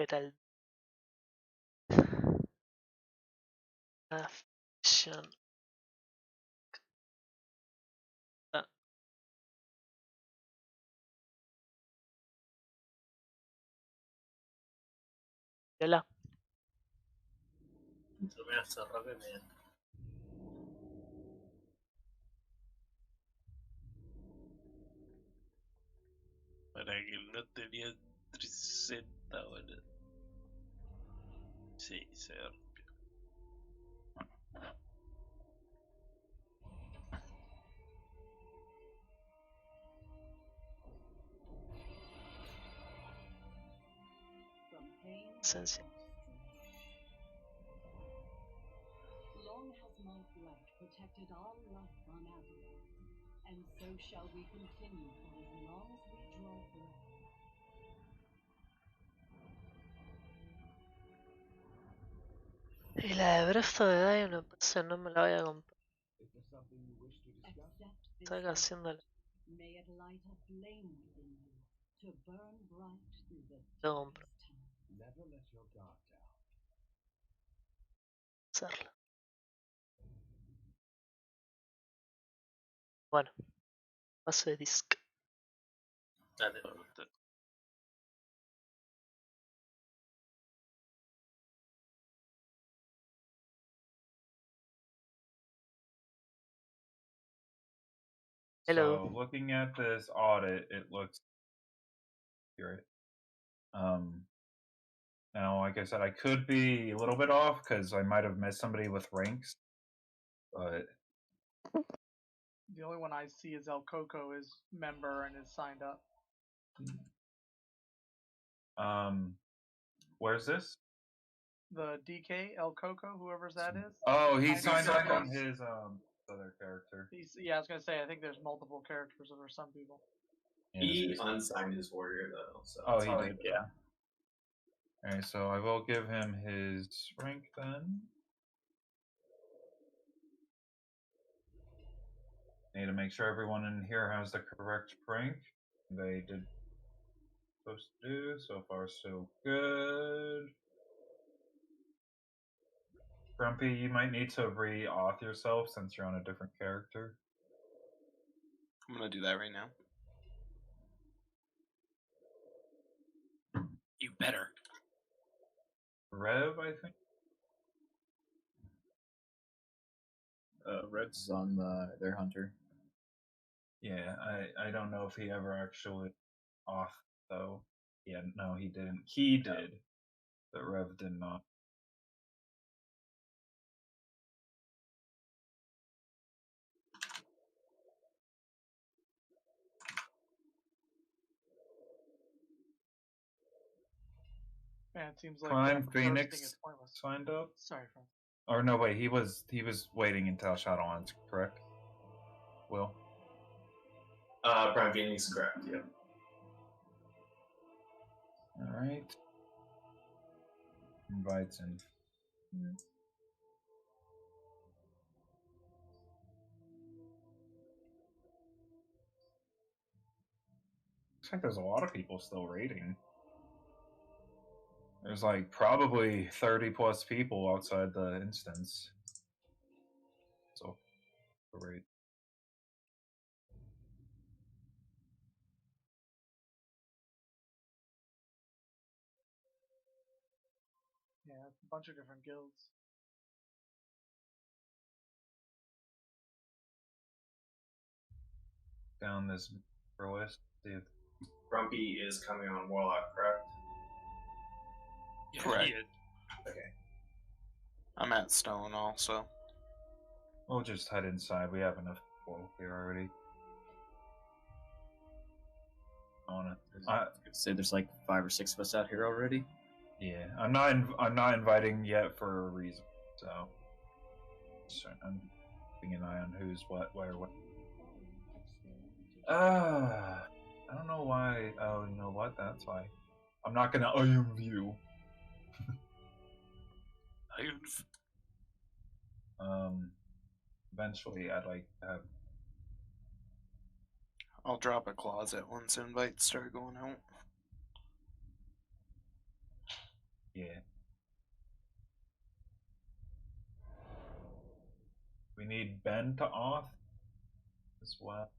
era el Affliction. Ah, hola. Lo voy a cerrar bien. Para que no tenía 360 ahora. Sí, se rompió. Esencia. Long has my blood protected our life on Azeroth, and so shall we continue for as long as we draw breath. Y la de Breath of the Wild me parece no me la voy a comprar. Accept this Estoy gift. haciéndole. May it light a flame within you to burn bright through the Lo compro. darkest time. Never let your guard down. Hacerla. Bueno, paso de disc. Dale, vamos. Hello. So looking at this audit, it looks accurate. Now, like I said, I could be a little bit off because I might have missed somebody with ranks, but The only one I see is El Coco is member and is signed up. where's this? The DK El Coco, whoever's that is. Oh, he I signed know up on he's- his other character. Yeah, I was gonna say I think there's multiple characters for some people. He unsigned his warrior though. So Oh, he did. Yeah. Alright, so I will give him his rank then. Need to make sure everyone in here has the correct rank. They did supposed to do. So far, so good. Grumpy, you might need to re-auth yourself since you're on a different character. I'm gonna do that right now. You better. Rev, I think. Red's on their hunter. Yeah, I don't know if he ever actually off though. Yeah, no, he didn't. He did, but Rev did not. Man, it seems like Prime first thing Phoenix is pointless. signed up. Sorry, friend. Or no, wait, he was waiting until Shadowlands, correct? Will. Prime Phoenix is correct. Yep. All right. Invites in. Looks like there's a lot of people still raiding. There's like probably 30 plus people outside the instance. So, raid. Yeah, it's a bunch of different guilds. Down this list. See if Grumpy is coming on Warlock, correct? Yeah, Correct. he is. Okay. I'm at Stone also. we'll just head inside. We have enough people here already. Say there's like 5 or 6 of us out here already. Yeah, I'm not inviting yet for a reason. So I'm keeping an eye on who's what, where, what. I don't know why. Oh, you know what? That's why. I'm not gonna IM view. Eventually, I'd like to have. I'll drop a closet once invites start going out. Yeah. We need Ben to off as well.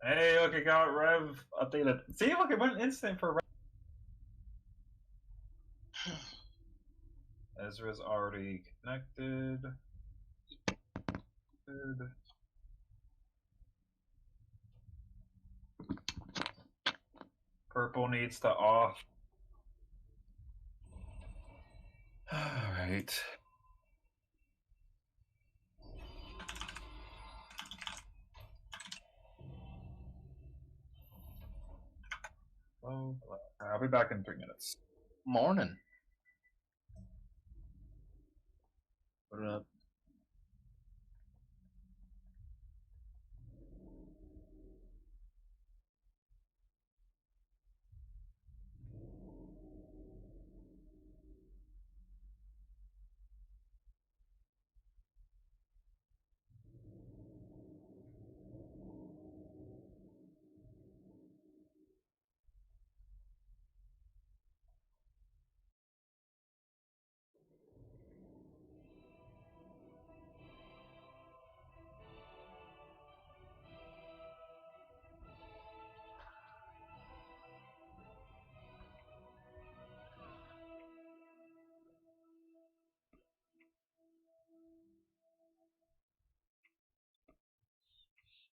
Hey, look, I got Rev updated. See, look, it went instant for Rev. Ezra's already connected. Good. Purple needs to off. Alright. Oh, I'll be back in 3 minutes. Morning. What up?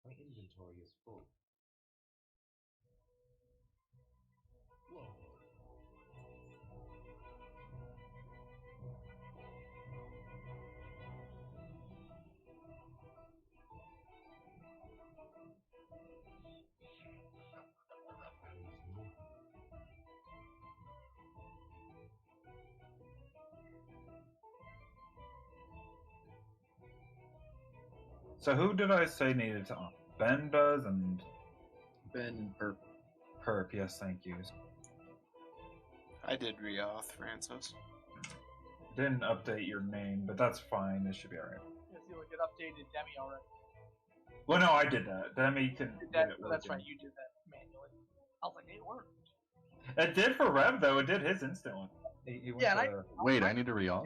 My inventory is full. Whoa. So who did I say needed to off? Ben does and Ben and Perp. Perp, yes, thank you. I did re-auth, Francis. Didn't update your name, but that's fine. It should be alright. Yeah, see, like it updated Demi already. Well, no, I did that. Demi can. That, get it that's right, working. you did that manually. I was like, it worked. It did for Rev though. It did his instant one. He went Yeah, and to- Wait, I need to re-off?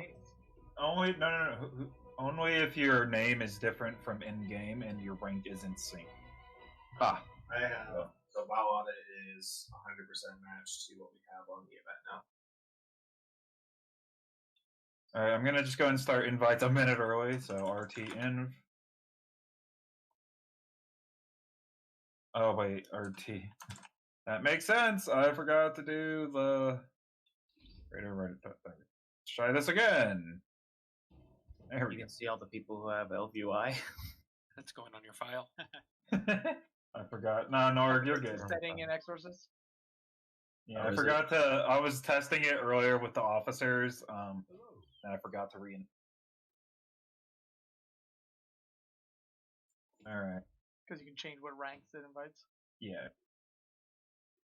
only no. Only if your name is different from in game and your rank isn't synced. Ah, I have. So WoW Audit is 100% matched to what we have on the event now. Alright, I'm gonna just go and start invites a minute early. So RT inv. Oh wait, RT. That makes sense. I forgot to do the. Right. Let's try this again. There we You go. can see all the people who have LVUI. That's going on your file. I forgot. No, Norg, you're good. Setting in Exorcist. Yeah, Or I is forgot to. I was testing it earlier with the officers, and I forgot to re. All right. Because you can change what ranks it invites. Yeah.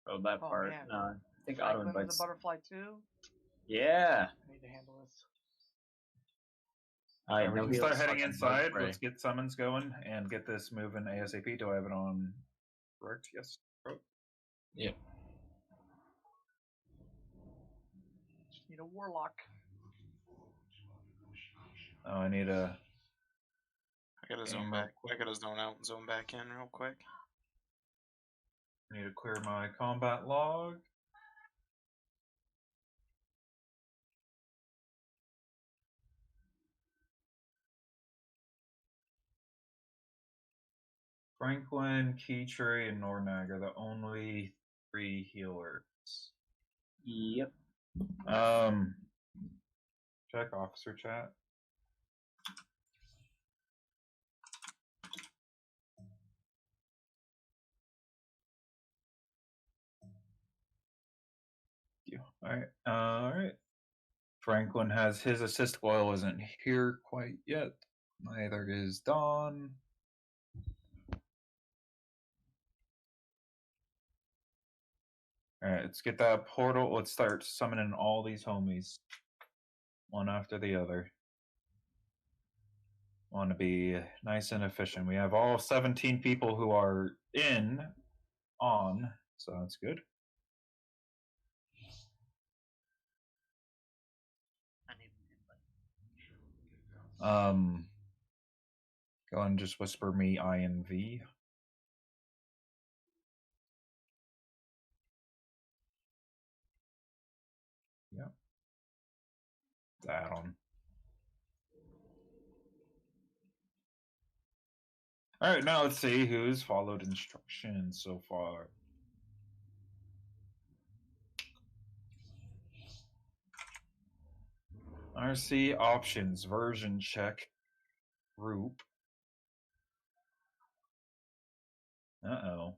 Oh, that Oh, part. man. I think auto Franklin is invites. a butterfly too. Yeah. I need to handle this. I We know can he'll start heading fucking inside. bug Let's get summons going and get this moving ASAP. Do I have it on? Correct. Yes. Oh. Yeah. Just need a warlock. Oh, I need a. I gotta zone Gamer. back. I gotta zone out and zone back in real quick. I need to clear my combat log. Franklin, Keytree, and Nornag are the only 3 healers. Yep. Check officer chat. All right. Franklin has his assist oil isn't here quite yet. Neither is Dawn. All right, let's get that portal. Let's start summoning all these homies, one after the other. Want to be nice and efficient. We have all 17 people who are on, so that's good. Go and just whisper me INV. Yep. It's add-on. All right, now let's see who's followed instructions so far. RC options, version check, group. Uh-oh.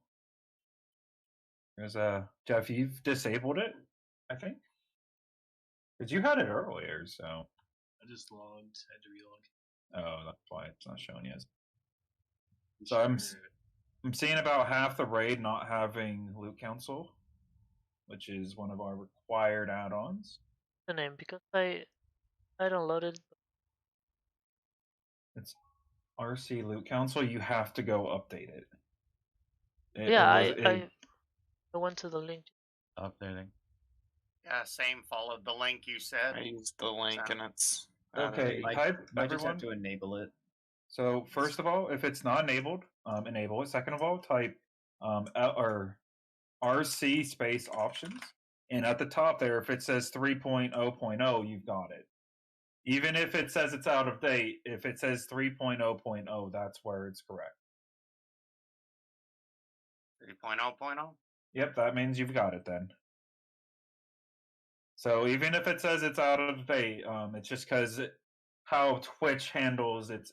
There's a Jeff, you've disabled it, I think? Because you had it earlier, so. I just logged. Had to relog. Oh, that's why it's not showing yet. So I'm seeing about half the raid not having Loot Council, which is one of our required add-ons. The name, because I downloaded. It's RC Loot Council. You have to go update it. Yeah, I went to the link. Updating. Yeah, same. Followed the link you said. I used the link and it's okay. Type I just everyone. have to enable it. So first of all, if it's not enabled, enable it. Second of all, type or RC space options, and at the top there, if it says 3.0.0, you've got it. Even if it says it's out of date, if it says 3.0.0, that's where it's correct. 3.0.0? Yep, that means you've got it then. So even if it says it's out of date, it's just because how Twitch handles its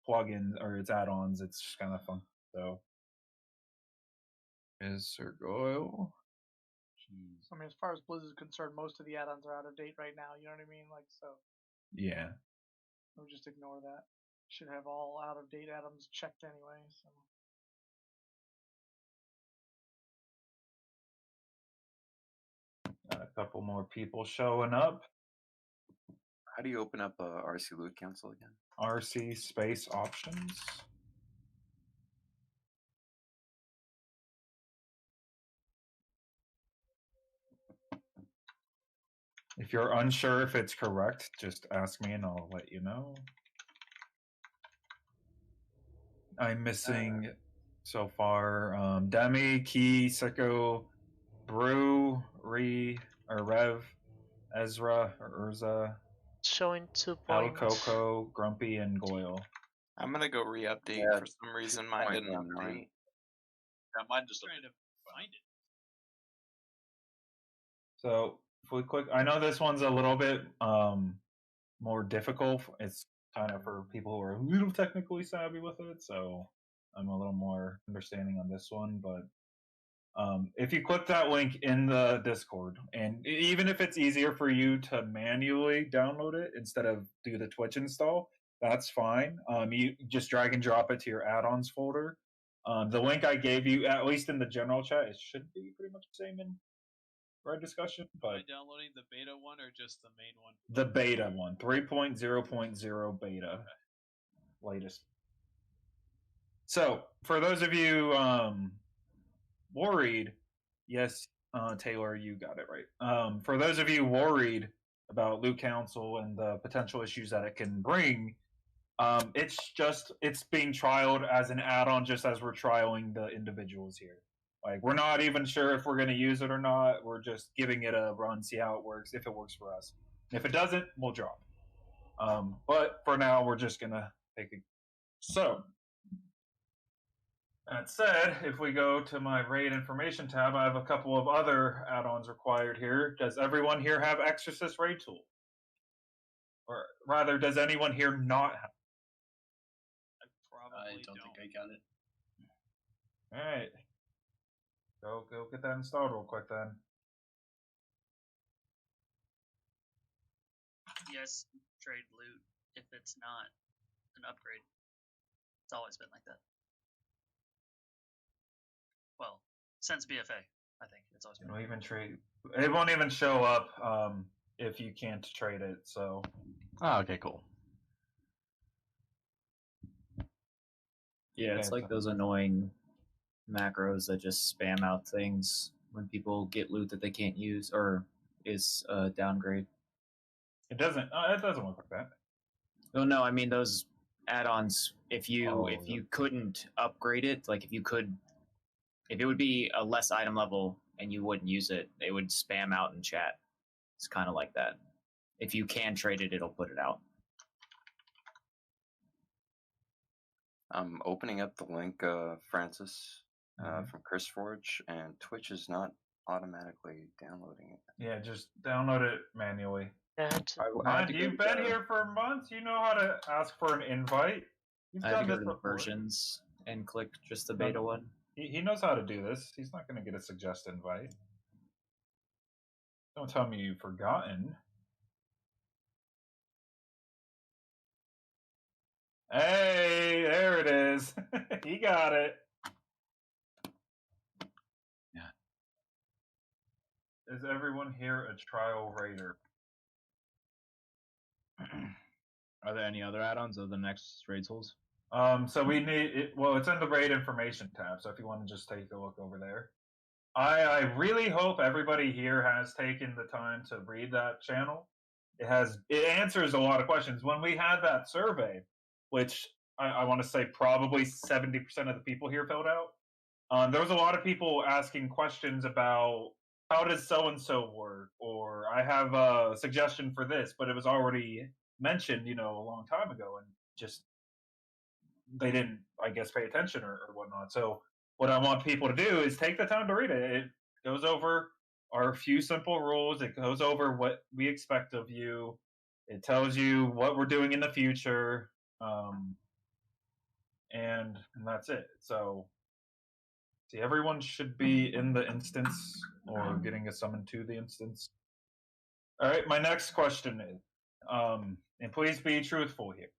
plugins or its add-ons, it's just kind of fun. So is Sergoyle? I mean, as far as Blizz is concerned, most of the add-ons are out of date right now. You know what I mean? Like, so Yeah. we'll just ignore that. Should have all out-of-date add-ons checked anyway. So. Got a couple more people showing up. How do you open up a RC Loot Council again? RC space options. If you're unsure if it's correct, just ask me and I'll let you know. I'm missing so far Demi, Key, Sicko, Brew, Rev, Ezra, or Urza, Showing 2 Al points. Coco, Grumpy, and Goyle. I'm gonna go re-update. Yeah, For some reason, mine didn't update. Yeah, mine just trying to find it. So if we click, I know this one's a little bit more difficult. It's kind of for people who are a little technically savvy with it, so I'm a little more understanding on this one. But if you click that link in the Discord, and even if it's easier for you to manually download it instead of do the Twitch install, that's fine. You just drag and drop it to your add-ons folder. The link I gave you, at least in the general chat, it should be pretty much the same in Red Discussion. But Am I downloading the beta one or just the main one? the beta one, 3.0.0 beta, latest. So for those of you worried, yes, Taylor, you got it right. For those of you worried about Loot Council and the potential issues that it can bring, it's being trialed as an add-on, just as we're trialing the individuals here. Like, we're not even sure if we're going to use it or not. We're just giving it a run, see how it works, if it works for us. If it doesn't, we'll drop it. But for now, we're just going to take it. So, that said, if we go to my raid information tab, I have a couple of other add-ons required here. Does everyone here have Exorcist raid tool? Or rather, does anyone here not have? I don't think I got it. All right. Go get that installed real quick then. Yes, trade loot if it's not an upgrade. It's always been like that. Well, since BFA, I think it's always been. It'll even trade. It won't even show up if you can't trade it. So. Oh, okay, cool. Yeah, it's like those annoying macros that just spam out things when people get loot that they can't use or is downgrade. It doesn't. It doesn't work like that. Well, no, I mean those add-ons. If you couldn't upgrade it, like if it would be a less item level and you wouldn't use it, it would spam out in chat. It's kind of like that. If you can trade it, it'll put it out. I'm opening up the link, Francis, from Chris Forge, and Twitch is not automatically downloading it. Yeah, just download it manually. I You've been here for months. You know how to ask for an invite. You've I had to done go this to the before. versions and click just the beta one. He knows how to do this. He's not going to get a suggest invite. Don't tell me you've forgotten. Hey, there it is. He got it. Yeah. Is everyone here a trial raider? Are there any other add-ons of the next raid tools? So we need it. Well, it's in the raid information tab. So if you want to just take a look over there, I really hope everybody here has taken the time to read that channel. It answers a lot of questions. When we had that survey, which I want to say probably 70% of the people here filled out, there was a lot of people asking questions about how does so and so work, or I have a suggestion for this, but it was already mentioned, a long time ago, and just they didn't, I guess, pay attention or whatnot. So what I want people to do is take the time to read it. It goes over our few simple rules. It goes over what we expect of you. It tells you what we're doing in the future, and that's it. So, see, everyone should be in the instance or getting a summon to the instance. All right, my next question is, and please be truthful here.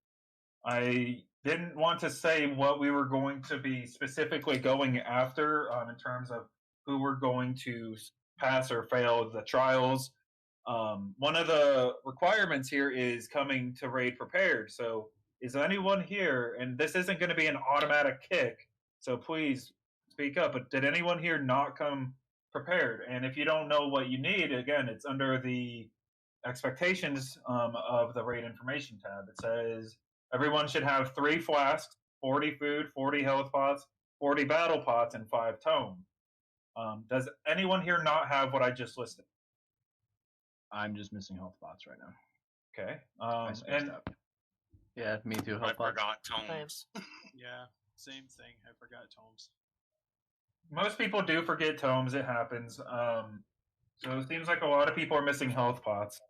I didn't want to say what we were going to be specifically going after in terms of who we're going to pass or fail the trials. One of the requirements here is coming to raid prepared. So is anyone here, and this isn't going to be an automatic kick, so please speak up, but did anyone here not come prepared? And if you don't know what you need, again, it's under the expectations of the raid information tab. It says everyone should have 3 flasks, 40 food, 40 health pots, 40 battle pots, and 5 tome. Does anyone here not have what I just listed? I'm just missing health pots right now. Okay. And yeah, me too. Health I pots. forgot tomes. Yeah, same thing. I forgot tomes. Most people do forget tomes. It happens. So it seems like a lot of people are missing health pots.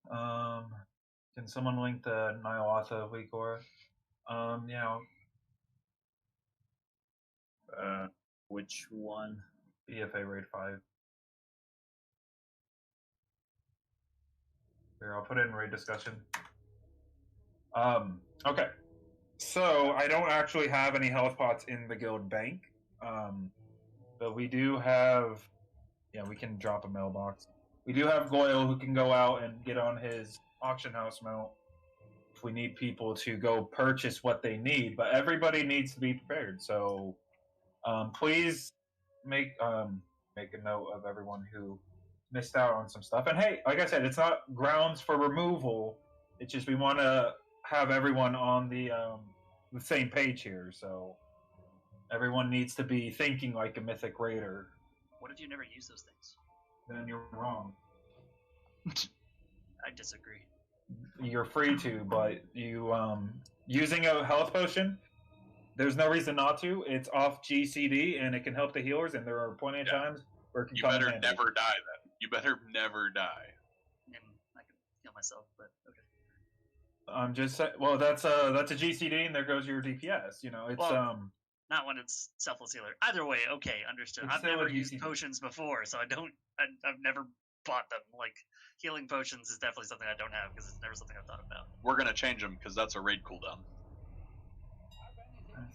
Can someone link the Ny'alotha Heroic? Which one? BFA raid 5. Here, I'll put it in raid discussion. Okay. So I don't actually have any health pots in the guild bank. But we do have, we can drop a mailbox. We do have Goyle who can go out and get on his auction house mount if we need people to go purchase what they need. But everybody needs to be prepared. So please make a note of everyone who missed out on some stuff. And hey, like I said, it's not grounds for removal. It's just we want to have everyone on the same page here. So everyone needs to be thinking like a mythic raider. What if you never use those things? Then you're wrong. I disagree. You're free to, but you using a health potion, there's no reason not to. It's off GCD and it can help the healers, and there are plenty of times where it can You come in better handy. never die then. You better never die. And I can heal myself, but okay. I'm just saying, well, that's a GCD, and there goes your DPS. It's not when it's selfless healer. Either way, okay, understood. It's I've still a never used GCD. potions before, so I've never bought them. Like, healing potions is definitely something I don't have because it's never something I've thought about. We're gonna change them because that's a raid cooldown.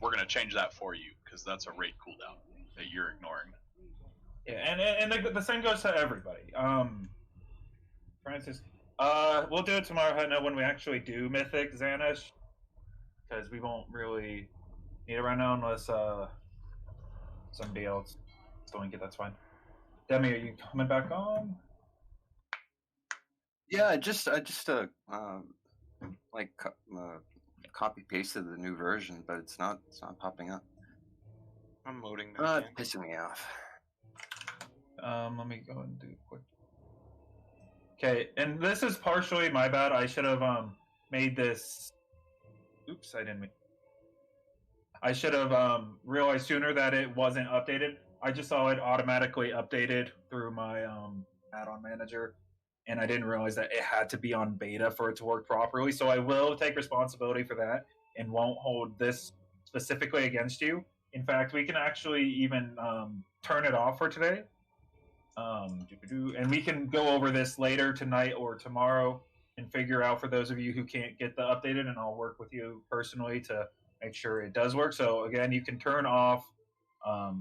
We're gonna change that for you because that's a raid cooldown that you're ignoring. Yeah, and the same goes to everybody. Francis, we'll do it tomorrow. I know when we actually do Mythic Xanish, because we won't really need it right now unless somebody else is doing it. That's fine. Demi, are you coming back on? Yeah, I just like copy pasted the new version, but it's not popping up. I'm moding now. It's pissing me off. Let me go and do a quick. Okay, and this is partially my bad. I should have made this. Oops, I didn't. I should have realized sooner that it wasn't updated. I just saw it automatically updated through my add-on manager, and I didn't realize that it had to be on beta for it to work properly. So I will take responsibility for that and won't hold this specifically against you. In fact, we can actually even turn it off for today. And we can go over this later tonight or tomorrow and figure out for those of you who can't get the updated, and I'll work with you personally to make sure it does work. So again, you can turn off I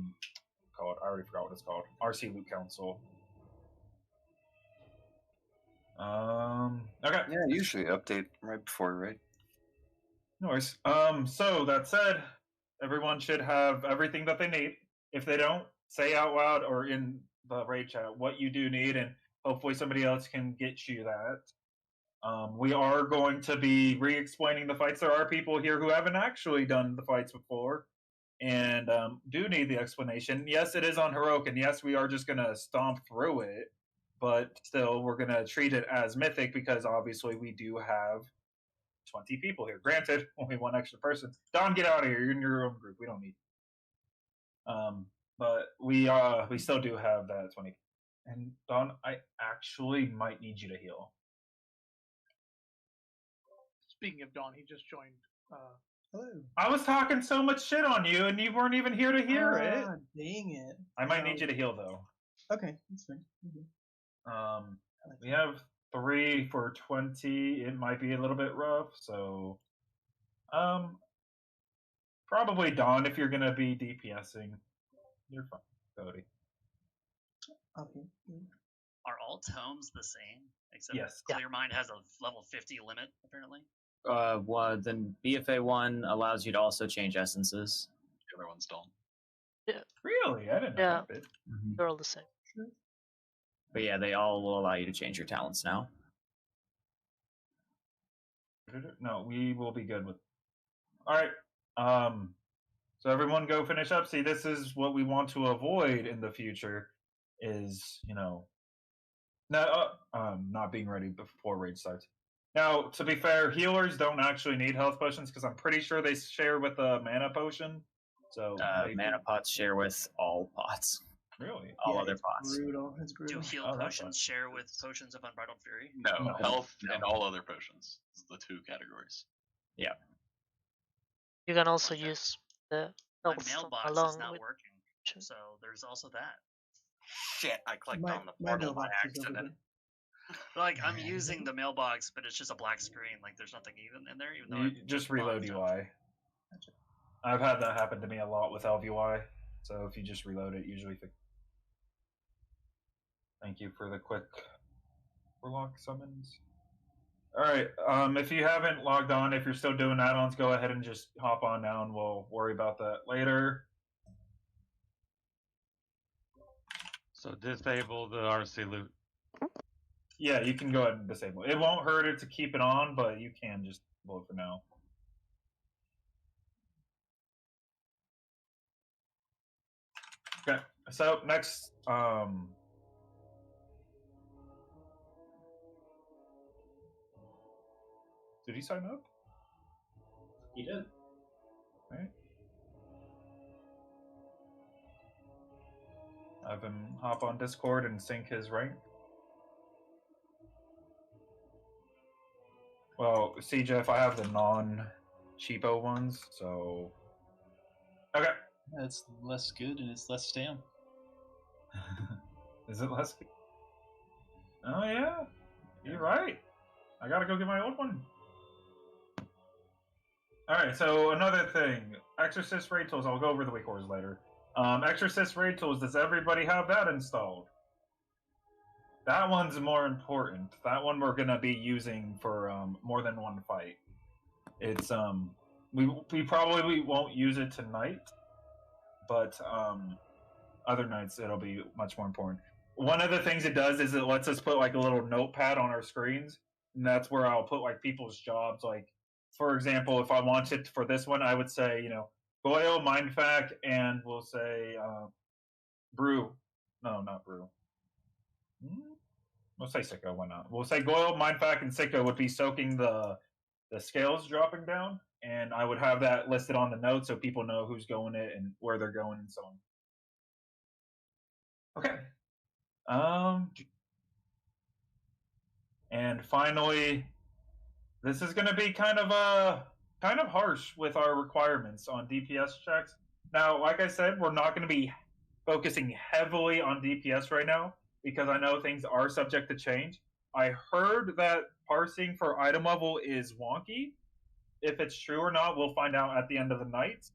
already forgot what it's called. RC Loot Council. Okay. Yeah, usually update right before, right? No worries. So that said, everyone should have everything that they need. If they don't, say out loud or in the raid chat what you do need, and hopefully somebody else can get you that. We are going to be re-explaining the fights. There are people here who haven't actually done the fights before and do need the explanation. Yes, it is on Heroic, and yes, we are just going to stomp through it, but still, we're going to treat it as Mythic because obviously we do have 20 people here. Granted, only one extra person. Don, get out of here. You're in your own group. We don't need but we still do have that 20. And Don, I actually might need you to heal. Speaking of Dawn, he just joined. Hello. I was talking so much shit on you, and you weren't even here to hear it. Dang it. I might need you to heal, though. Okay, that's fine. We have 3 for 20. It might be a little bit rough, so probably Dawn if you're gonna be DPSing. You're fine, Cody. Okay. Are all tomes the same? Except Yes. Clear Mind has a level 50 limit, apparently. Then BFA 1 allows you to also change essences. The other ones don't. Yeah. Really? I didn't know that bit. They're all the same. But yeah, they all will allow you to change your talents now. No, we will be good with. All right. So everyone go finish up. See, this is what we want to avoid in the future is, not being ready before raid starts. Now, to be fair, healers don't actually need health potions because I'm pretty sure they share with a mana potion. So mana pots share with all pots. Really? All other pots. Brutal. It's brutal. Do heal potions share with potions of Unbridled Fury? No, health and all other potions. It's the 2 categories. Yeah. You can also use the My health mailbox along is not with. working, so there's also that. Shit, I clicked on the My portal by mailbox is over accident. Like, I'm using the mailbox, but it's just a black screen. Like, there's nothing even in there. Even though You just reload UI. I've had that happen to me a lot with LVY. So if you just reload it, usually fix. Thank you for the quick warlock summons. All right. If you haven't logged on, if you're still doing add-ons, go ahead and just hop on now, and we'll worry about that later. So disable the RC loot. Yeah, you can go ahead and disable it. It won't hurt it to keep it on, but you can just disable it for now. Okay. So next, did he sign up? He did. Right. Have him hop on Discord and sync his rank. Well, see, Jeff, I have the non-cheapo ones, so... Okay. That's less good and it's less stam. Is it less good? Oh, yeah. You're right. I gotta go get my old one. Alright, so another thing. Exorcist raid tools. I'll go over the weak cores later. Exorcist raid tools. Does everybody have that installed? That one's more important. That one we're gonna be using for more than one fight. It's we probably won't use it tonight, but other nights it'll be much more important. One of the things it does is it lets us put like a little notepad on our screens and that's where I'll put like people's jobs. Like, for example, if I wanted for this one, I would say, Goyle, Mindfact, and we'll say Brew. No, not Brew. We'll say Sicko. Why not? We'll say Goyle, Mindfact, and Sicko would be soaking the scales dropping down, and I would have that listed on the notes so people know who's going it and where they're going and so on. Okay. And finally, this is going to be kind of harsh with our requirements on DPS checks. Now, like I said, we're not going to be focusing heavily on DPS right now because I know things are subject to change. I heard that parsing for item level is wonky. If it's true or not, we'll find out at the end of the night.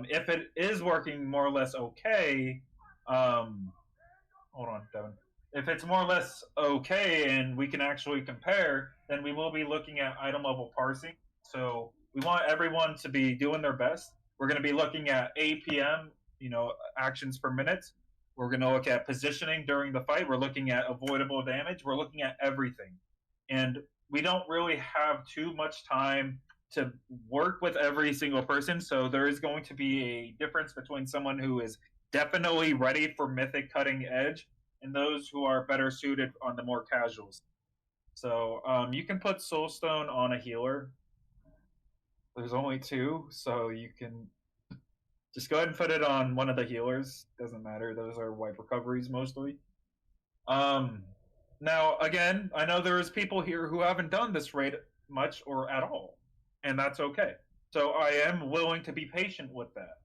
If it is working more or less okay, hold on, Devin. If it's more or less okay and we can actually compare, then we will be looking at item level parsing. So we want everyone to be doing their best. We're going to be looking at APM, actions per minute. We're going to look at positioning during the fight. We're looking at avoidable damage. We're looking at everything. And we don't really have too much time to work with every single person. So there is going to be a difference between someone who is definitely ready for Mythic Cutting Edge and those who are better suited on the more casuals. So you can put Soulstone on a healer. There's only 2, so you can just go ahead and put it on one of the healers. Doesn't matter. Those are wipe recoveries mostly. Now, again, I know there is people here who haven't done this raid much or at all, and that's okay. So I am willing to be patient with that.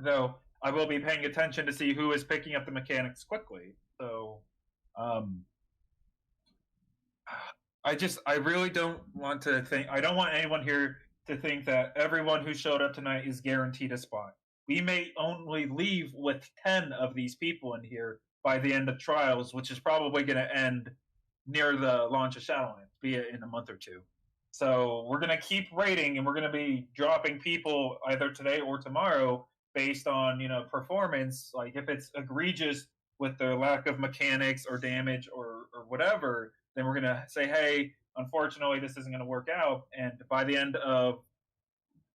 Though I will be paying attention to see who is picking up the mechanics quickly. So I really don't want to think, I don't want anyone here to think that everyone who showed up tonight is guaranteed a spot. We may only leave with 10 of these people in here by the end of trials, which is probably going to end near the launch of Shadowlands, be it in a month or 2. So we're going to keep rating, and we're going to be dropping people either today or tomorrow based on, performance. Like if it's egregious with their lack of mechanics or damage or whatever, then we're going to say, hey, unfortunately, this isn't going to work out. And by the end of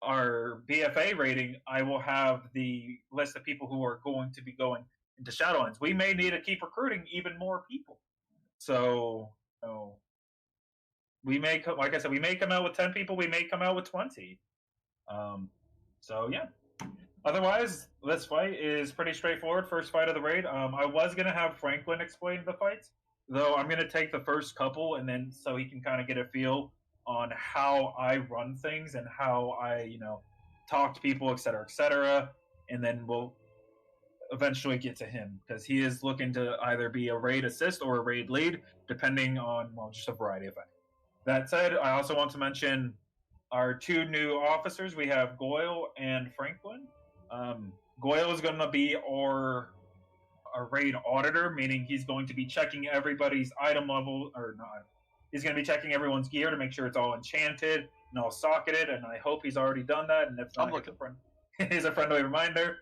our BFA rating, I will have the list of people who are going to be going into Shadowlands. We may need to keep recruiting even more people. So we may, like I said, we may come out with 10 people. We may come out with 20. So yeah. Otherwise, this fight is pretty straightforward. First fight of the raid. I was going to have Franklin explain the fights, though I'm going to take the first couple, and then so he can kind of get a feel on how I run things and how I, talk to people, et cetera, and then we'll eventually get to him because he is looking to either be a raid assist or a raid lead, depending on, just a variety of things. That said, I also want to mention our 2 new officers. We have Goyle and Franklin. Goyle is going to be our raid auditor, meaning he's going to be checking everybody's item level, or not. He's going to be checking everyone's gear to make sure it's all enchanted and all socketed, and I hope he's already done that. And if not, here's a friendly reminder.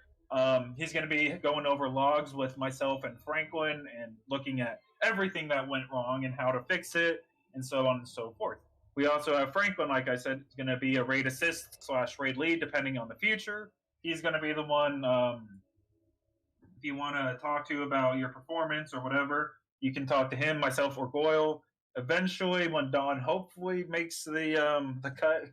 He's going to be going over logs with myself and Franklin and looking at everything that went wrong and how to fix it, and so on and so forth. We also have Franklin, like I said, is going to be a raid assist / raid lead, depending on the future. He's going to be the one, if you want to talk to about your performance or whatever, you can talk to him, myself, or Goyle. Eventually, when Don hopefully makes the cut,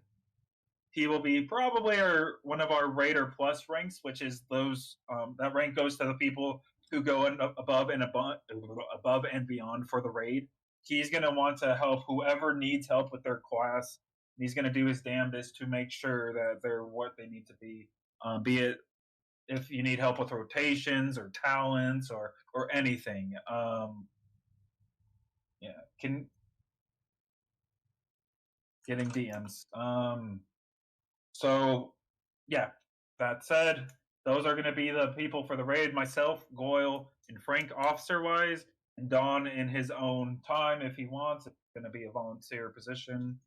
he will be probably one of our Raider Plus ranks, which is those that rank goes to the people who go above and beyond for the raid. He's going to want to help whoever needs help with their class. He's going to do his damnedest to make sure that they're what they need to be it if you need help with rotations or talents or anything. Getting DMs. So, yeah, that said, those are going to be the people for the raid. Myself, Goyle, and Frank officer-wise, and Don in his own time if he wants. It's going to be a volunteer position.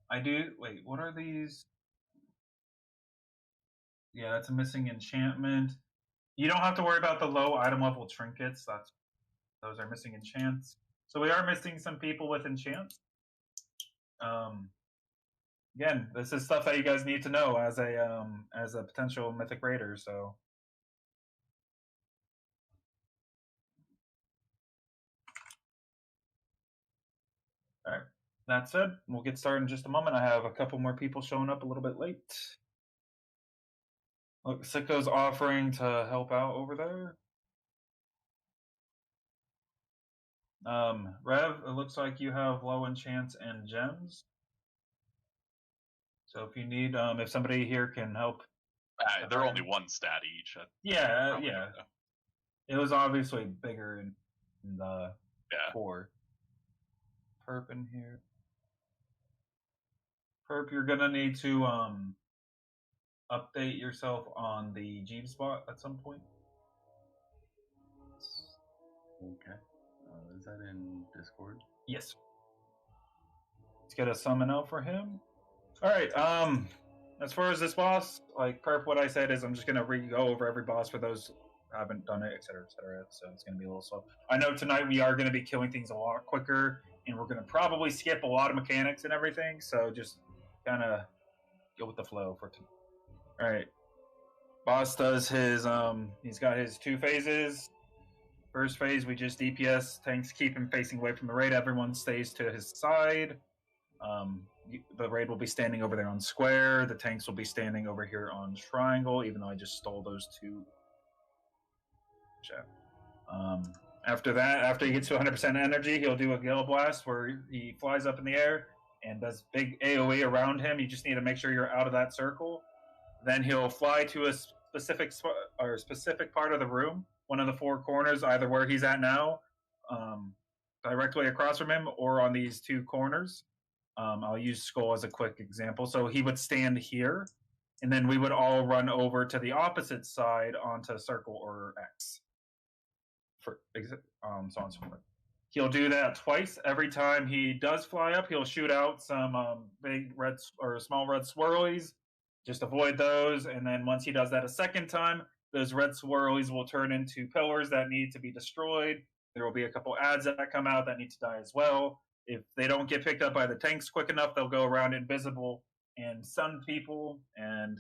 Wait, what are these? Yeah, that's a missing enchantment. You don't have to worry about the low item level trinkets. Those are missing enchants. So we are missing some people with enchants. Again, this is stuff that you guys need to know as a potential mythic raider. So. All right. That said, we'll get started in just a moment. I have a couple more people showing up a little bit late. Look, Sicko's offering to help out over there. Rev, it looks like you have low enchants and gems. So if you need, if somebody here can help. They're only one stat each. Yeah. It was obviously bigger in the core. Perp in here. Perp, you're gonna need to update yourself on the Jeep spot at some point. Okay. Is that in Discord? Yes. Let's get a summon out for him. All right. As far as this boss, like Perp, what I said is I'm just gonna go over every boss for those who haven't done it, etc., etc. So it's gonna be a little slow. I know tonight we are gonna be killing things a lot quicker, and we're gonna probably skip a lot of mechanics and everything. So just kind of go with the flow for tonight. All right. Boss does his he's got his 2 phases. First phase, we just DPS. Tanks keep him facing away from the raid. Everyone stays to his side. The raid will be standing over there on square. The tanks will be standing over here on triangle, even though I just stole those 2. After that, after he gets to 100% energy, he'll do a Gale Blast where he flies up in the air and does big AoE around him. You just need to make sure you're out of that circle. Then he'll fly to a specific part of the room, one of the 4 corners, either where he's at now, directly across from him, or on these 2 corners. I'll use Skull as a quick example. So he would stand here, and then we would all run over to the opposite side onto circle or X. So on and so forth. He'll do that twice. Every time he does fly up, he'll shoot out some big red or small red swirlies. Just avoid those, and then once he does that a second time, those red swirlies will turn into pillars that need to be destroyed. There will be a couple ads that come out that need to die as well. If they don't get picked up by the tanks quick enough, they'll go around invisible and stun people, and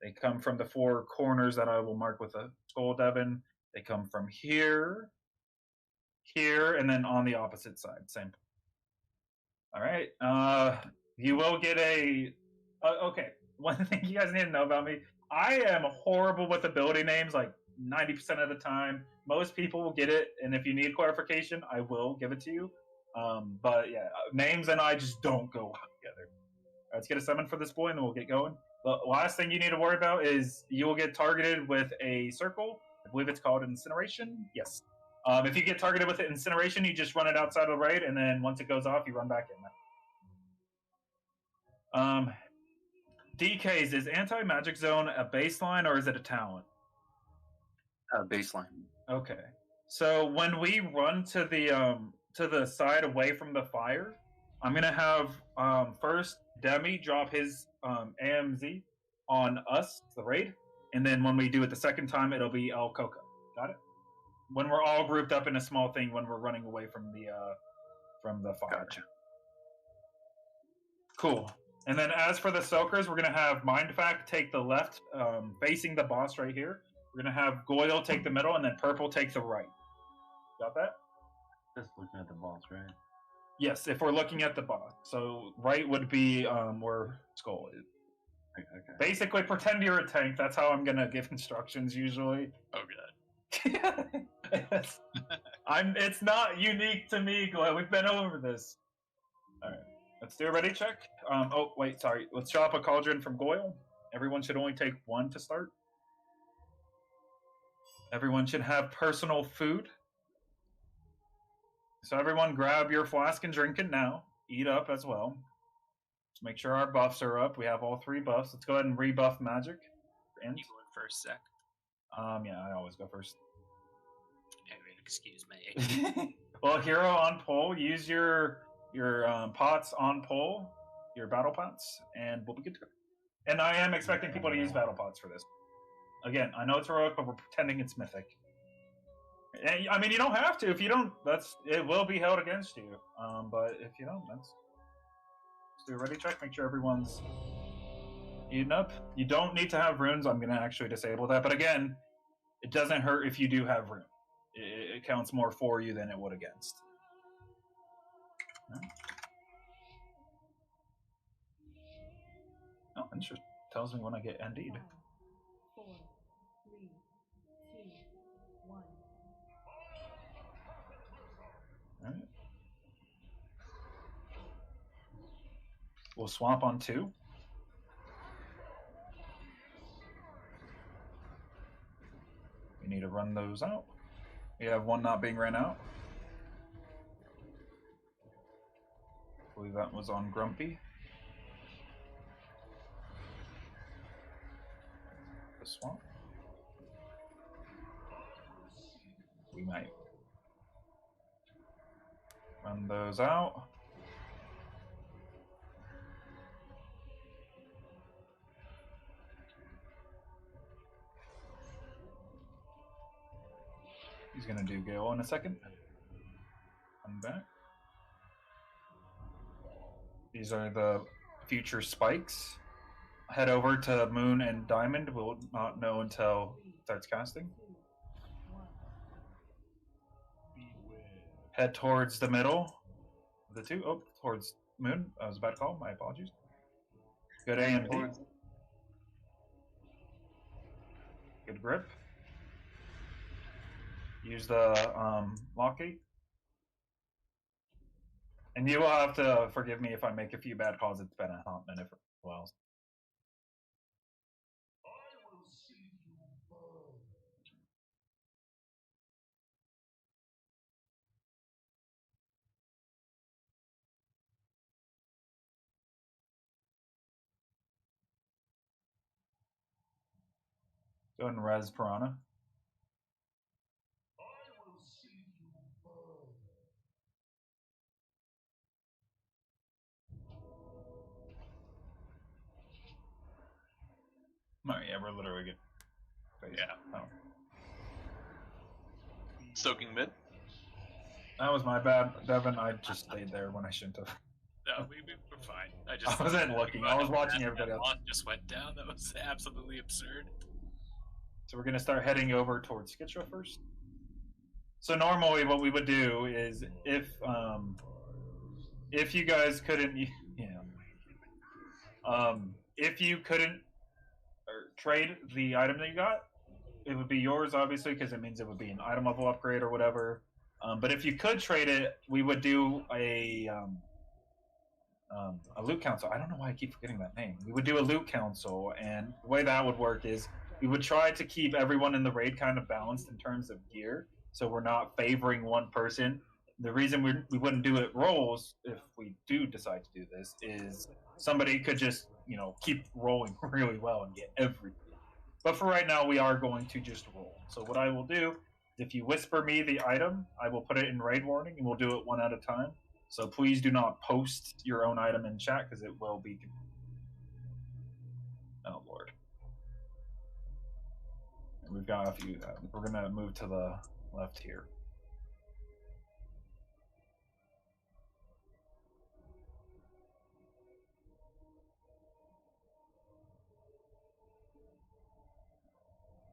they come from the 4 corners that I will mark with a skull, Devin. They come from here, and then on the opposite side. Same. All right. You will get a... okay. One thing you guys need to know about me, I am horrible with ability names, like 90% of the time. Most people will get it, and if you need clarification, I will give it to you. But yeah, names and I just don't go together. Let's get a summon for this boy, and then we'll get going. The last thing you need to worry about is you will get targeted with a circle. I believe it's called Incineration. Yes. If you get targeted with Incineration, you just run it outside of the raid, and then once it goes off, you run back in. DKs, is Anti-Magic Zone a baseline or is it a talent? Baseline. Okay. So when we run to the side away from the fire, I'm gonna have first Demi drop his AMZ on us, the raid, and then when we do it the second time, it'll be El Coco. Got it? When we're all grouped up in a small thing when we're running away from the fire. Gotcha. Cool. And then as for the soakers, we're going to have Mindfact take the left, facing the boss right here. We're going to have Goyle take the middle, and then Purple take the right. Got that? Just looking at the boss, right? Yes, if we're looking at the boss. So right would be where Skull is. Okay. Basically, pretend you're a tank. That's how I'm going to give instructions usually. Oh, God. It's not unique to me, Goyle. We've been over this. All right. Let's do a ready check. Oh, wait, sorry. Let's drop a cauldron from Goyle. Everyone should only take 1 to start. Everyone should have personal food. So everyone grab your flask and drink it now. Eat up as well. Let's make sure our buffs are up. We have all 3 buffs. Let's go ahead and rebuff magic. You going first, Zach? Yeah, I always go first. Excuse me. Well, hero on pole. Use your pots on pole, your battle pots, and we'll be good to go. And I am expecting people to use battle pots for this. Again, I know it's heroic, but we're pretending it's mythic. And, I mean, you don't have to. If you don't, it will be held against you. But if you don't, let's do a ready check. Make sure everyone's eaten up. You don't need to have runes. I'm going to actually disable that. But again, it doesn't hurt if you do have rune. It counts more for you than it would against. Oh, interesting. Tells me when I get ND'd. 4, 3, 2, 1. All right. We'll swamp on 2. We need to run those out. We have one not being ran out. I believe that was on Grumpy. The swamp. We might run those out. He's going to do Gale in a second. Come back. These are the future spikes. Head over to Moon and Diamond. We'll not know until it starts casting. Head towards the middle. The 2. Oh, towards Moon. I was about to call. My apologies. Good A and B. Good grip. Use the lock-gate. And you will have to forgive me if I make a few bad calls. It's been a hot minute for a while. Go ahead and res Piranha. No, yeah, we're literally good. Yeah. Oh. Soaking mid? That was my bad, Devin. I just stayed there when I shouldn't have. No, we were fine. I wasn't looking. I was watching everybody else. Just went down. That was absolutely absurd. So we're going to start heading over towards Skitra first. So normally what we would do is if you guys couldn't, if you couldn't trade the item that you got, it would be yours, obviously, because it means it would be an item level upgrade or whatever. But if you could trade it, we would do a loot council. I don't know why I keep forgetting that name. We would do a loot council, and the way that would work is we would try to keep everyone in the raid kind of balanced in terms of gear, so we're not favoring one person. The reason we wouldn't do it rolls, if we do decide to do this, is somebody could just, keep rolling really well and get everything. But for right now, we are going to just roll. So what I will do, if you whisper me the item, I will put it in raid warning, and we'll do it one at a time. So please do not post your own item in chat, because it will be... Oh, Lord. And we've got a few. We're going to move to the left here.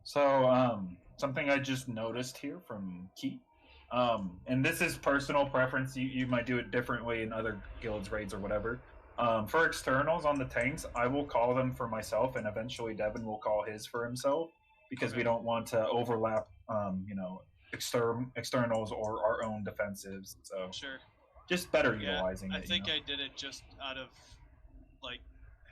So, something I just noticed here from Key, and this is personal preference. You might do it differently in other guilds, raids, or whatever. For externals on the tanks, I will call them for myself, and eventually Devin will call his for himself, because we don't want to overlap, externals or our own defensives. So sure, just better utilizing it. I think I did it just out of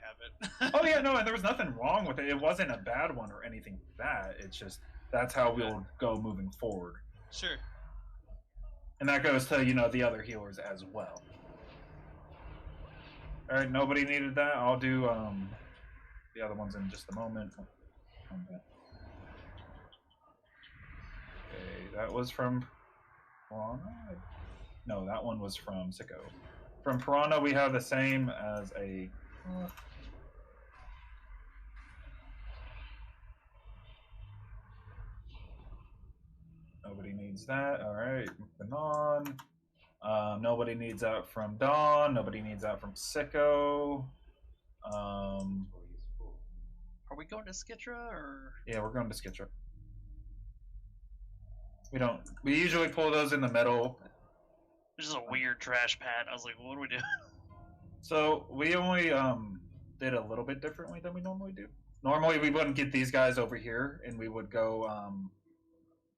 habit. Oh yeah, no, and there was nothing wrong with it. It wasn't a bad one or anything like that. It's just that's how we'll go moving forward. Sure. And that goes to the other healers as well. All right, nobody needed that. I'll do the other ones in just a moment. Okay, that was from Piranha. No, that one was from Sicko. From Piranha, we have the same as a. Nobody needs that. All right, moving on. Nobody needs that from Dawn. Nobody needs that from Sicko. Are we going to Skitra or? Yeah, we're going to Skitra. We don't. We usually pull those in the middle. This is a weird trash pad. I was like, what do we do? So we only did a little bit differently than we normally do. Normally we wouldn't get these guys over here, and we would go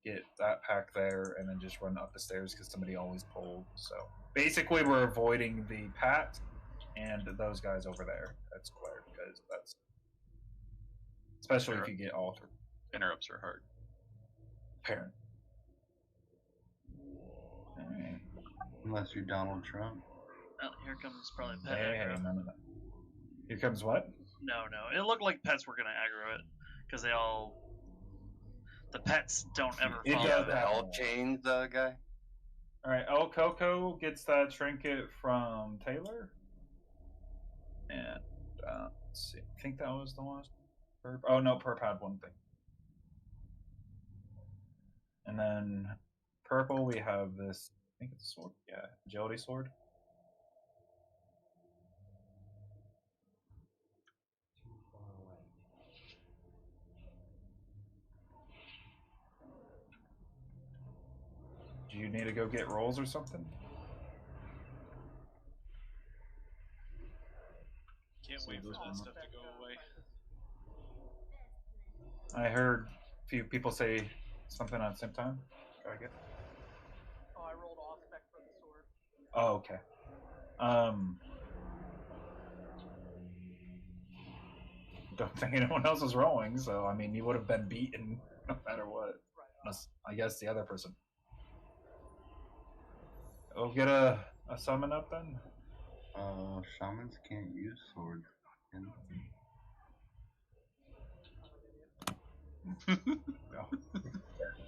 get that pack there, and then just run up the stairs because somebody always pulled. So basically, we're avoiding the pat and those guys over there. That's clear because that's especially if you get altered. Interrupts are hard. Parent. Right. Unless you're Donald Trump. Oh, here comes probably pet Hey, aggro. none of that. Here comes what? No. It looked like pets were gonna aggro it because they all. The pets don't ever It follow. does The L chain guy. All right, El Coco gets that trinket from Taylor, and let's see. I think that was the last. Perp. Oh no, Perp had one thing, and then purple we have this. I think it's a sword. Yeah, agility sword. Do you need to go get rolls or something? Can't wait for that stuff to go away. I heard a few people say something at the same time. Try again. Oh, I rolled off spec for the sword. Oh, okay. Don't think anyone else was rolling, so I mean, you would have been beaten no matter what. Unless, I guess, the other person. We'll get a summon up then. Shamans can't use swords.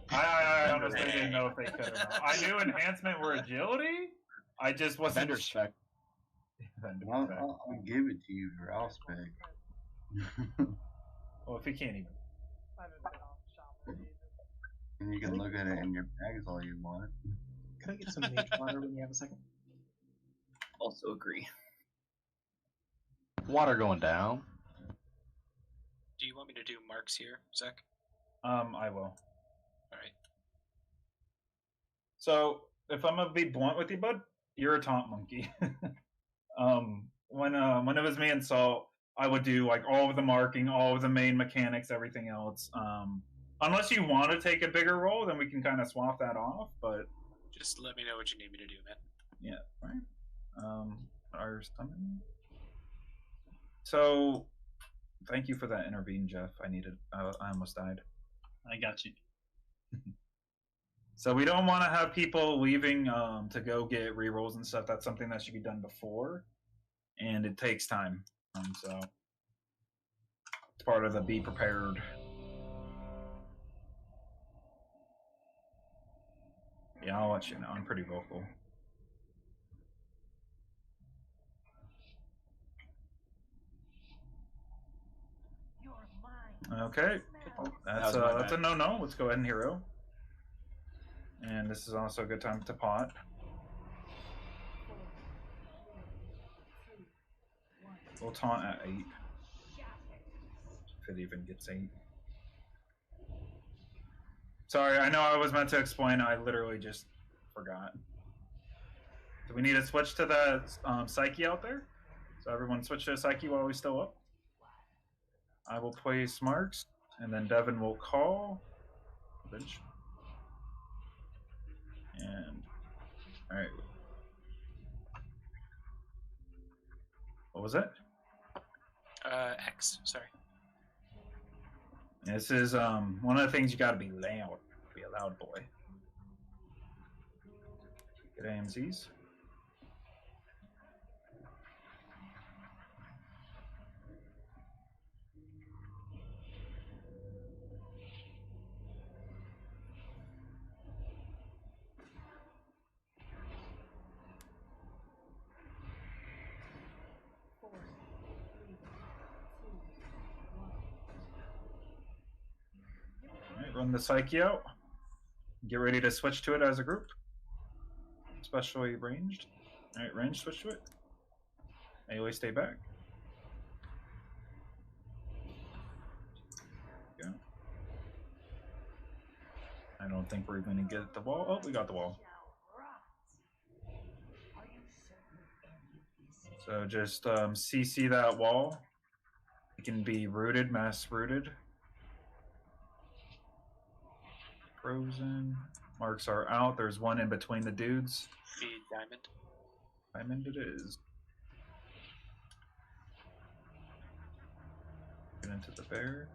I honestly didn't know if they could or not. I knew enhancement were agility. I just wasn't. Vendor spec. I'll give it to you for Alspec. Well, if you can't even. I haven't been on shaman in ages. And you can look at it in your bags all you want. Could I get some mage water when you have a second? Also agree. Water going down. Do you want me to do marks here, Zach? I will. Alright. So, if I'm gonna be blunt with you, bud, you're a taunt monkey. When it was me and Salt, I would do like all of the marking, all of the main mechanics, everything else. Unless you want to take a bigger role, then we can kind of swap that off. But Just let me know what you need me to do, man. yeah, right. Our summon. So, thank you for that intervene, Jeff. I almost died. I got you. So we don't want to have people leaving to go get rerolls and stuff. That's something that should be done before, and it takes time. So it's part of the be prepared. Yeah, I'll let you know. I'm pretty vocal. Okay, that's a no-no. Let's go ahead and hero. And this is also a good time to pot. We'll taunt at 8. If it even gets 8. Sorry, I know I was meant to explain. I literally just forgot. Do we need to switch to the Psyche out there? So everyone switch to Psyche while we're still up. I will play Smarks, and then Devin will call. Bench. And alright. What was it? X, sorry. This is one of the things you gotta be loud. Be a loud boy. Get AMZs. Alright, run the Psyche out. Get ready to switch to it as a group. Especially ranged. Alright, ranged, switch to it. Melee, stay back. Go. I don't think we're going to get the wall. Oh, we got the wall. So just CC that wall. It can be rooted, mass rooted. Frozen. Marks are out. There's one in between the dudes. Feed diamond. Diamond it is. Get into the bear.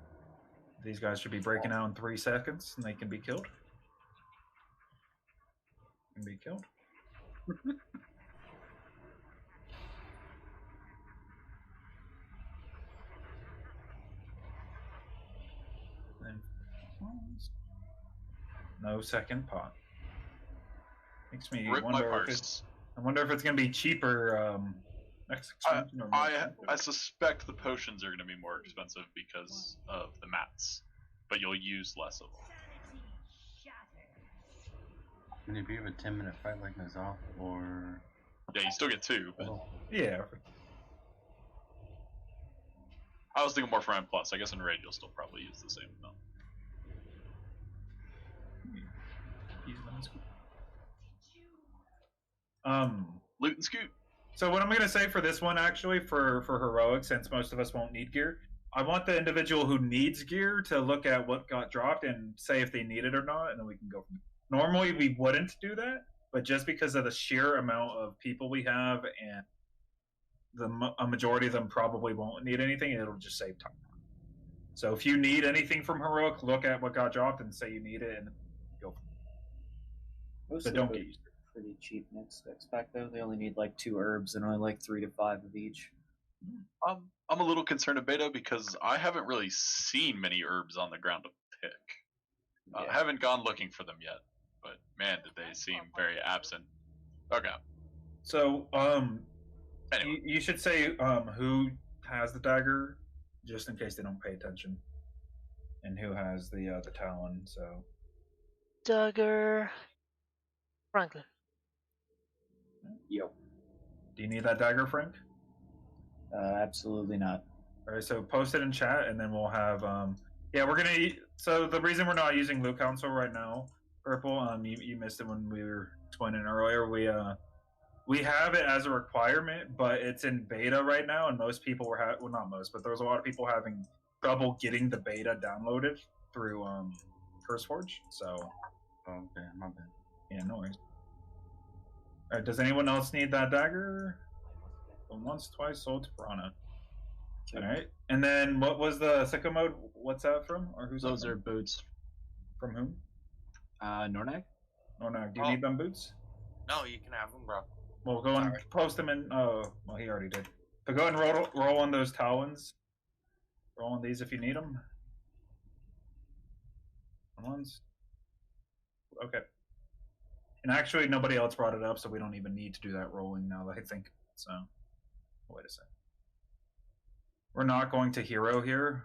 These guys should be breaking out in 3 seconds and they can be killed. Can be killed. Then no second pot. Makes me wonder if it's. I wonder if it's gonna be cheaper next expansion. I suspect the potions are gonna be more expensive because of the mats, but you'll use less of them. And if you have a 10-minute fight like Ny'alotha, or yeah, you still get 2. But yeah. I was thinking more for M+. I guess in raid you'll still probably use the same amount. Loot and scoot. So what I'm gonna say for this one, actually, for heroic, since most of us won't need gear, I want the individual who needs gear to look at what got dropped and say if they need it or not, and then we can go from there. Normally we wouldn't do that, but just because of the sheer amount of people we have and a majority of them probably won't need anything, it'll just save time. So if you need anything from heroic, look at what got dropped and say you need it, and go. But don't get used to it. Pretty cheap next spec though. They only need like 2 herbs and only like 3 to 5 of each. I'm a little concerned in beta because I haven't really seen many herbs on the ground to pick. I haven't gone looking for them yet, but man, did they seem very absent. Okay. So anyway. you should say who has the dagger, just in case they don't pay attention, and who has the talon. So dagger, Franklin. Yo. Do you need that dagger, Frank? Absolutely not. All right, so post it in chat, and then we'll have. Yeah, we're gonna. So the reason we're not using Loot Council right now, Purple. You missed it when we were explaining earlier. We have it as a requirement, but it's in beta right now, and most people were well, not most, but there was a lot of people having trouble getting the beta downloaded through CurseForge. So. Okay, my bad. Yeah, no worries. All right, does anyone else need that dagger? Once, twice, sold to Piranha. All right, and then what was the sicko mode? What's that from, or who's those are boots? From whom? Nornag. Nornag, do you need them boots? No, you can have them, bro. Well, go and post them in. Oh, well, he already did. But go ahead and roll on those talons. Roll on these if you need them. Ones. Okay. And actually, nobody else brought it up, so we don't even need to do that rolling now that I think. So, wait a second. We're not going to hero here.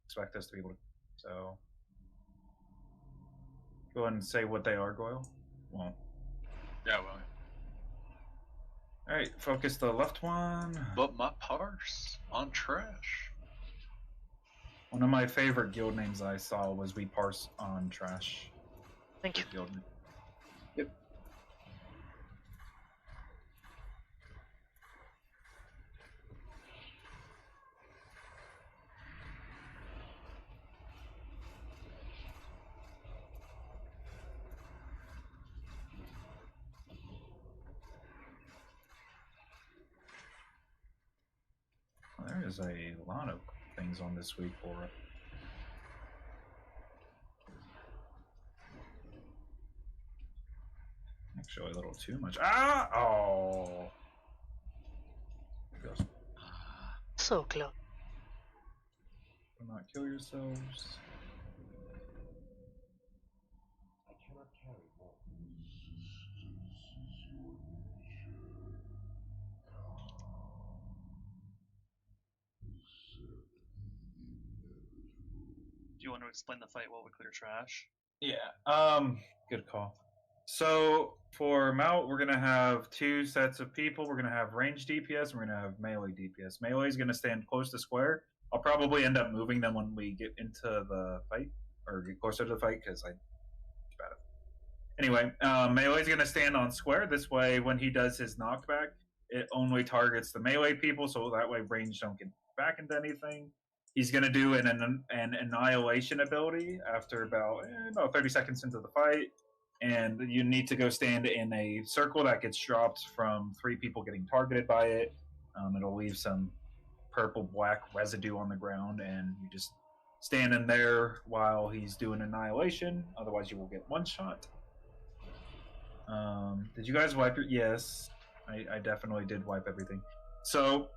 Expect us to be able to. So, go ahead and say what they are, Goyle. Well. Yeah, well. All right, focus the left one. But my parse on trash. One of my favorite guild names I saw was We Parse on Trash. Thank you. Guild name. Yep. Well, there is a lot of things on this week for it. Actually, a little too much. Ah! Oh! So close. Do not kill yourselves. I cannot carry more. Do you want to explain the fight while we clear trash? Yeah. Good call. So for Mount, we're gonna have two sets of people. We're gonna have range DPS. And we're gonna have melee DPS. Melee is gonna stand close to square. I'll probably end up moving them when we get into the fight or get closer to the fight because I. Anyway, melee is gonna stand on square. This way, when he does his knockback, it only targets the melee people, so that way range don't get back into anything. He's going to do an annihilation ability after about 30 seconds into the fight, and you need to go stand in a circle that gets dropped from 3 people getting targeted by it. It'll leave some purple-black residue on the ground, and you just stand in there while he's doing annihilation. Otherwise, you will get one shot. Did you guys wipe your... Yes, I definitely did wipe everything. So...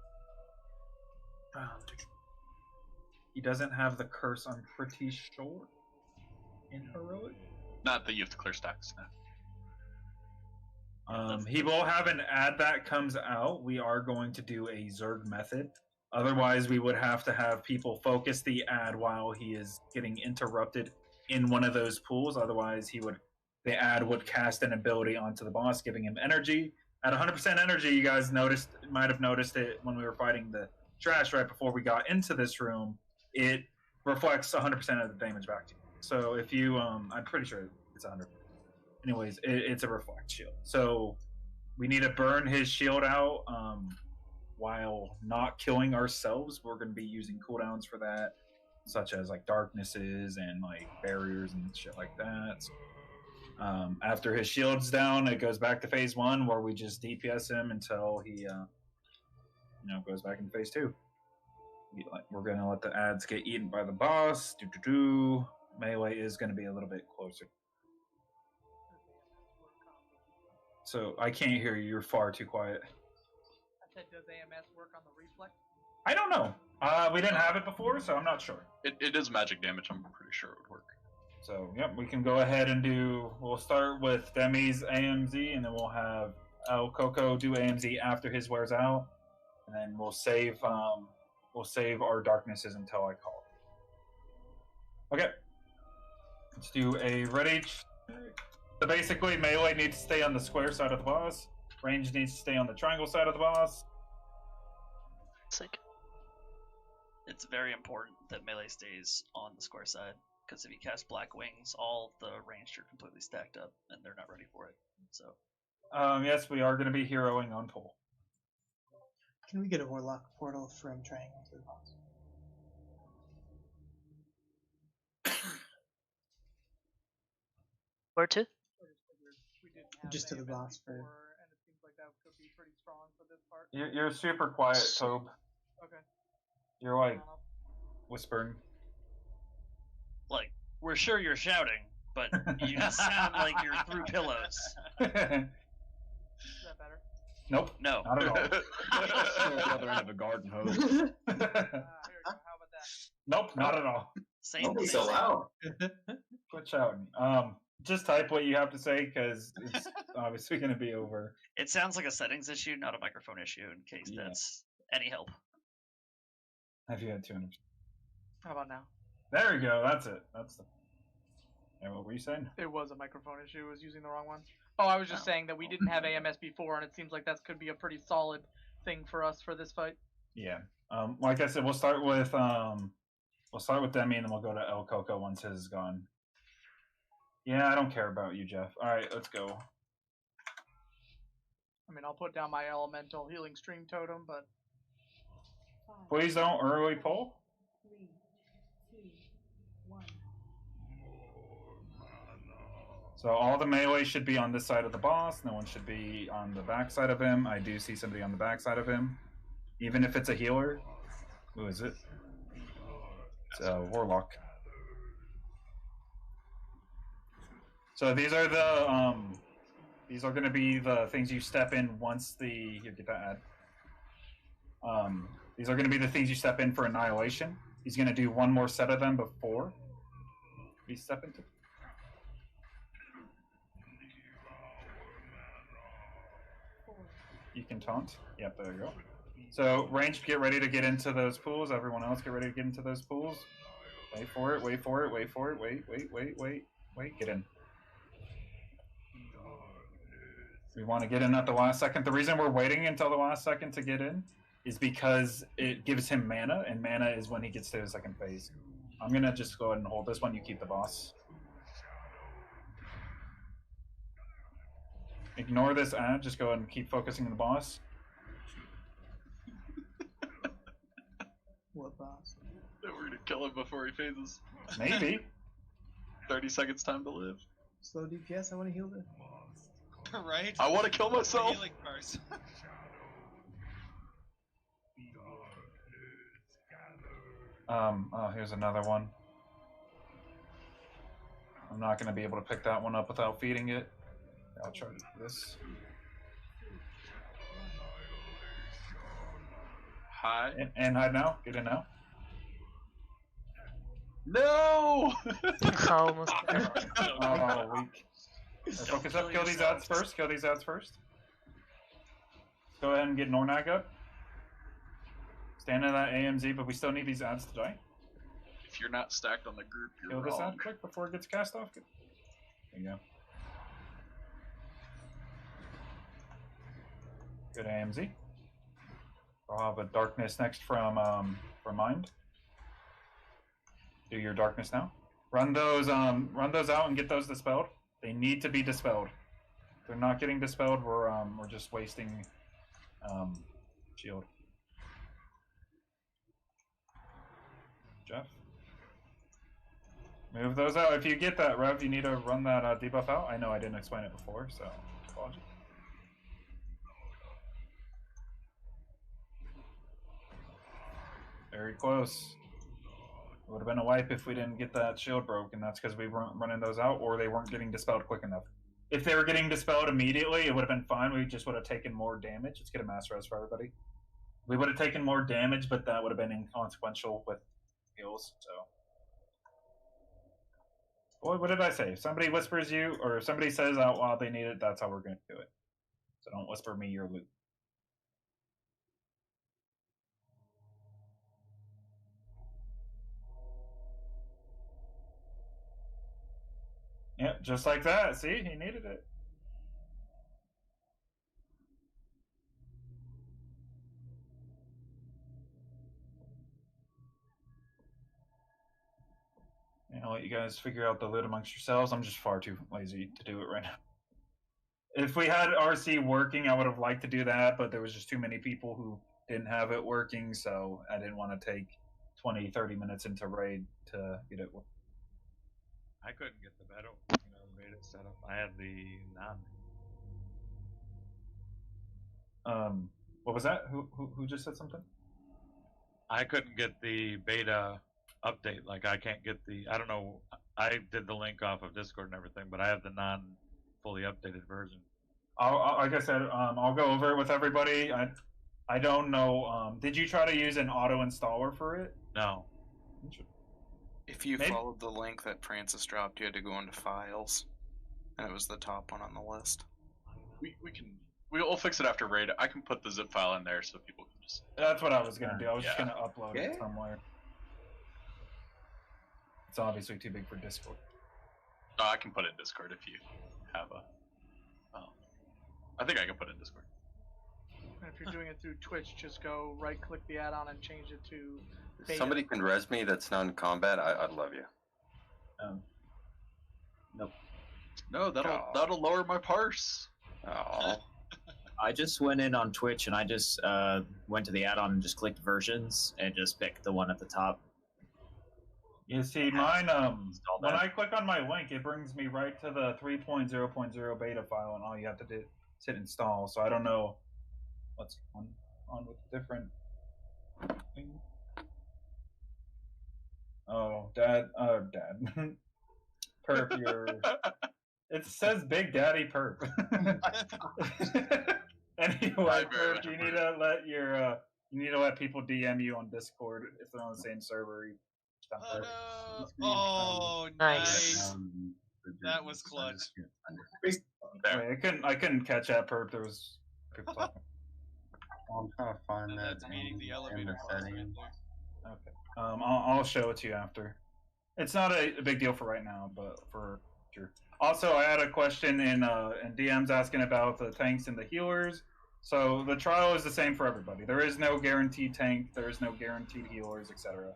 he doesn't have the curse, I'm pretty sure, in Heroic. Not that you have to clear stacks now. He will have an ad that comes out. We are going to do a Zerg method. Otherwise, we would have to have people focus the ad while he is getting interrupted in one of those pools. Otherwise, the ad would cast an ability onto the boss, giving him energy. At 100% energy, you guys might have noticed it when we were fighting the trash right before we got into this room. It reflects 100% of the damage back to you. So if you, I'm pretty sure it's 100. Anyways, it's a reflect shield. So we need to burn his shield out while not killing ourselves. We're going to be using cooldowns for that, such as like darknesses and like barriers and shit like that. So, after his shield's down, it goes back to phase 1 where we just DPS him until he, goes back into phase 2. We're going to let the ads get eaten by the boss. Melee is going to be a little bit closer. So I can't hear you. You're far too quiet. I said, does AMS work on the reflex? I don't know. We didn't have it before, so I'm not sure. It is magic damage. I'm pretty sure it would work. So, yep, we can go ahead and we'll start with Demi's AMZ, and then we'll have El Coco do AMZ after his wears out. And then we'll save our darknesses until I call it. Okay. Let's do a ready. So basically, melee needs to stay on the square side of the boss. Range needs to stay on the triangle side of the boss. Sick. It's very important that melee stays on the square side, because if you cast Black Wings, all the ranged are completely stacked up, and they're not ready for it. So. Yes, we are going to be heroing on pull. Can we get a Warlock portal from triangle to the boss? Where to? Just to the boss for. And it seems like that could be pretty strong for this part. You're super quiet, Tobe. Okay. You're like whispering. Like, we're sure you're shouting, but you sound like you're through pillows. Is that better? Nope. No. Not at all. The other end of a garden hose. Here we go. How about that? Nope, not at all. Same. Don't be so loud. Quit shouting. Just type what you have to say because it's obviously going to be over. It sounds like a settings issue, not a microphone issue, in case that's any help. Have you had 200? How about now? There we go. That's it. That's the. And what were you saying? It was a microphone issue. I was using the wrong one. Oh, I was just saying that we didn't have AMS before, and it seems like that could be a pretty solid thing for us for this fight. Yeah. Like I said, we'll start with Demi, and then we'll go to El Coco once his is gone. Yeah, I don't care about you, Jeff. All right, let's go. I mean, I'll put down my elemental healing stream totem, but Please don't early pull. 3, 2, 1. So all the melee should be on this side of the boss. No one should be on the back side of him. I do see somebody on the back side of him. Even if it's a healer. Who is it? It's a Warlock. So these are going to be the things you step in once you get that ad. These are going to be the things you step in for annihilation. He's going to do one more set of them before we step into. You can taunt. Yep, there you go. So range, get ready to get into those pools. Everyone else, get ready to get into those pools. Wait for it. Wait for it. Wait for it. Wait. Wait, get in. We want to get in at the last second. The reason we're waiting until the last second to get in is because it gives him mana, and mana is when he gets to the second phase. I'm going to just go ahead and hold this one. You keep the boss. Ignore this ad. Just go ahead and keep focusing on the boss. What boss? We're going to kill him before he phases. Maybe. 30 seconds time to live. Slow DPS, I want to heal this. Right? I want to kill myself. Healing first. Oh, here's another one. I'm not going to be able to pick that one up without feeding it. I'll try to do this. Hi. And hide now. Get in now. No! Almost there. Oh, weak. Focus up. Kill these ads first. Kill these ads first. Go ahead and get Nornag up. Stand in that AMZ, but we still need these ads to die. If you're not stacked on the group, you're Kill this wrong. ad quick before it gets cast off. Good. There you go. Good AMZ. I'll have a darkness next from Mind. Do your darkness now. Run those out and get those dispelled. They need to be dispelled. If they're not getting dispelled, we're just wasting shield. Jeff, move those out. If you get that, Rev, you need to run that debuff out. I know I didn't explain it before, so apologies. Very close. It would have been a wipe if we didn't get that shield broke, and that's because we weren't running those out, or they weren't getting dispelled quick enough. If they were getting dispelled immediately, it would have been fine. We just would have taken more damage. Let's get a mass res for everybody. We would have taken more damage, but that would have been inconsequential with heals. So, boy, what did I say? If somebody whispers you, or if somebody says out loud they need it, that's how we're going to do it. So don't whisper me your loot. Yep, just like that. See, he needed it. I'll let you guys figure out the loot amongst yourselves. I'm just far too lazy to do it right now. If we had RC working, I would have liked to do that, but there was just too many people who didn't have it working, so I didn't want to take 20, 30 minutes into raid to get it working. I couldn't get the beta set up. I had the non. What was that? Who just said something? I couldn't get the beta update. Like I can't get the. I don't know. I did the link off of Discord and everything, but I have the non-fully updated version. Like I said, I'll go over it with everybody. I don't know. Did you try to use an auto installer for it? No. If you followed the link that Francis dropped, you had to go into Files, and it was the top one on the list. We'll fix it after raid. I can put the zip file in there so people can just. That's what I was gonna do. I was just gonna upload it somewhere. It's obviously too big for Discord. No, I can put it in Discord if you have a. I think I can put it in Discord. And if you're doing it through Twitch, just go right-click the add-on and change it to. If somebody can res me that's not in combat, I'd love you. Nope. No, that'll lower my parse. Oh. I just went in on Twitch and I just went to the add-on and just clicked versions and just picked the one at the top. You see, mine, when I click on my link, it brings me right to the 3.0.0 beta file, and all you have to do is hit install. So I don't know what's going on with the different thing. Oh, Dad. Perp, it says Big Daddy Perp. Anyway, Perp, you need to let you need to let people DM you on Discord if they're on the same server. Oh, nice. That was clutch. I couldn't catch that Perp. There was people talking. I'm trying to find that. That's meeting the elevator class right there. Okay. I'll show it to you after. It's not a big deal for right now, but for future. Also, I had a question in DMs asking about the tanks and the healers. So the trial is the same for everybody. There is no guaranteed tank. There is no guaranteed healers, etc.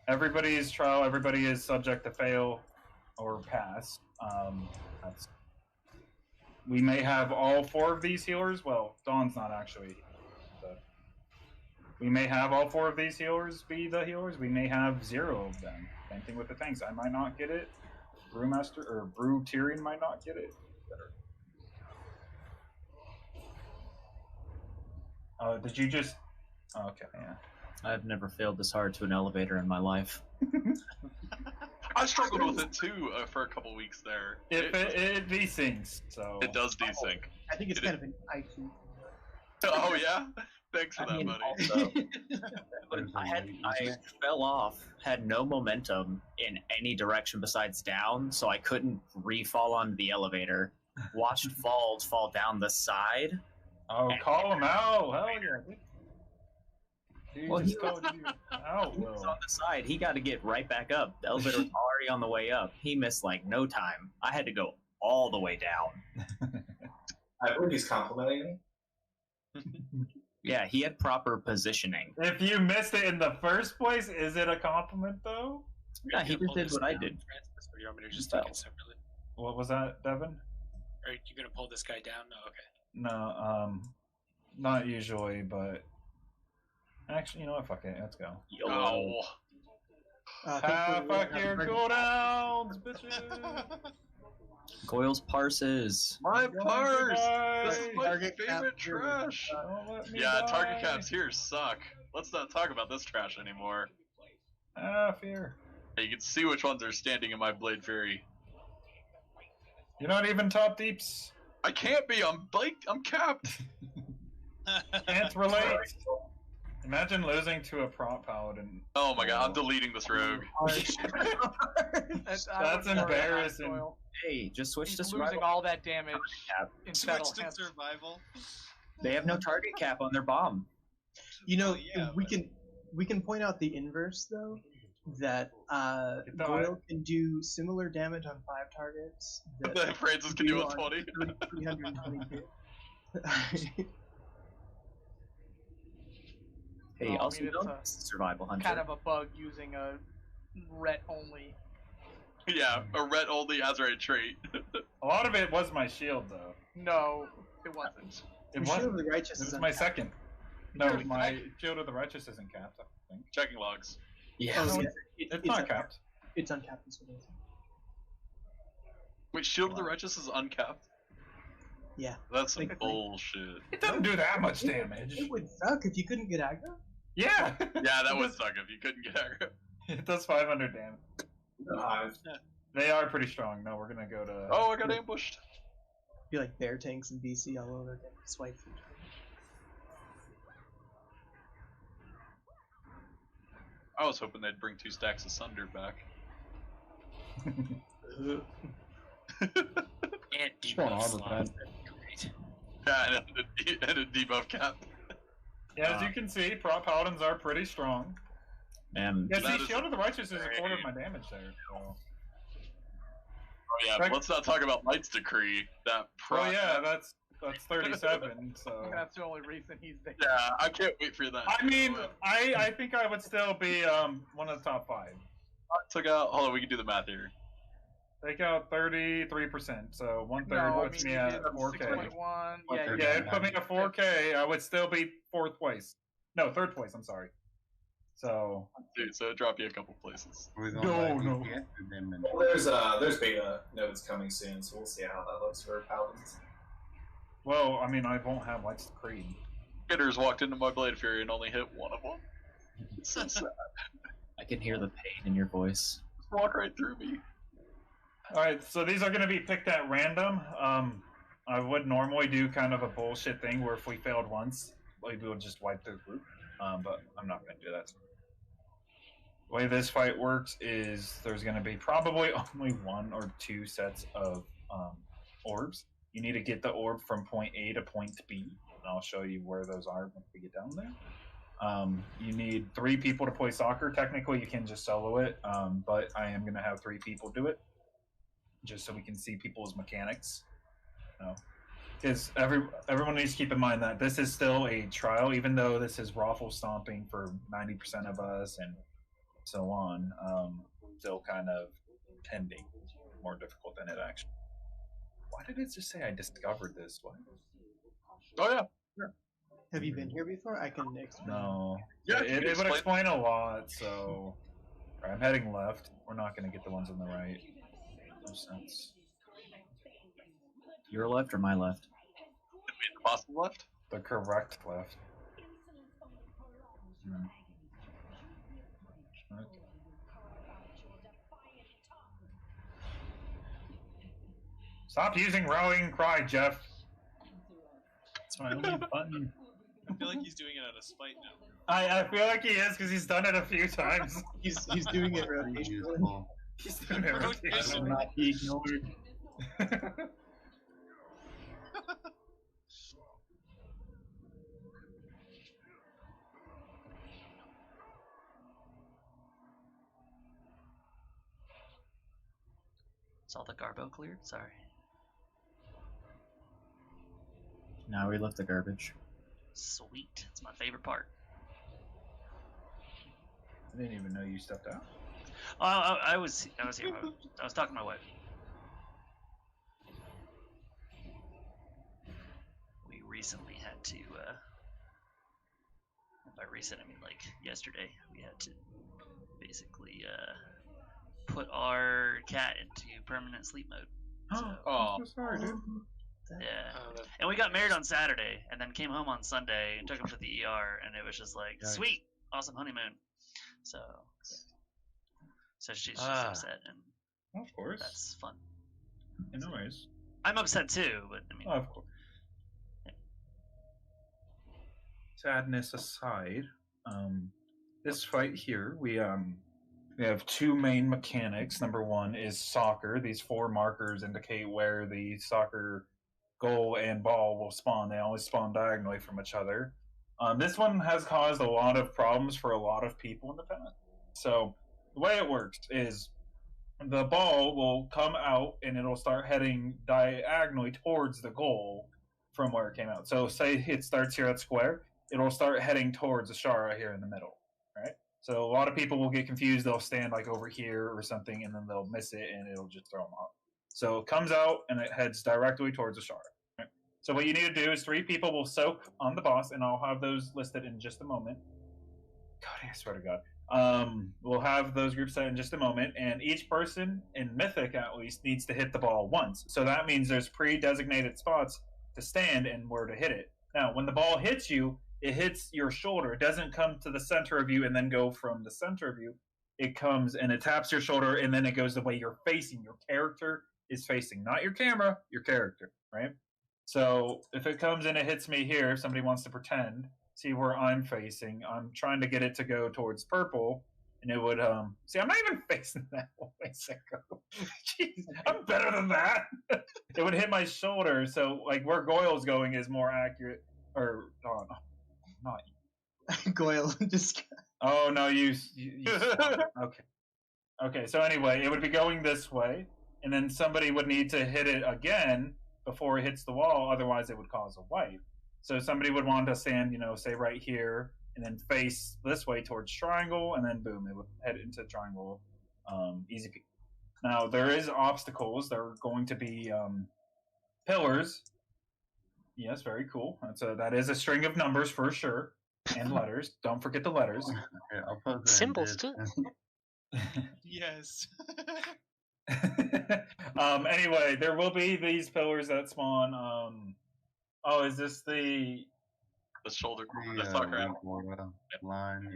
Everybody's trial. Everybody is subject to fail or pass. We may have all 4 of these healers. Well, Dawn's not actually. We may have all 4 of these healers be the healers. We may have 0 of them. Same thing with the tanks. I might not get it. Brewmaster or Brew Tyrion might not get it. Did you just? Okay, yeah. I've never failed this hard to an elevator in my life. I struggled with it too for a couple weeks there. It desyncs, so it does desync. I think it's kind of an IQ. Oh yeah, thanks for that, buddy. Also, I fell off, had no momentum in any direction besides down, so I couldn't re-fall onto the elevator. Watched Falls fall down the side. Oh, call him out! Hell yeah! Well, he was on the side. He got to get right back up. The elevator was already on the way up. He missed like no time. I had to go all the way down. I believe he's complimenting me. Yeah, he had proper positioning. If you missed it in the first place, is it a compliment though? Yeah, he just did what I did. Francis, or you want me to just take it separately? What was that, Devin? Are you gonna pull this guy down? No, okay. No, not usually, but actually, you know what? Fuck it, let's go. Oh. Fuck your cooldowns, bitches. Coils parses. My parse! This is my Target favorite cap trash! Yeah, target caps here suck. Let's not talk about this trash anymore. Fear. You can see which ones are standing in my Blade Fury. You're not even top deeps. I can't be, I'm capped! Can't relate. Imagine losing to a prop paladin. Oh my god, I'm deleting this rogue. That's embarrassing. Hey, just switch He's to survival. losing all that damage in battle. Switch to survival. They have no target cap on their bomb. You know, we can point out the inverse though, that Goyle can do similar damage on 5 targets. That Francis can do on 20. 320 hit. Hey, Well, I also mean, don't it's miss the survival hunter. kind of a bug using a ret only. Yeah, a ret only Azerite trait. A lot of it was my shield, though. No, it wasn't. It Your Shield of the Righteous It is was my uncapped. second. No, my Shield of the Righteous isn't capped, I think. Checking logs. Yeah. Oh, yeah. It's not capped. It's uncapped. Is what it is. Wait, Shield of the Righteous is uncapped? Yeah. That's some Technically. bullshit. It doesn't do that much damage. It would suck if you couldn't get aggro. Yeah! Yeah, that would suck if you couldn't get aggro. It does 500 damage. They are pretty strong. No, we're gonna go to... Oh, I got ambushed. Be like bear tanks and BC all over again. Swipe through. I was hoping they'd bring 2 stacks of Sunder back. And What's going on with that? Great. Yeah, and a debuff cap. Yeah, as you can see, prop paladins are pretty strong. And Yeah, That see, is Shield of the Righteous is a great. quarter of my damage there, so... Oh yeah, but let's not talk about Light's Decree. That Oh yeah, that's 37, so... That's the only reason he's there. Yeah, I can't wait for that. I mean, I think I would still be one of the top 5. Took out. Hold on, we can do the math here. Take out 33%, so 1/3 No, I puts mean, me you at did 4K. 6.1. Yeah, Yeah, it put me at 4K. I would still be 4th place. No, 3rd place. I'm sorry. So. Dude, so it'd drop you a couple places. No. Well, there's beta nodes coming soon, so we'll see how that looks for paladins. Well, I mean, I won't have Light's Creed. Hitters walked into my Blade Fury and only hit one of them. It's so sad. I can hear the pain in your voice. Just walk right through me. Alright, so these are going to be picked at random. I would normally do kind of a bullshit thing where if we failed once, we would just wipe the group. But I'm not going to do that. The way this fight works is there's going to be probably only 1 or 2 sets of orbs. You need to get the orb from point A to point B, and I'll show you where those are once we get down there. You need 3 people to play soccer. Technically, you can just solo it, but I am going to have 3 people do it. just so we can see people's mechanics. Because everyone needs to keep in mind that this is still a trial, even though this is raffle stomping for 90% of us and so on. Still kind of pending, more difficult than it actually. Why did it just say I discovered this one? Oh yeah. Sure. Have you been here before? I can explain. No. Yeah, it would explain a lot. So I'm heading left. We're not going to get the ones on the right. No sense. Your left or my left? The possible left? The correct left. Okay. Stop using rowing cry, Jeff. That's my only button. I feel like he's doing it out of spite now. I feel like he is because he's done it a few times. He's doing it rotationally. He's doing it rotationally. I will not be ignored. Is all the Garbo cleared? Sorry. Now we left the garbage. Sweet. It's my favorite part. I didn't even know you stepped out. Oh, I was here. I was talking to my wife. We recently had to, by recent I mean like yesterday, we had to basically put our cat into permanent sleep mode. So, I'm so sorry, dude. Yeah. And we got married on Saturday and then came home on Sunday and took him to the ER and it was just like, sweet, awesome honeymoon. So, yeah. So she's just upset and of course. That's fun. Anyways. I'm upset too, but I mean. Of course. Yeah. Sadness aside, this fight here, we have two main mechanics. Number one is soccer. These 4 markers indicate where the soccer goal and ball will spawn. They always spawn diagonally from each other. This one has caused a lot of problems for a lot of people in the past. So the way it works is the ball will come out and it'll start heading diagonally towards the goal from where it came out. So say it starts here at square, it'll start heading towards the Shara here in the middle, right? So a lot of people will get confused. They'll stand like over here or something, and then they'll miss it, and it'll just throw them off. So it comes out, and it heads directly towards the Shara. Right? So what you need to do is 3 people will soak on the boss, and I'll have those listed in just a moment. God, I swear to God. We'll have those groups set in just a moment, and each person, in Mythic at least, needs to hit the ball once. So that means there's pre-designated spots to stand and where to hit it. Now, when the ball hits you, it hits your shoulder. It doesn't come to the center of you and then go from the center of you. It comes and it taps your shoulder, and then it goes the way you're facing. Your character is facing, not your camera, your character, right? So if it comes and it hits me here, if somebody wants to pretend, see where I'm facing, I'm trying to get it to go towards purple, and it would, see, I'm not even facing that way, Sicko. Jeez, I'm better than that. It would hit my shoulder, so, like, where Goyle's going is more accurate, or, oh, no. Not Goyle just. Oh no, you okay. So anyway, it would be going this way, and then somebody would need to hit it again before it hits the wall. Otherwise, it would cause a wipe. So somebody would want to stand, say right here, and then face this way towards triangle, and then boom, it would head into triangle. Easy peasy. Now there is obstacles. There are going to be pillars. Yes, very cool. That is a string of numbers for sure, and letters. Don't forget the letters. Okay, I'll put Symbols too. Yes. Anyway, there will be these pillars that spawn. Oh, is this the shoulder? The soccer line?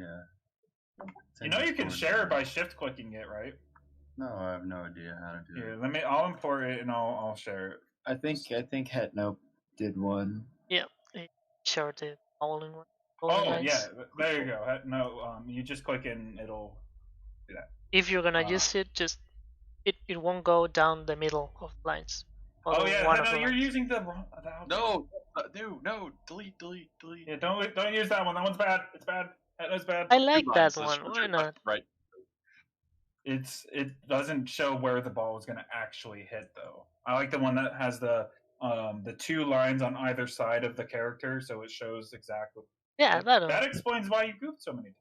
Yeah. You can share it by shift clicking it, right? No, I have no idea how to do it. Here, I'll import it and I'll share it. I think Hetno did one. Yeah, sure did. All in one. Yeah, there you go. No, you just click and it'll do that. If you're gonna use it, just it won't go down the middle of the lines. Oh yeah, you're using the wrong. No, delete. Yeah, don't use that one. That one's bad. It's bad. That's bad. I like that one. Why not? Right. it doesn't show where the ball is going to actually hit though. I like the one that has the 2 lines on either side of the character, so it shows exactly. Yeah, that explains why you goofed so many times.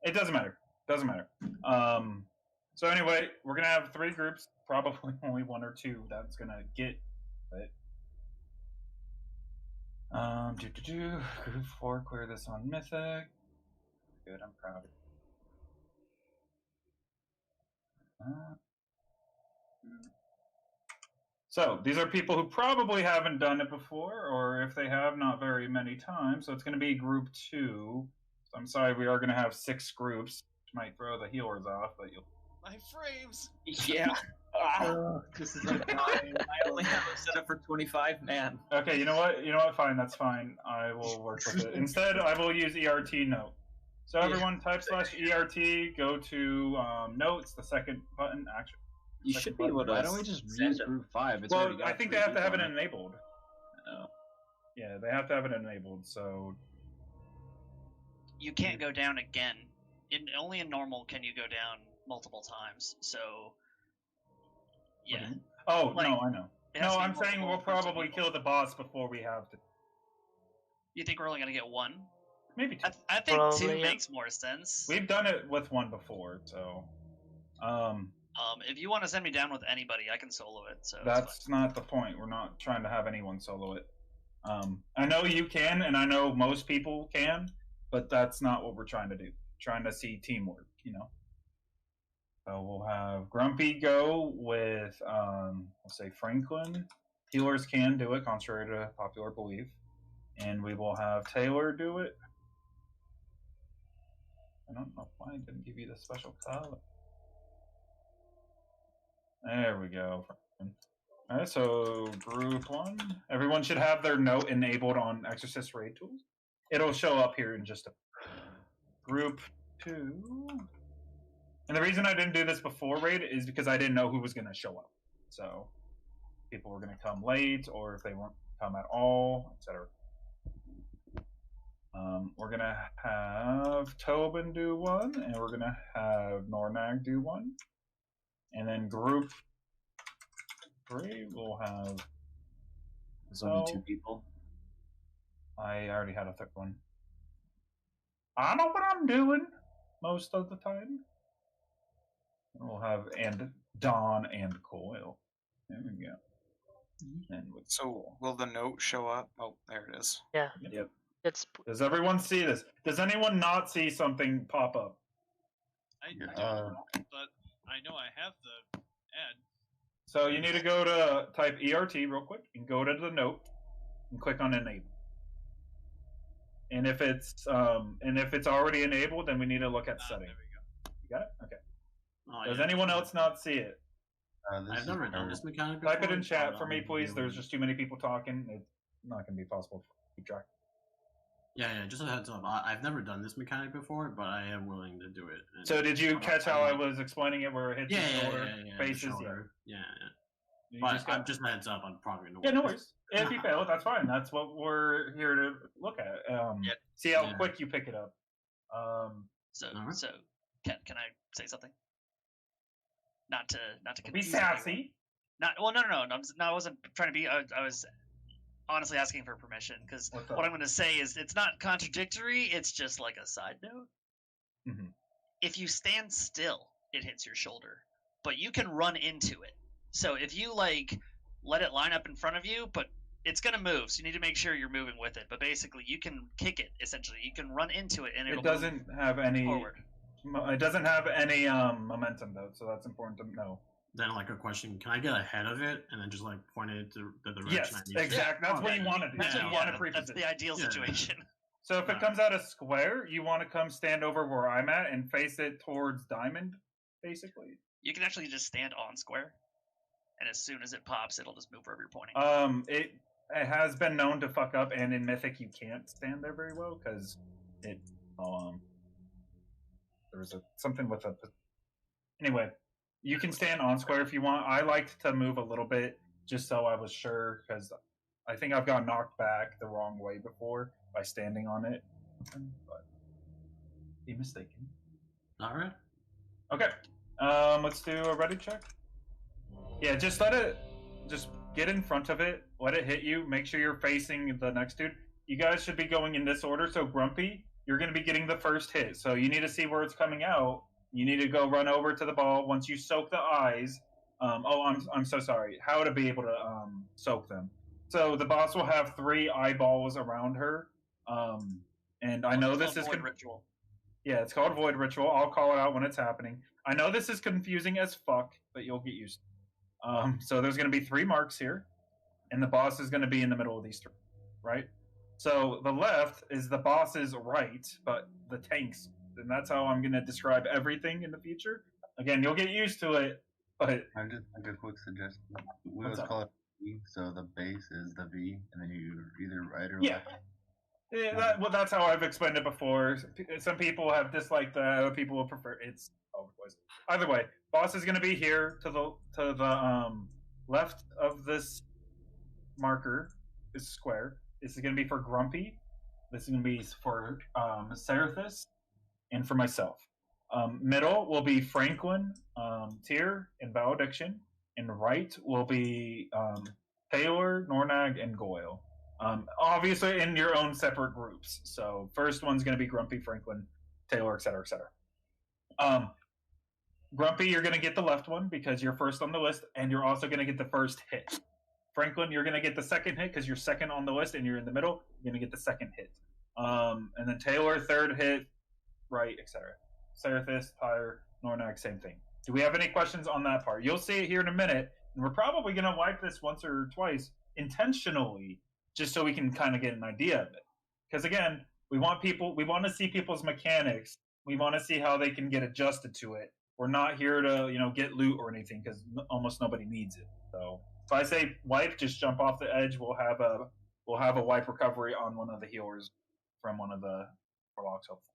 It doesn't matter. Doesn't matter. So anyway, we're gonna have 3 groups. Probably only 1 or 2 that's gonna get it. Group 4, clear this on Mythic. Good, I'm proud of it. So these are people who probably haven't done it before, or if they have, not very many times. So it's going to be group 2. So I'm sorry, we are going to have 6 groups, which might throw the healers off, but you'll. My frames. Yeah. This is like I only have it set up for 25 man. Okay, you know what? Fine, that's fine. I will work with it. Instead, I will use ERT note. So everyone, type /ERT. Go to notes. The second button. Actually, you should be able to. Why don't we just use group 5? It's well, I think they have to have it enabled. Oh. Yeah, they have to have it enabled. So you can't go down again. Only in normal can you go down multiple times. So yeah. Oh no, I know. No, I'm saying we'll probably kill the boss before we have to. You think we're only gonna get 1? Maybe 2. I think probably, 2 makes more sense. We've done it with 1 before, so. If you want to send me down with anybody, I can solo it. So that's not the point. We're not trying to have anyone solo it. I know you can, and I know most people can, but that's not what we're trying to do. Trying to see teamwork, So we'll have Grumpy go with, we'll say Franklin. Healers can do it, contrary to popular belief. And we will have Taylor do it. I don't know why I didn't give you the special color. There we go. All right, so group 1. Everyone should have their note enabled on Exorcist Raid Tools. It'll show up here in just a group 2. And the reason I didn't do this before Raid is because I didn't know who was going to show up. So people were going to come late, or if they weren't come at all, etc. We're going to have Tobin do 1, and we're going to have Nornag do 1. And then group 3 will have. There's only 2 people. I already had a 3rd one. I know what I'm doing most of the time. We'll have Dawn and Coil. There we go. And so will the note show up? Oh, there it is. Yeah. Yep. Does everyone see this? Does anyone not see something pop up? I don't, but I know I have the ad. So you need to go to type ERT real quick and go to the note and click on enable. And if it's already enabled, then we need to look at settings. There we go. You got it? Okay. Oh, Does anyone else not see it? I've never done this mechanic before. Type it in chat for me, please. There's just too many people talking. It's not going to be possible to keep track. Yeah, just a heads up. I've never done this mechanic before, but I am willing to do it. And so did you catch how I was explaining it, where it hits the shoulder, faces? Yeah. But just a heads up, I'm probably going to. Yeah, no worries. If you fail, that's fine. That's what we're here to look at. See how quick you pick it up. So can I say something? Not to be sassy. No. I wasn't trying to be. I was honestly asking for permission, because what I'm going to say is it's not contradictory. It's just like a side note. Mm-hmm. If you stand still, it hits your shoulder, but you can run into it. So if you let it line up in front of you, but it's going to move, so you need to make sure you're moving with it. But basically, you can kick it. Essentially, you can run into it, and it doesn't have any forward. It doesn't have any momentum though, so that's important to know. Then, a question: can I get ahead of it and then just point it to the direction? Yes, exactly. That's what you want to do. That's the ideal situation. So if it comes out a square, you want to come stand over where I'm at and face it towards diamond, basically. You can actually just stand on square, and as soon as it pops, it'll just move wherever you're pointing. It has been known to fuck up, and in Mythic you can't stand there very well because it there's something with a. Anyway, you can stand on square if you want. I liked to move a little bit just so I was sure, because I think I've got knocked back the wrong way before by standing on it. But be mistaken. All right. Okay. Let's do a ready check. Yeah, just let it. Just get in front of it. Let it hit you. Make sure you're facing the next dude. You guys should be going in this order. So Grumpy, you're going to be getting the first hit. So you need to see where it's coming out. You need to go run over to the ball. Once you soak the eyes. I'm so sorry. How to be able to soak them. So the boss will have 3 eyeballs around her. And I know this is Void Ritual. Yeah, it's called Void Ritual. I'll call it out when it's happening. I know this is confusing as fuck, but you'll get used to it. So there's going to be 3 marks here, and the boss is going to be in the middle of these 3, right? So the left is the boss's right, but the tank's, and that's how I'm going to describe everything in the future. Again, you'll get used to it, but... I'm just like a quick suggestion. We always call it V, so the base is the V, and then you either right or left. Yeah, that's how I've explained it before. Some people have disliked that. Other people will prefer it's over the place. Either way, boss is going to be here to the left of this marker, this square. This is going to be for Grumpy. This is going to be for Serathis, and for myself. Middle will be Franklin, Tyr, and Valediction. And right will be Taylor, Nornag, and Goyle. Obviously in your own separate groups. So first one's going to be Grumpy, Franklin, Taylor, etc., etc. Grumpy, you're going to get the left one because you're first on the list, and you're also going to get the first hit. Franklin, you're going to get the second hit because you're second on the list, and you're in the middle. You're going to get the second hit. And then Taylor, third hit, right, etc. Serathis, Tyre, Nornag, same thing. Do we have any questions on that part? You'll see it here in a minute, and we're probably going to wipe this once or twice intentionally, just so we can kind of get an idea of it. Because again, we want to see people's mechanics. We want to see how they can get adjusted to it. We're not here to, get loot or anything because almost nobody needs it. So if I say wipe, just jump off the edge. We'll have a wipe recovery on one of the healers from one of the warlocks. Hopefully.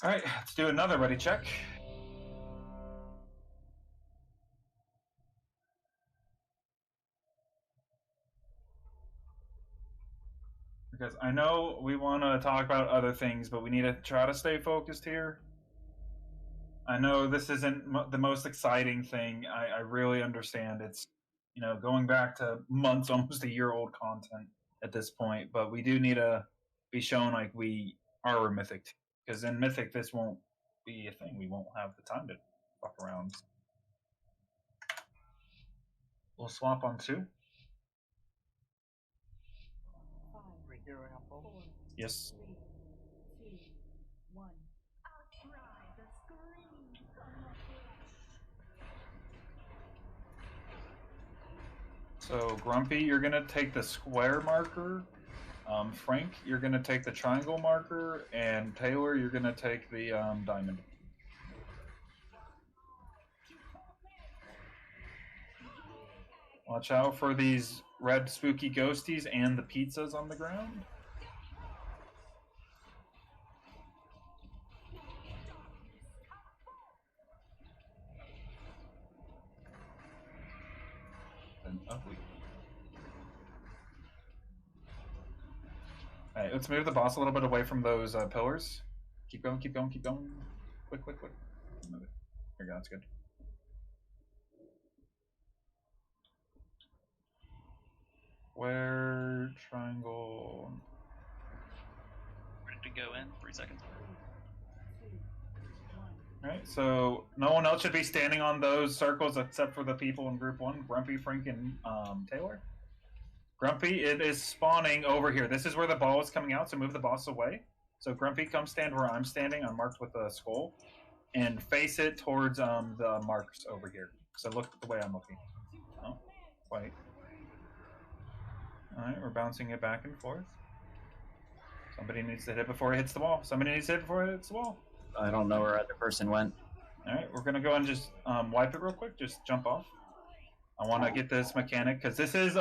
All right, let's do another ready check. Because I know we want to talk about other things, but we need to try to stay focused here. I know this isn't the most exciting thing. I really understand. It's, going back to months, almost a year-old content at this point. But we do need to be shown like we are a Mythic. Because in Mythic, this won't be a thing. We won't have the time to fuck around. We'll swap on 2. Yes. 3, 2, 1. So Grumpy, you're gonna take the square marker. Frank, you're gonna take the triangle marker, and Taylor, you're gonna take the diamond. Watch out for these red spooky ghosties and the pizzas on the ground. And ugly. Alright, let's move the boss a little bit away from those pillars. Keep going, keep going, keep going. Quick, quick, quick. Move it. There you go, that's good. Square, triangle. Ready to go in 3 seconds. Alright, so no one else should be standing on those circles except for the people in group 1, Grumpy, Frank, and Taylor. Grumpy, it is spawning over here. This is where the ball is coming out, so move the boss away. So Grumpy, come stand where I'm standing. I'm marked with a skull. And face it towards the marks over here. So look the way I'm looking. Oh, wait. Alright, we're bouncing it back and forth. Somebody needs to hit it before it hits the wall. Somebody needs to hit it before it hits the wall. I don't know where other person went. Alright, we're going to go and just wipe it real quick. Just jump off. I want to get this mechanic, because this is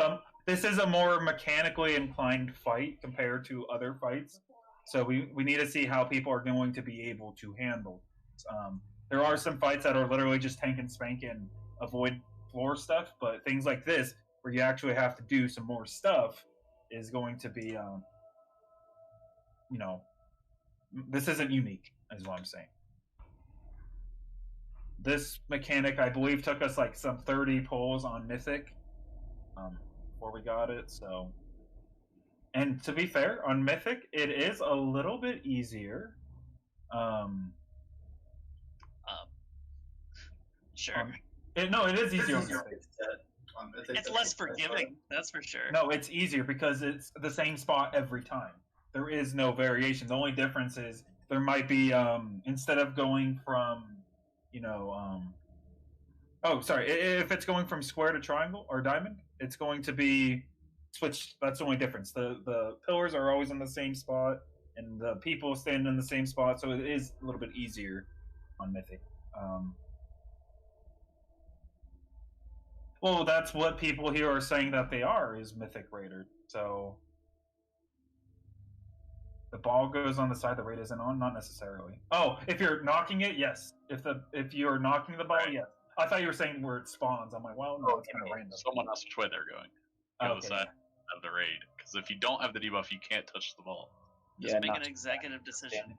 a more mechanically inclined fight compared to other fights. So we need to see how people are going to be able to handle it. There are some fights that are literally just tank and spank and avoid floor stuff, but things like this, where you actually have to do some more stuff, is going to be, this isn't unique, is what I'm saying. This mechanic, I believe, took us like some 30 pulls on Mythic before we got it. So, and to be fair, on Mythic, it is a little bit easier. Sure. No, it is easier on Mythic. It's less forgiving, that's for sure. No, it's easier because it's the same spot every time. There is no variation. The only difference is there might be instead of going from, if it's going from square to triangle or diamond, it's going to be switched. That's the only difference. The pillars are always in the same spot, and the people stand in the same spot, so it is a little bit easier on Mythic. Well, that's what people here are saying that they are, is Mythic Raiders. So the ball goes on the side the raid isn't on? Not necessarily. Oh, if you're knocking it, yes. If you're knocking the ball, yes. I thought you were saying where it spawns. I'm like, well, no, it's kind of random. Someone else which way they're going. Go to the side of the raid. Because if you don't have the debuff, you can't touch the ball. Just make an executive decision.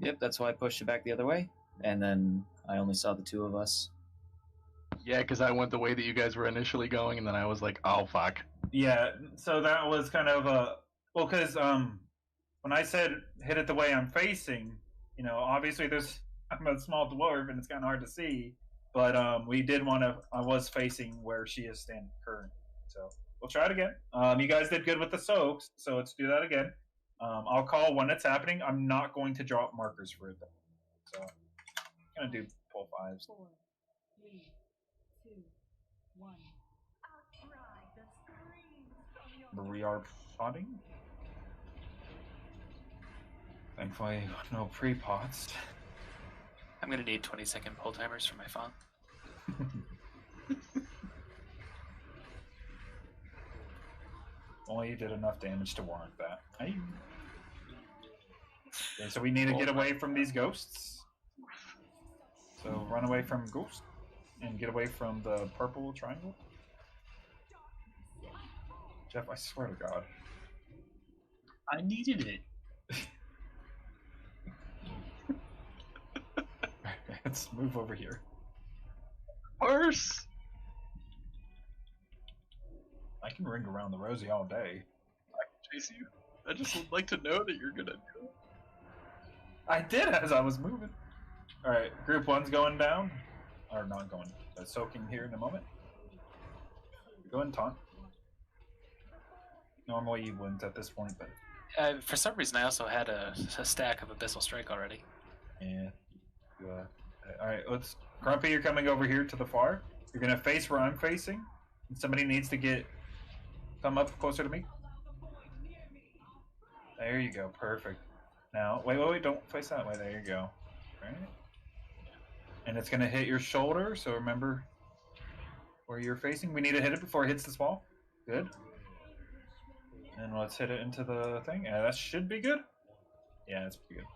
Yep, that's why I pushed it back the other way, and then I only saw the two of us. Yeah, because I went the way that you guys were initially going, and then I was like, oh, fuck. Yeah, so that was kind of a... Well, because when I said hit it the way I'm facing, obviously I'm a small dwarf, and it's kind of hard to see, but we did want to... I was facing where she is standing currently, so we'll try it again. You guys did good with the soaks, so let's do that again. I'll call when it's happening. I'm not going to drop markers for it, though. So I'm going to do pull 5s. 4, 3, 2, 1. We are potting. Thankfully, no pre-pots. I'm gonna need 20-second pull timers for my phone. Only you did enough damage to warrant that. Okay, so we need to get away from these ghosts. So run away from ghosts and get away from the purple triangle. Jeff, I swear to God. I needed it. Let's move over here. Horse! I can ring around the rosy all day. I can chase you. I just would like to know that you're gonna do it. I did as I was moving. Alright, group 1's going down. Or not going, but soaking here in a moment. Go and taunt. Normally you wouldn't at this point, but... For some reason, I also had a stack of Abyssal Strike already. Yeah. Alright, let's... Grumpy, you're coming over here to the far. You're gonna face where I'm facing. And somebody needs to come up closer to me. There you go, perfect. Now, wait, don't face that way. There you go. Alright. And it's gonna hit your shoulder, so remember where you're facing. We need to hit it before it hits this wall. Good. And let's hit it into the thing. Yeah, that should be good. Yeah, that's pretty good.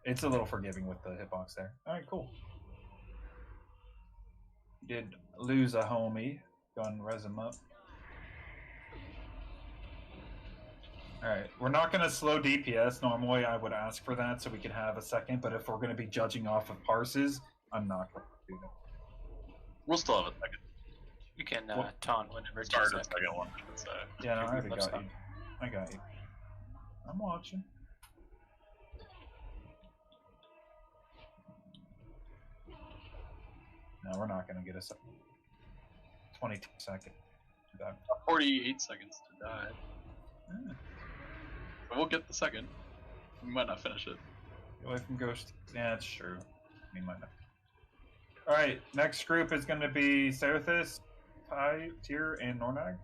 It's a little forgiving with the hitbox there. Alright, cool. Did lose a homie. Go and res him up. Alright, we're not going to slow DPS. Normally I would ask for that so we could have a second, but if we're going to be judging off of parses, I'm not going to do that. We'll still have a second. You can taunt whenever Start a second one. Yeah, no, I already got you. I got you. I'm watching. No, we're not going to get a second. 22 seconds. 48 seconds to die. Yeah. But we'll get the second. We might not finish it. Get away from Ghost. Yeah, that's true. We might not. Alright, next group is going to be Serathis, Tyr, and Nornag.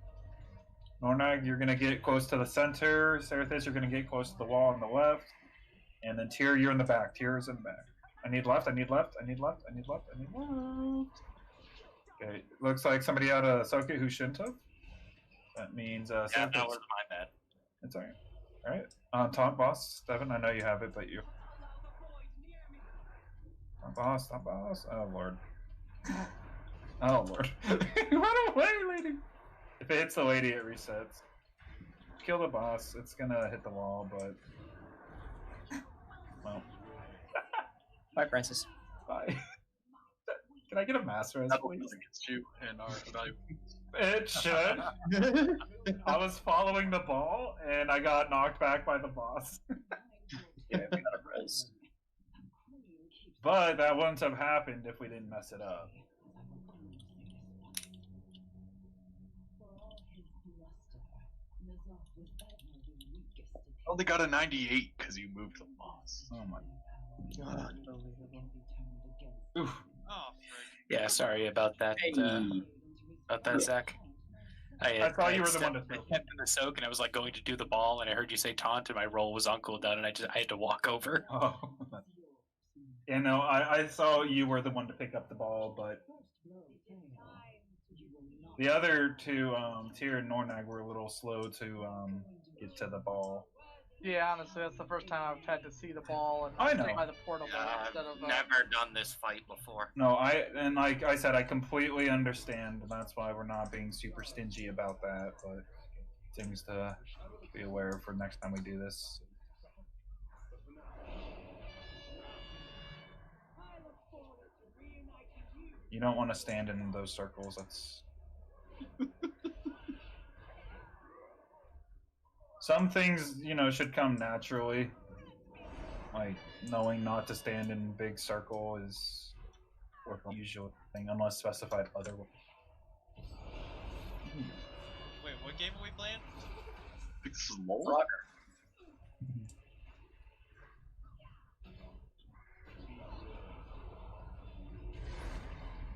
Nornag, you're going to get close to the center. Serathis, you're going to get close to the wall on the left. And then Tyr, you're in the back. Tyr is in the back. I need left, I need left, I need left, I need left, I need left. Okay, looks like somebody had a socket who shouldn't have. That means yeah, that was my bad. It's alright. Alright. Taunt boss, Devin, I know you have it, but you. Taunt boss. Oh lord. Oh lord. Run away, lady! If it hits the lady, it resets. Kill the boss. It's gonna hit the wall, but. Well. Bye, Francis. Bye. Can I get a master res, That'll please? count against you in our evaluation. It should. I was following the ball, and I got knocked back by the boss. Yeah, we got a res. But that wouldn't have happened if we didn't mess it up. I only got a 98 because you moved the boss. Oh my God. Oof. Oh, Yeah, sorry about that. Zach. I thought you were the one to I soak. kept in the soak, and I was like going to do the ball, and I heard you say taunt, and my roll was on cooldown, and I had to walk over. Oh. Yeah, no, I saw you were the one to pick up the ball, but the other two, Tyr and Nornag, were a little slow to get to the ball. Yeah, honestly, that's the first time I've had to see the ball and I know. by the portal instead of. Never done this fight before. No, and like I said, I completely understand, and that's why we're not being super stingy about that, but things to be aware of for next time we do this. You don't want to stand in those circles, that's... Some things, should come naturally. Like, knowing not to stand in big circle is a usual thing, unless specified otherwise. Wait, what game are we playing? This is Lola.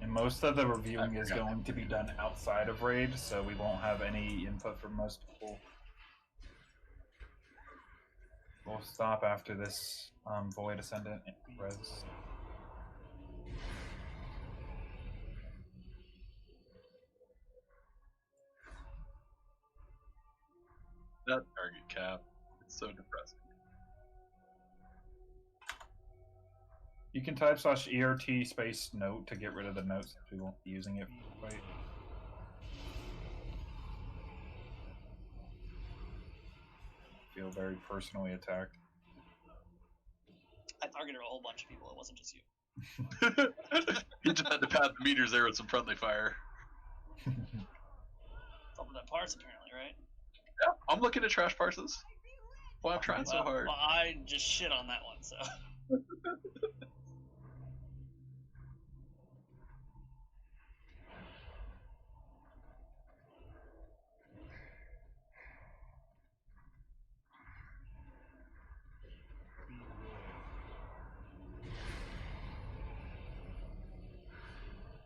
And most of the reviewing is going to be done outside of Raid, so we won't have any input from most people. We'll stop after this Void Ascendant res. That target cap. It's so depressing. You can type /ERT space note to get rid of the notes if we won't be using it. Right. Feel very personally attacked. I targeted a whole bunch of people. It wasn't just you. You just had to pad the meters there with some friendly fire. Something that parts apparently, right? Yeah, I'm looking at trash parses. Well, I'm trying so hard. Well, I just shit on that one, so.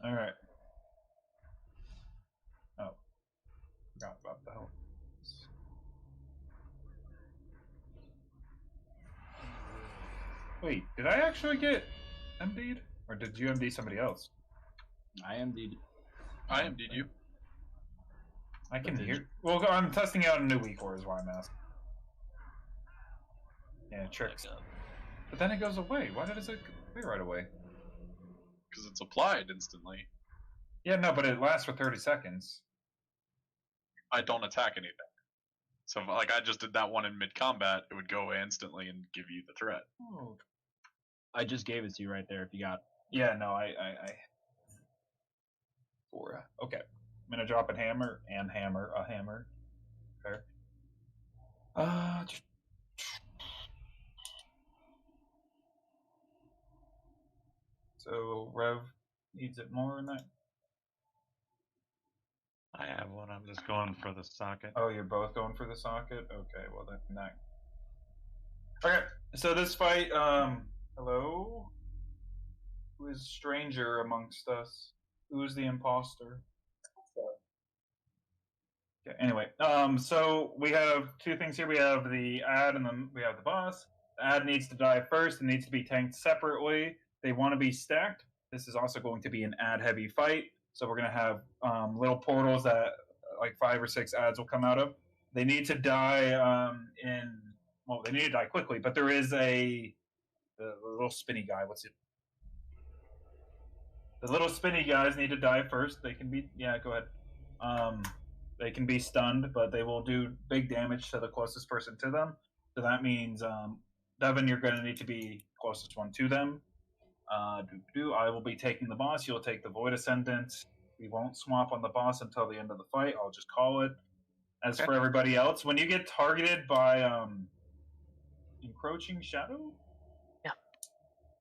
All right. Oh, forgot about the health. Wait, did I actually get MD'd? Or did you MD somebody else? I MD'd. I MD'd you. I can hear. Well, I'm testing out a new weak core is why I'm asking. Yeah, tricks. But then it goes away. Why does it go away right away? Because it's applied instantly. Yeah, no, but it lasts for 30 seconds. I don't attack anything. So if, like I just did that one in mid-combat, it would go away instantly and give you the threat. Oh. I just gave it to you right there if you got it. Yeah, no, I okay. I'm gonna drop a hammer. Okay. So Rev needs it more than that. I have one. I'm just going for the socket. Oh, you're both going for the socket? Okay, well then that. Okay, so this fight, hello? Who is stranger amongst us? Who is the imposter? Okay, anyway, so we have two things here. We have the ad and then we have the boss. The ad needs to die first. It needs to be tanked separately. They want to be stacked. This is also going to be an ad-heavy fight. So we're going to have little portals that like 5 or 6 ads will come out of. They need to die they need to die quickly, but there is the little spinny guy. What's it? The little spinny guys need to die first. They can be, yeah, go ahead. They can be stunned, but they will do big damage to the closest person to them. So that means, Devin, you're going to need to be closest one to them. I will be taking the boss. You'll take the Void Ascendant. We won't swap on the boss until the end of the fight. I'll just call it. As for everybody else, when you get targeted by encroaching shadow? Yeah.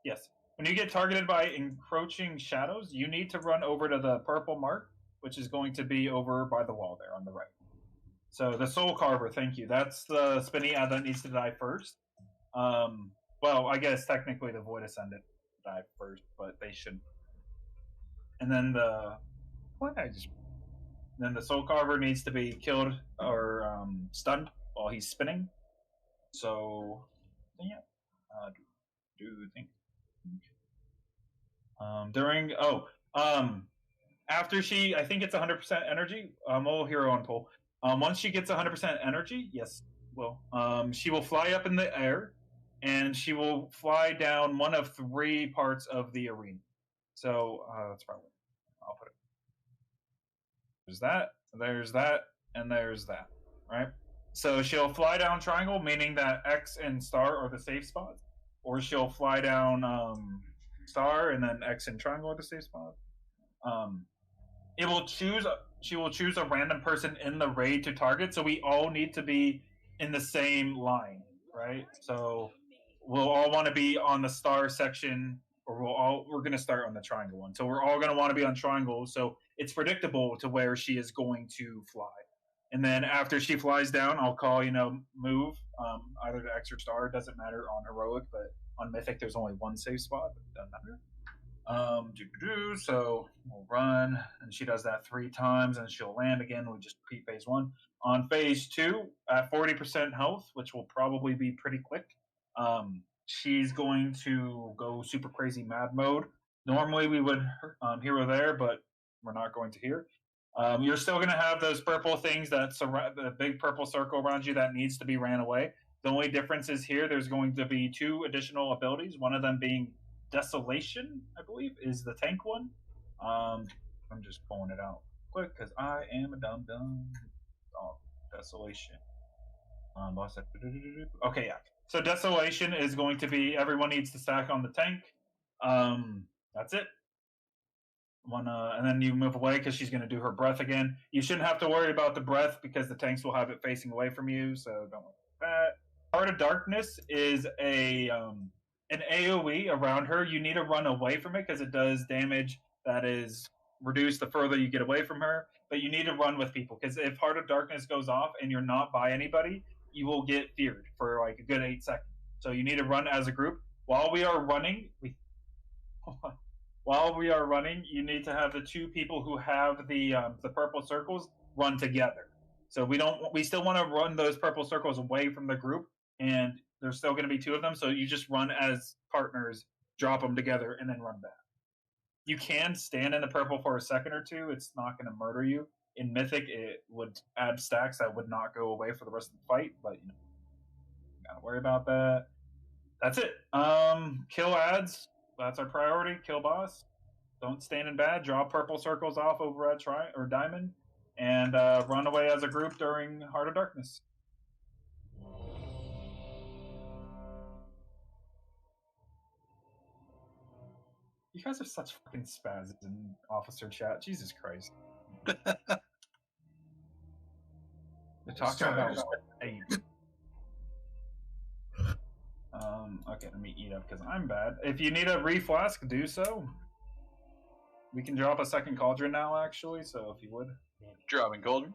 Yes. When you get targeted by encroaching shadows, you need to run over to the purple mark, which is going to be over by the wall there on the right. So the Soul Carver, thank you. That's the spinny ad that needs to die first. Well, I guess technically the Void Ascendant died first, but they should. And then then the Soul Carver needs to be killed or stunned while he's spinning. So yeah, think. After she, I think it's 100% energy. We'll hero on pull. Once she gets 100% energy, yes, she will fly up in the air, and she will fly down one of 3 parts of the arena. So that's probably. I'll put it. There's that, and there's that. Right. So she'll fly down triangle, meaning that X and star are the safe spots, or she'll fly down star and then X and triangle are the safe spot. She will choose a random person in the raid to target, so we all need to be in the same line, right? So we'll all want to be on the star section, or we're going to start on the triangle one. So we're all going to want to be on triangle, so it's predictable to where she is going to fly. And then after she flies down, I'll call, move, either to X or star. It doesn't matter on heroic, but on mythic there's only one safe spot, but it doesn't matter. So we'll run, and she does that 3 times, and she'll land again. We just repeat phase 1. On phase 2, at 40% health, which will probably be pretty quick, she's going to go super crazy mad mode. Normally we would hero there, but we're not going to here. You're still going to have those purple things that surround the big purple circle around you that needs to be ran away. The only difference is here there's going to be 2 additional abilities, one of them being Desolation, I believe, is the tank one. I'm just pulling it out quick because I am a dum-dum. Oh, Desolation. Okay, yeah. So Desolation is going to be everyone needs to stack on the tank. That's it. And then you move away because she's going to do her breath again. You shouldn't have to worry about the breath because the tanks will have it facing away from you, so don't worry about that. Heart of Darkness is an AoE around her. You need to run away from it because it does damage that is reduced the further you get away from her. But you need to run with people because if Heart of Darkness goes off and you're not by anybody, you will get feared for like a good 8 seconds. So you need to run as a group. While we are running, you need to have the 2 people who have the purple circles run together. So we still want to run those purple circles away from the group, and there's still going to be 2 of them. So you just run as partners, drop them together, and then run back. You can stand in the purple for a second or 2. It's not going to murder you. In Mythic, it would add stacks that would not go away for the rest of the fight, but gotta worry about that. That's it. Kill ads. That's our priority. Kill boss. Don't stand in bad. Draw purple circles off over at diamond, and run away as a group during Heart of Darkness. You guys are such fucking spazzes in officer chat. Jesus Christ. They're talking about 8. Okay, let me eat up because I'm bad. If you need a reflask, do so. We can drop a second cauldron now, actually, so if you would. Dropping cauldron.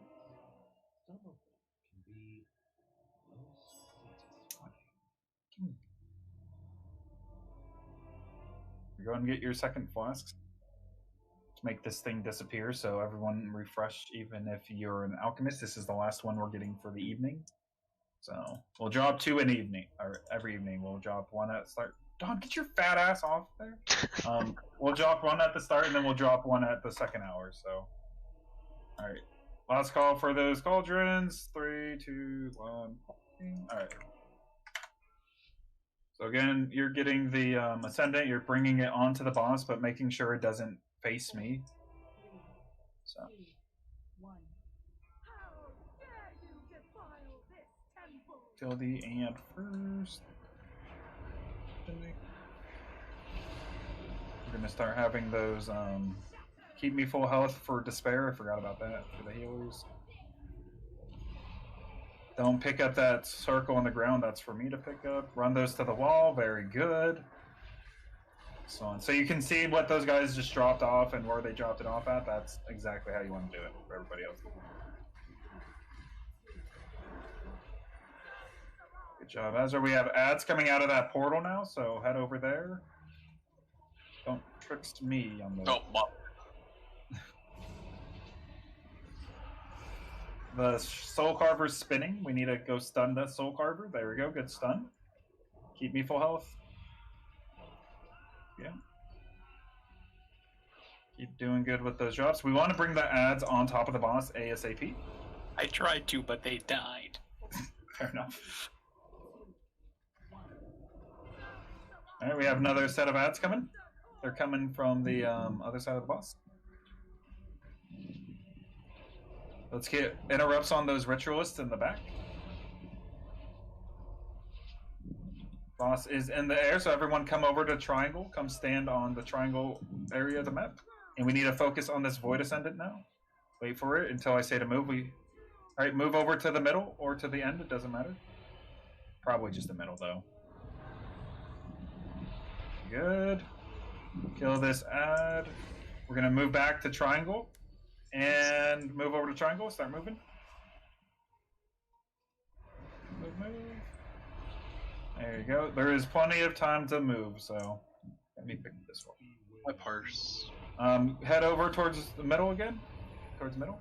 Go and get your second flasks to make this thing disappear so everyone refresh, even if you're an alchemist. This is the last one we're getting for the evening. So we'll drop 2 in the evening, or every evening. We'll drop 1 at the start. Don, get your fat ass off there. We'll drop 1 at the start, and then we'll drop 1 at the second hour. So, all right. Last call for those cauldrons. 3, 2, 1. All right. So again, you're getting the Ascendant. You're bringing it onto the boss, but making sure it doesn't face me. So. Kill the ant first. We're gonna start having those keep me full health for despair. I forgot about that for the healers. Don't pick up that circle on the ground. That's for me to pick up. Run those to the wall. Very good. So you can see what those guys just dropped off and where they dropped it off at. That's exactly how you want to do it for everybody else. Good job, Ezra. We have ads coming out of that portal now, so head over there. Don't trickst me on the... Oh, The Soul Carver's spinning. We need to go stun the Soul Carver. There we go. Good stun. Keep me full health. Yeah. Keep doing good with those drops. We want to bring the ads on top of the boss ASAP. I tried to, but they died. Fair enough. Alright, we have another set of ads coming. They're coming from the other side of the boss. Let's get interrupts on those ritualists in the back. Boss is in the air, so everyone come over to triangle. Come stand on the triangle area of the map. And we need to focus on this Void Ascendant now. Wait for it until I say to move. Alright, move over to the middle or to the end, it doesn't matter. Probably just the middle though. Good. Kill this ad. We're gonna move back to triangle. And move over to triangle, start moving. Move. There you go. There is plenty of time to move, so let me pick this one. My purse. Head over towards the middle again. Towards middle.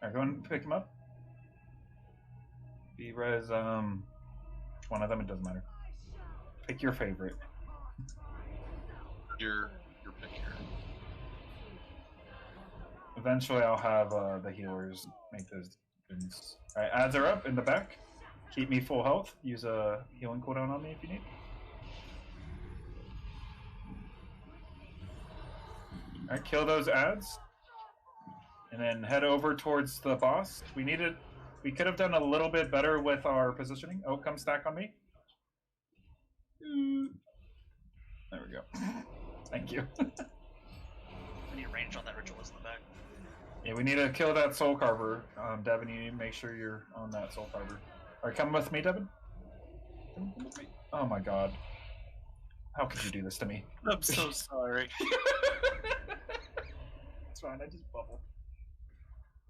Alright, go and pick him up. B-Res, one of them, it doesn't matter. Pick your favorite. Your pick here. Eventually, I'll have the healers make those decisions. All right, ads are up in the back. Keep me full health. Use a healing cooldown on me if you need. All right, kill those ads, and then head over towards the boss. We could have done a little bit better with our positioning. Oh, come stack on me. There we go. Thank you. We need range on that ritualist in the back. Yeah, we need to kill that Soul Carver. Devin, you need to make sure you're on that Soul Carver. Alright, come with me, Devin. Come with me. Oh my god. How could you do this to me? I'm so sorry. It's fine, I just bubbled.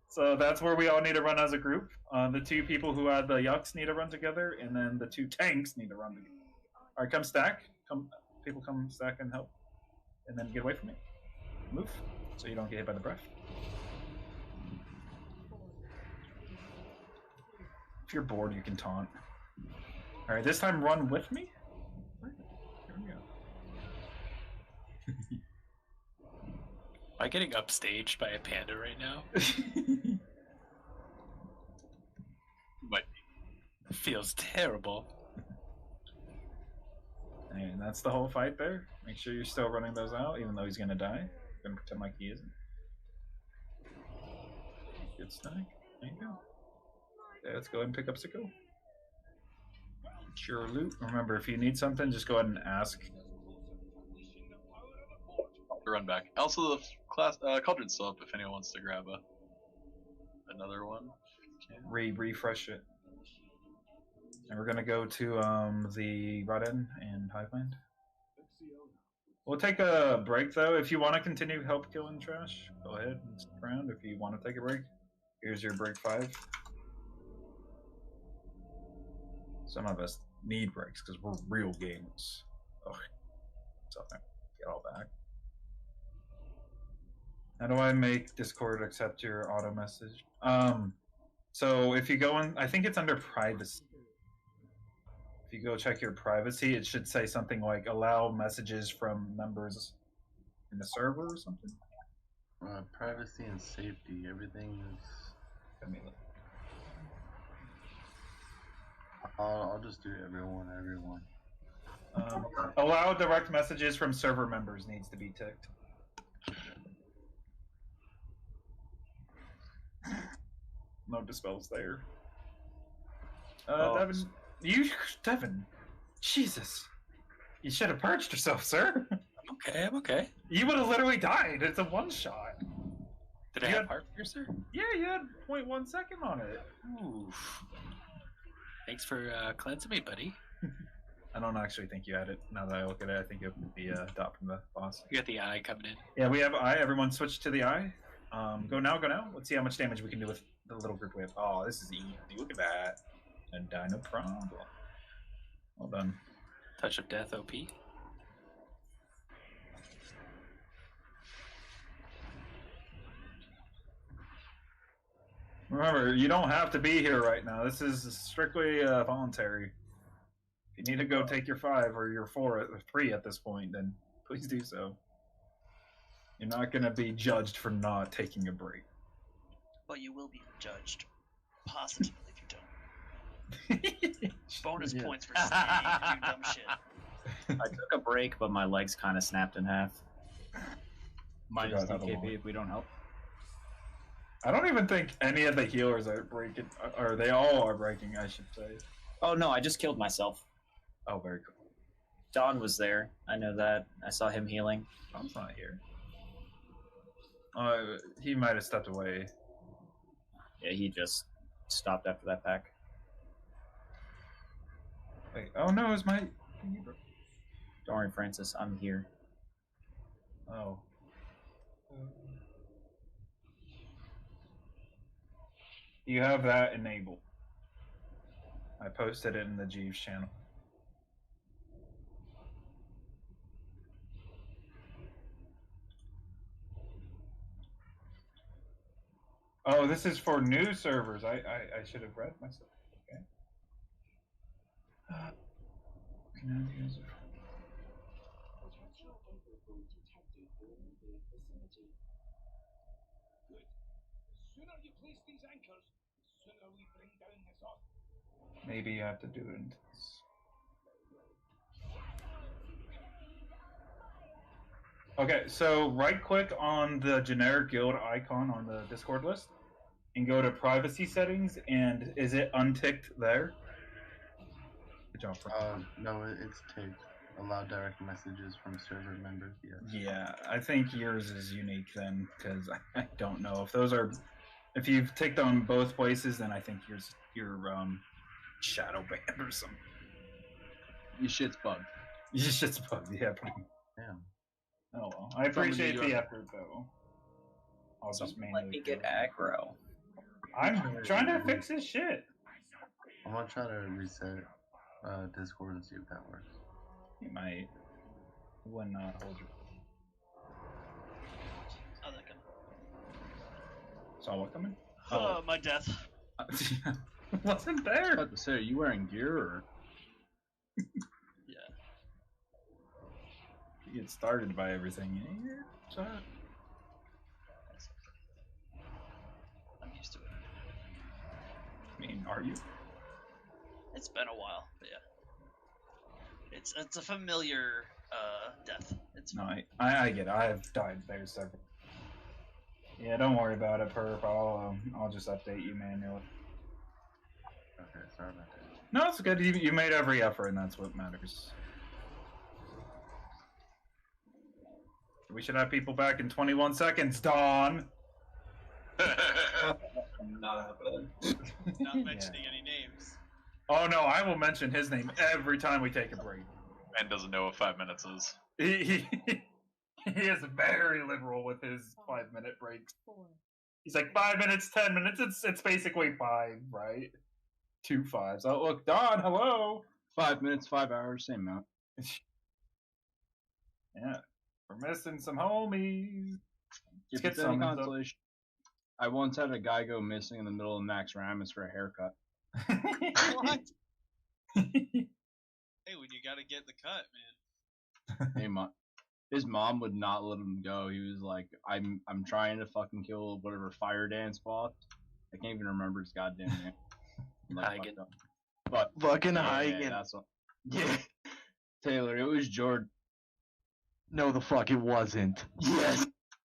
So that's where we all need to run as a group. The two people who had the yucks need to run together, and then the two tanks need to run together. Alright, come stack. People come stack and help. And then get away from me. Move, so you don't get hit by the breath. If you're bored, you can taunt. Alright, this time run with me. Here we go. Am I getting upstaged by a panda right now? Might be. Feels terrible. And that's the whole fight there. Make sure you're still running those out, even though he's gonna die. I'm gonna pretend like he isn't. Good stack. There you go. Yeah, let's go ahead and pick up Sicko. Sure loot. Remember, if you need something, just go ahead and ask. Run back. Also, the class cauldron's still up if anyone wants to grab another one. Refresh it. And we're gonna go to the Rodden and Highland. We'll take a break though. If you want to continue help killing trash, go ahead and stick around. If you want to take a break, here's your break 5. Some of us need breaks because we're real gamers. Oh, so get all back. How do I make Discord accept your auto message? So if you go in, I think it's under privacy. If you go check your privacy, it should say something like allow messages from members in the server or something. Privacy and safety, everything is. Let me look. I'll just do everyone. Allow direct messages from server members needs to be ticked. No dispels there. Devin, Devin, Jesus, you should have purged yourself, sir. I'm okay. You would have literally died. It's a one shot. Did I have Heart Piercer? Yeah, you had 0.1 second on it. Oof. Thanks for cleansing me, buddy. I don't actually think you had it. Now that I look at it, I think it would be a dot from the boss. You got the eye coming in. Yeah, we have eye. Everyone switch to the eye. Go now, go now. Let's see how much damage we can do with the little group we have. Oh, this is easy. Look at that. And die no problem. Well done. Touch of Death OP. Remember, you don't have to be here right now. This is strictly voluntary. If you need to go take your 5 or your 4 or 3 at this point, then please do so. You're not going to be judged for not taking a break. But you will be judged positively if you don't. Bonus points for staying and do dumb shit. I took a break, but my legs kind of snapped in half. Minus DKB if we don't help. I don't even think any of the healers are breaking, or they all are breaking, I should say. Oh no, I just killed myself. Oh, very cool. Don was there. I know that. I saw him healing. Don's not here. He might have stepped away. Yeah, he just stopped after that pack. Wait, oh no, is my... Don't worry, Francis, I'm here. Oh. You have that enabled. I posted it in the Jeeves channel. Oh, this is for new servers. I should have read myself. Okay. Maybe you have to do it into this. Okay, so right click on the generic guild icon on the Discord list and go to privacy settings, and is it unticked there? Good job, Frank. No, it's ticked. Allow direct messages from server members, yes. Yeah, I think yours is unique then, because I don't know. If those are, if you've ticked on both places, then I think you're shadow banned or something. Your shit's bugged. Your shit's bugged, yeah. Damn. Oh well. I appreciate the effort though. I'll just mainly let me get aggro. I'm trying to fix this shit. I'm gonna try to reset Discord and see if that works. You might. When hold your. Oh, that coming. Saw what coming? Oh, my death. Wasn't there? I was about to say, are you wearing gear or? Yeah. You get started by everything. Yeah, shut up. I'm used to it. I mean, are you? It's been a while, but yeah. It's a familiar death. It's No, I get it. I have died there several. Yeah, don't worry about it, Perp. I'll just update you manually. Okay, sorry about that. No, it's good. You made every effort, and that's what matters. We should have people back in 21 seconds, Dawn. Not happening. Not mentioning any names. Oh no, I will mention his name every time we take a break. Man doesn't know what 5 minutes is. He is very liberal with his 5-minute breaks. He's like 5 minutes, 10 minutes. It's basically 5, right? 2 5s. Oh look, Don, hello. 5 minutes, 5 hours, same amount. Yeah, we're missing some homies. If it's any consolation, I once had a guy go missing in the middle of Max Ramus for a haircut. What? Hey, when you gotta get the cut, man. Hey, his mom would not let him go. He was like, "I'm trying to fucking kill whatever fire dance boss. I can't even remember his goddamn name." Like, but fucking yeah, Hagen. That's what. Yeah, Taylor, it was Jordan. No, the fuck, it wasn't. Yes.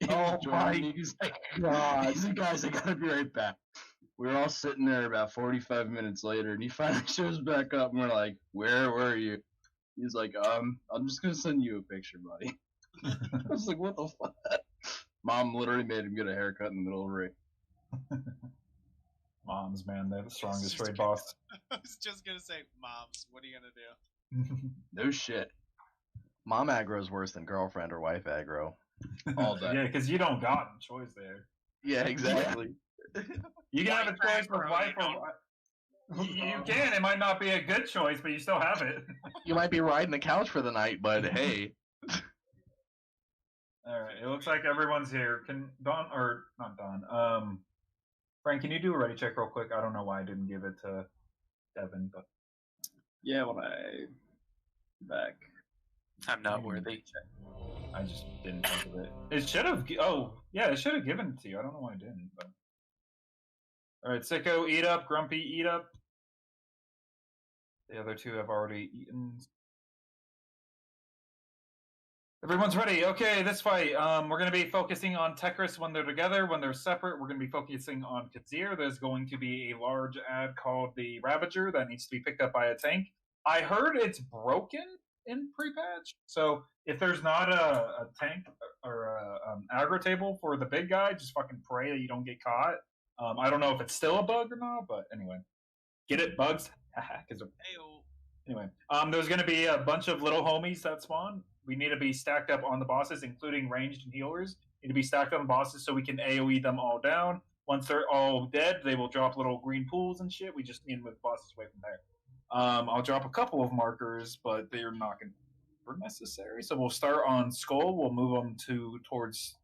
Oh my He's like, God. He's like, guys, I gotta be right back. We were all sitting there about 45 minutes later, and he finally shows back up, and we're like, "Where were you?" He's like, I'm just gonna send you a picture, buddy." I was like, "What the fuck?" Mom literally made him get a haircut in the middle of the raid. Moms, man, they're the strongest raid boss. I was just gonna say, moms, what are you gonna do? No shit. Mom aggro is worse than girlfriend or wife aggro. All day. Yeah, because you don't got a choice there. Yeah, exactly. You can have a choice with wife or you can. It might not be a good choice, but you still have it. You might be riding the couch for the night, but hey. All right, it looks like everyone's here. Can Don or not Don? Frank, can you do a ready check real quick? I don't know why I didn't give it to Devin, but yeah, when I back, I'm not worthy. I just didn't think of it. It should have. Oh, yeah, it should have given it to you. I don't know why I didn't. But all right, Sicko, eat up. Grumpy, eat up. The other two have already eaten. Everyone's ready. Okay, this fight. We're going to be focusing on Tekris when they're together. When they're separate, we're going to be focusing on Khazir. There's going to be a large ad called the Ravager that needs to be picked up by a tank. I heard it's broken in pre-patch. So if there's not a tank or a aggro table for the big guy, just fucking pray that you don't get caught. I don't know if it's still a bug or not, but anyway. Get it, bugs? Anyway, there's going to be a bunch of little homies that spawn. We need to be stacked up on the bosses, including ranged and healers. Need to be stacked on the bosses so we can AoE them all down. Once they're all dead, they will drop little green pools and shit. We just need to move bosses away from there. I'll drop a couple of markers, but they're not going to be necessary. So we'll start on Skull. We'll move them towards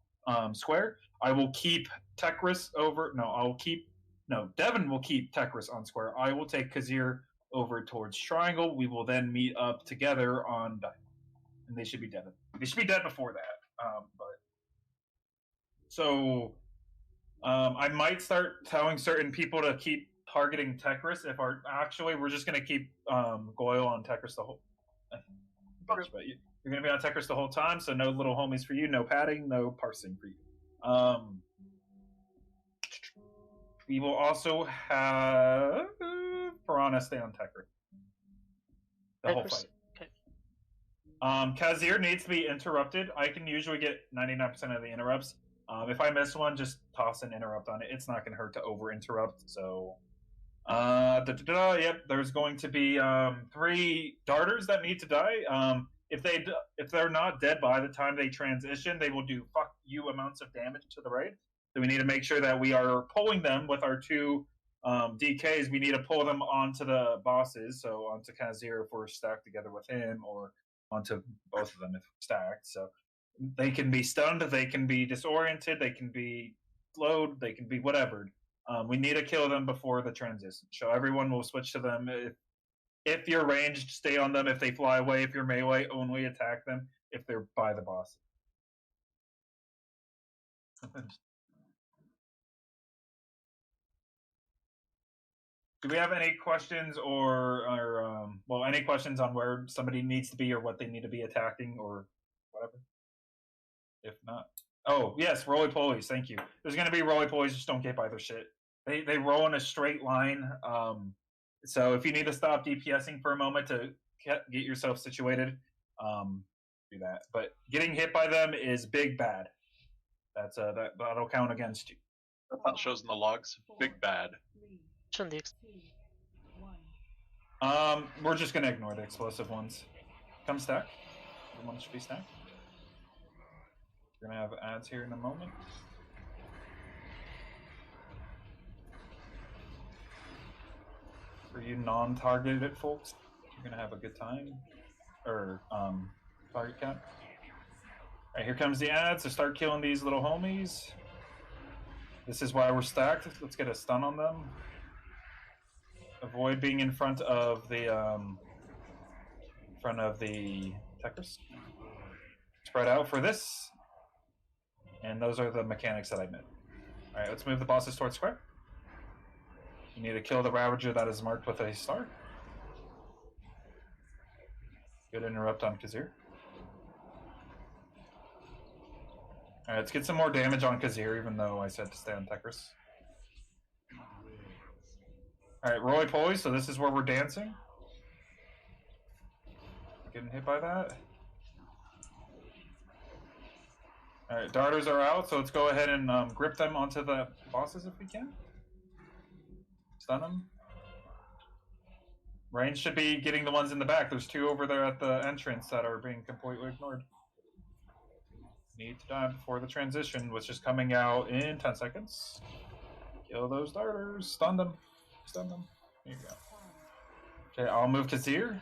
Square. I will keep Tekris over. Devin will keep Tekris on Square. I will take Khazir over towards Triangle. We will then meet up together on Diamond. And they should be dead. They should be dead before that. I might start telling certain people to keep targeting Tekris. We're just gonna keep Goyle on Tekris the whole. But you're gonna be on Tekris the whole time, so no little homies for you, no padding, no parsing for you. We will also have Piranha stay on Tekris the whole fight. Khazir needs to be interrupted. I can usually get 99% of the interrupts. If I miss one, just toss an interrupt on it. It's not going to hurt to over-interrupt. So, yep, there's going to be 3 darters that need to die. If they're not dead by the time they transition, they will do fuck you amounts of damage to the raid. So we need to make sure that we are pulling them with our 2 DKs. We need to pull them onto the bosses, so onto Khazir if we're stacked together with him, or onto both of them if stacked. So they can be stunned, they can be disoriented, they can be slowed, they can be whatever. We need to kill them before the transition. So everyone will switch to them. If you're ranged, stay on them. If they fly away, if you're melee, only attack them if they're by the boss. Do we have any questions any questions on where somebody needs to be or what they need to be attacking or whatever? If not, oh yes, roly-polies. Thank you. There's going to be roly-polies. Just don't get by their shit. They roll in a straight line. So if you need to stop DPSing for a moment to get yourself situated, do that. But getting hit by them is big bad. That'll count against you. That's how it shows in the logs. Big bad. We're just gonna ignore the explosive ones. Come stack. Everyone should be stacked. We're gonna have ads here in a moment. For you non-targeted folks, you're gonna have a good time. Or target count. Alright, here comes the ads, so start killing these little homies. This is why we're stacked. Let's get a stun on them. Avoid being in front of the Tekris. Spread out for this. And those are the mechanics that I meant. Alright, let's move the bosses towards square. You need to kill the Ravager that is marked with a star. Good interrupt on Khazir. Alright, let's get some more damage on Khazir, even though I said to stay on Tekris. Alright, roly poly, so this is where we're dancing. Getting hit by that. Alright, darters are out, so let's go ahead and grip them onto the bosses if we can. Stun them. Range should be getting the ones in the back. There's 2 over there at the entrance that are being completely ignored. Need to die before the transition, which is coming out in 10 seconds. Kill those darters. Stun them. Stun them. There you go. Okay, I'll move Kazir.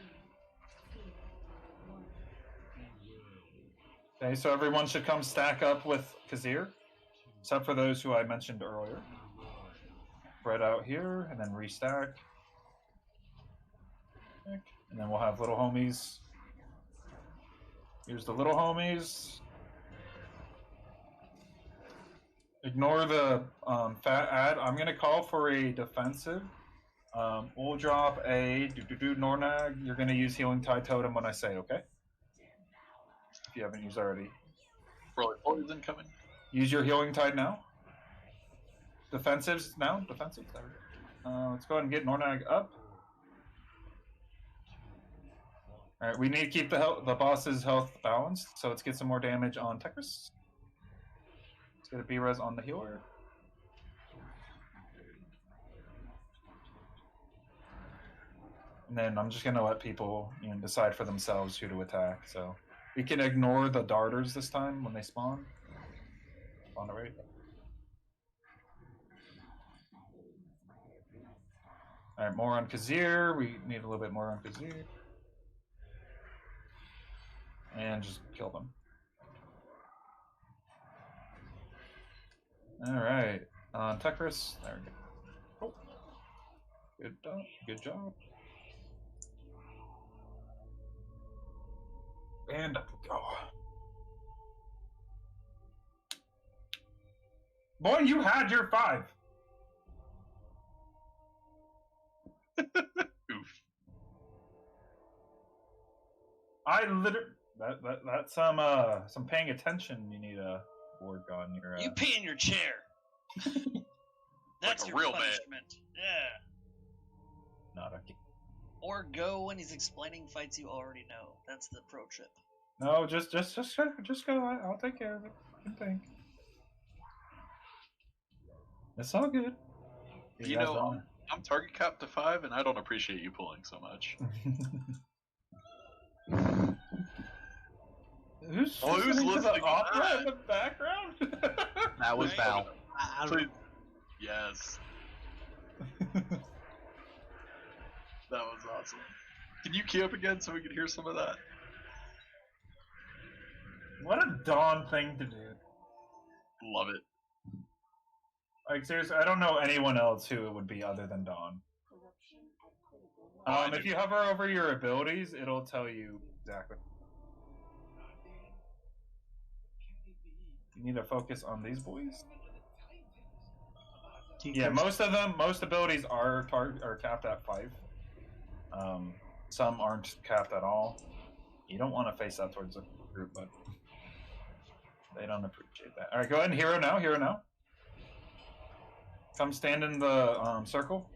Okay, so everyone should come stack up with Kazir, except for those who I mentioned earlier. Spread out here, and then restack. And then we'll have little homies. Here's the little homies. Ignore the fat ad. I'm going to call for a defensive. We'll drop a Nornag. You're going to use Healing Tide Totem when I say, okay? If you haven't used already. Roly Poly's incoming. Use your Healing Tide now. Defensives now. Defensives. There we go. Let's go ahead and get Nornag up. Alright, we need to keep the boss's health balanced, so let's get some more damage on Tekris. Let's get a B-res on the healer. And then I'm just going to let people decide for themselves who to attack. So we can ignore the darters this time when they spawn. On the right. Alright, more on Kazir. We need a little bit more on Kazir. And just kill them. Alright. On Tekris. There we go. Oh. Good job. And up we go. Boy, you had your 5. Oof. I literally that's some paying attention you need to work on your You pee in your chair. That's like a your real man. punishment. Yeah. Not okay. Or go when he's explaining fights you already know. That's the pro tip. No, just go. I'll take care of it. You can think. It's all good. You know, I'm target capped to 5, and I don't appreciate you pulling so much. Who's listening to the opera in the background? That was Val. Please. Yes. That was awesome. Can you key up again so we can hear some of that? What a Dawn thing to do. Love it. Like, seriously, I don't know anyone else who it would be other than Dawn. If you hover over your abilities, it'll tell you exactly. You need to focus on these boys. Yeah, most abilities are capped at 5. Some aren't capped at all. You don't want to face that towards the group, but they don't appreciate that. All right, go ahead and hero now. Come stand in the circle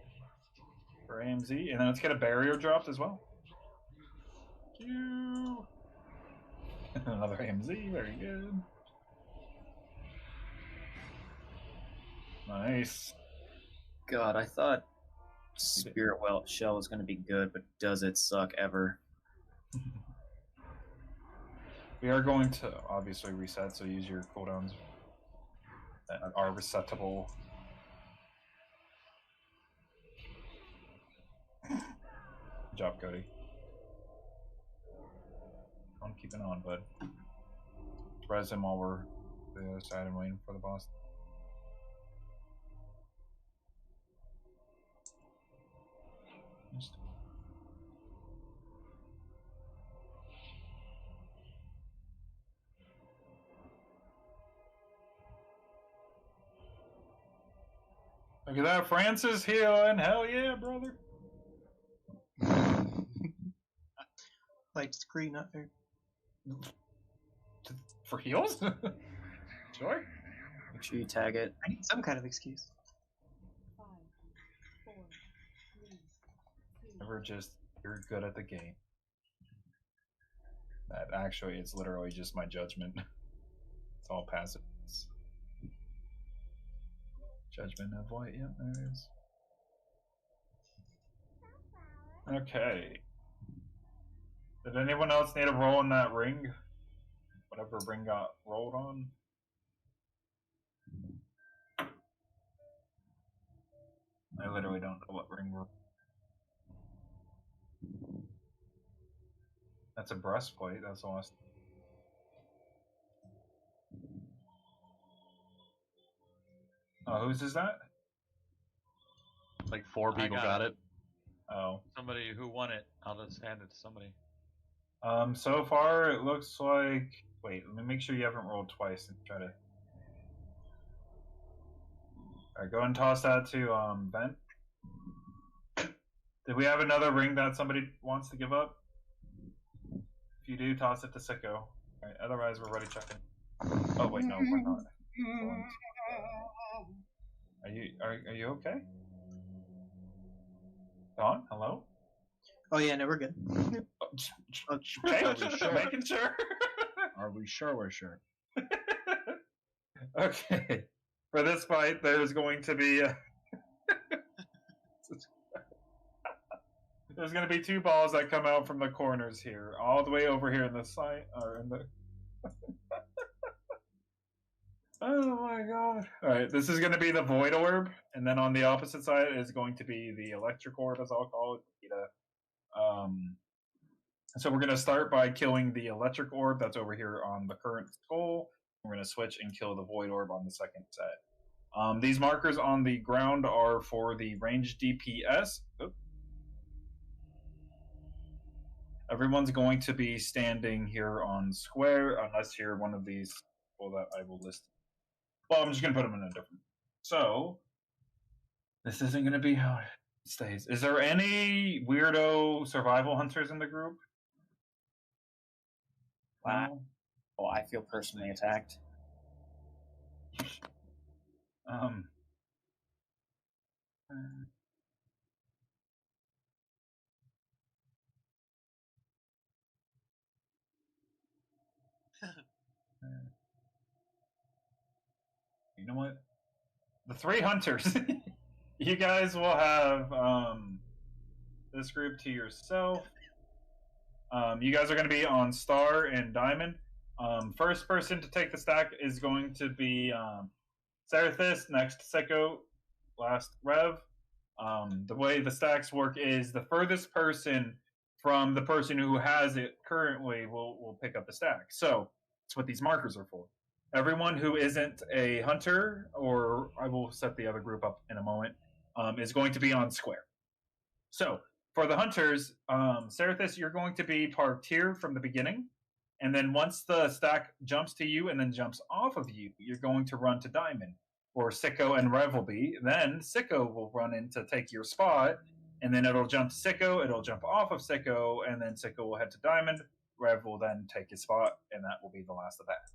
for AMZ, and then let's get a barrier dropped as well. Another AMZ, very good. Nice. God, I thought Spirit Shell was going to be good, but does it suck ever? We are going to obviously reset, so use your cooldowns that are resettable. Good job, Cody. I'm keeping on, bud. Res him while we're the other side and waiting for the boss. Look at that, Francis healing. Hell yeah, brother. Light screen, not fair. For heals? Sure. Make sure you tag it. I need some kind of excuse. 5, 4, never just you're good at the game. That actually, it's literally just my judgment. It's all passive. Judgment of white. Yeah, there it is. Okay. Did anyone else need a roll on that ring? Whatever ring got rolled on? I literally don't know what ring we're... That's a breastplate, that's awesome. Oh, whose is that? Like 4 people got it. Oh. Somebody who won it. I'll just hand it to somebody. So far it looks like... Wait, let me make sure you haven't rolled twice and try to... Alright, go and toss that to, Ben. Did we have another ring that somebody wants to give up? If you do, toss it to Sicko. Alright, otherwise we're ready checking. Oh wait, no, we're not. Are you okay? Don, hello? Oh yeah, no, we're good. Okay, Are we sure? making sure. Are we sure we're sure? Okay. For this fight, there's going to be there's going to be 2 balls that come out from the corners here, all the way over here in the side, or in the. Oh my god! All right, this is going to be the void orb, and then on the opposite side is going to be the electric orb, as I'll call it. So we're going to start by killing the electric orb that's over here on the current skull. We're going to switch and kill the void orb on the second set. These markers on the ground are for the range DPS. Oop. Everyone's going to be standing here on square, unless you're one of these people that I will list. Well, I'm just going to put them in a different. So, this isn't going to be how it stays. Is there any weirdo survival hunters in the group? Wow. Oh, I feel personally attacked. You know what? The 3 hunters. You guys will have this group to yourself. You guys are going to be on Star and Diamond. First person to take the stack is going to be Serathis, next Sicko, last Rev. The way the stacks work is the furthest person from the person who has it currently will pick up the stack. So that's what these markers are for. Everyone who isn't a hunter, or I will set the other group up in a moment, is going to be on square. So for the hunters, Serathis, you're going to be parked here from the beginning. And then once the stack jumps to you and then jumps off of you, you're going to run to Diamond, or Sicko and Rev will be. Then Sicko will run in to take your spot, and then it'll jump to Sicko, it'll jump off of Sicko, and then Sicko will head to Diamond. Rev will then take his spot, and that will be the last of that.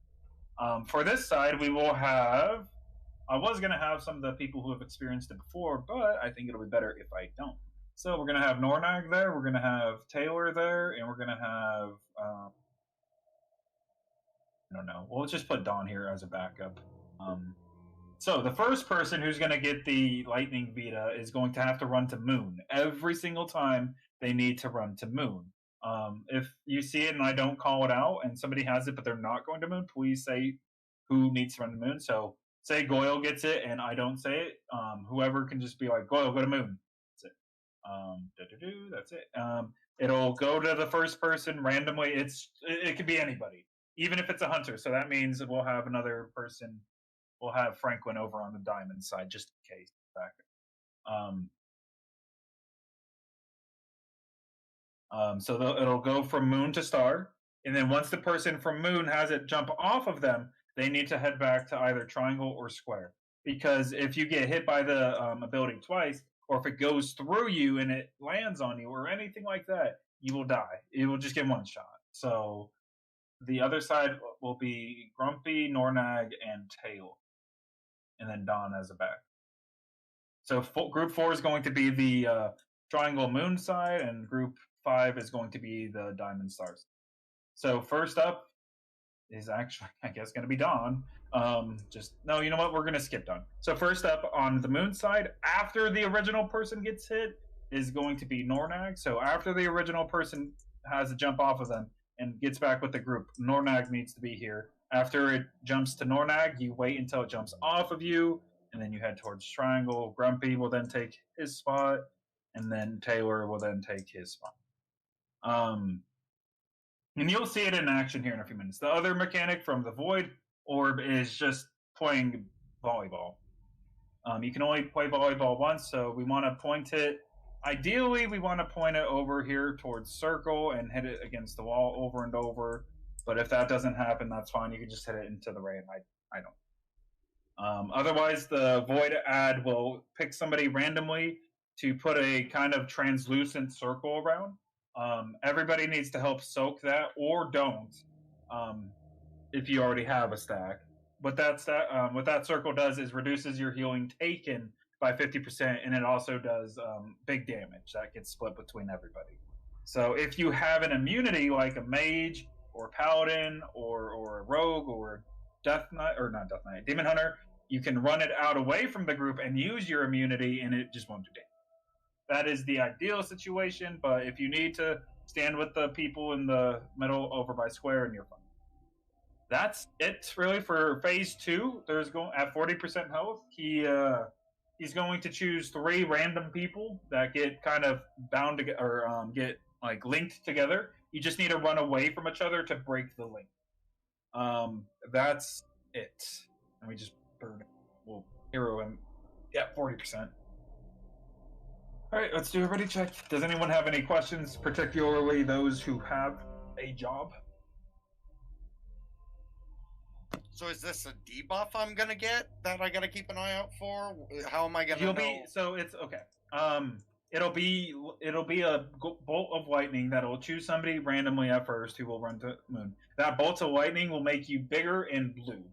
For this side, we will have... I was going to have some of the people who have experienced it before, but I think it'll be better if I don't. So we're going to have Nornag there, we're going to have Taylor there, and we're going to have... I don't know. We'll just put Dawn here as a backup. So the first person who's going to get the Lightning Vita is going to have to run to Moon. Every single time they need to run to Moon. If you see it and I don't call it out and somebody has it but they're not going to Moon, please say who needs to run to Moon. So say Goyle gets it and I don't say it, whoever can just be like, Goyle, go to Moon. That's it. That's it. It'll go to the first person randomly. It could be anybody, even if it's a hunter. So that means we'll have another person. We'll have Franklin over on the Diamond side just in case. So it'll go from Moon to Star, and then once the person from Moon has it jump off of them, they need to head back to either Triangle or Square. Because if you get hit by the ability twice, or if it goes through you and it lands on you or anything like that, you will die. It will just get one shot. So the other side will be Grumpy, Nornag, and Tail. And then Dawn as a back. So group 4 is going to be the Triangle Moon side, and group 5 is going to be the Diamond Stars. So first up is actually, I guess, going to be Dawn. No, you know what? We're going to skip Dawn. So first up on the Moon side, after the original person gets hit, is going to be Nornag. So after the original person has to jump off of them and gets back with the group, Nornag needs to be here. After it jumps to Nornag, you wait until it jumps off of you, and then you head towards Triangle. Grumpy will then take his spot, and then Taylor will then take his spot. And you'll see it in action here in a few minutes. The other mechanic from the Void Orb is just playing volleyball. You can only play volleyball once, so we want to point it. Ideally, we want to point it over here towards circle and hit it against the wall over and over. But if that doesn't happen, that's fine. You can just hit it into the rain. I don't. Otherwise, the Void ad will pick somebody randomly to put a kind of translucent circle around. Everybody needs to help soak that, or don't, if you already have a stack. What that circle does is reduces your healing taken by 50%, and it also does big damage that gets split between everybody. So if you have an immunity like a mage or paladin or a rogue or Death Knight, or not Death Knight, Demon Hunter, you can run it out away from the group and use your immunity, and it just won't do damage. That is the ideal situation, but if you need to, stand with the people in the middle over by square and you're fine. That's it really for phase 2. There's going at 40% health. He's going to choose 3 random people that get kind of bound together, or get like linked together. You just need to run away from each other to break the link. That's it. And we just burn it. We'll hero him. Yeah, 40%. All right, let's do a ready check. Does anyone have any questions, particularly those who have a job? So is this a debuff I'm gonna get that I gotta keep an eye out for? How am I gonna know? So it's okay. It'll be a bolt of lightning that'll choose somebody randomly at first who will run to the moon. That bolt of lightning will make you bigger and blue.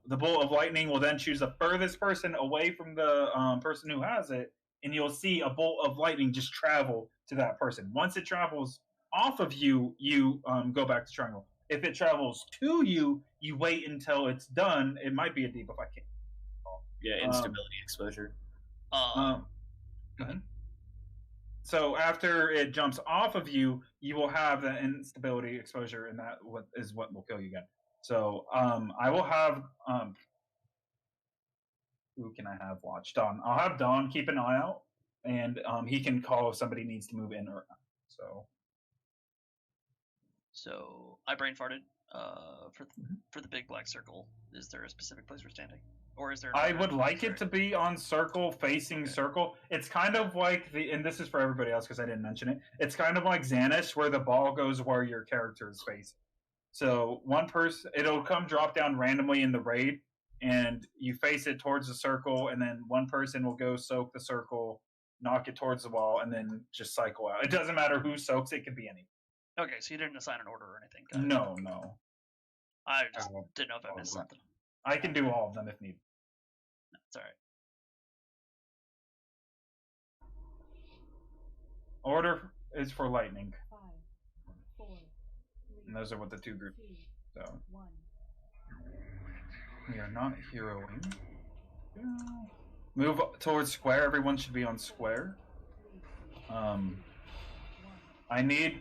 The bolt of lightning will then choose the furthest person away from the person who has it, and you'll see a bolt of lightning just travel to that person. Once it travels off of you, you go back to triangle. If it travels to you, you wait until it's done. It might be a debuff. I can't. Yeah, instability exposure. Go ahead. So after it jumps off of you, you will have the instability exposure, and that is what will kill you again. So I will have who can I have watch? Dawn. I'll have Dawn keep an eye out, and he can call if somebody needs to move in or out. So I brain farted. For the big black circle, is there a specific place we're standing, or is there? I would like it to be on circle, facing circle. It's kind of like and this is for everybody else because I didn't mention it. It's kind of like Xanis, where the ball goes where your character is facing. So one person, it'll come drop down randomly in the raid, and you face it towards the circle, and then one person will go soak the circle, knock it towards the wall, and then just cycle out. It doesn't matter who soaks; it could be any. Okay, so you didn't assign an order or anything. No. I just didn't know if I missed something. I can do all of them if needed. No, it's all right. Order is for lightning. 5, 4, 3, and those are what the 2 groups. 2, So 1. we are not heroing. Move towards square. Everyone should be on square. I need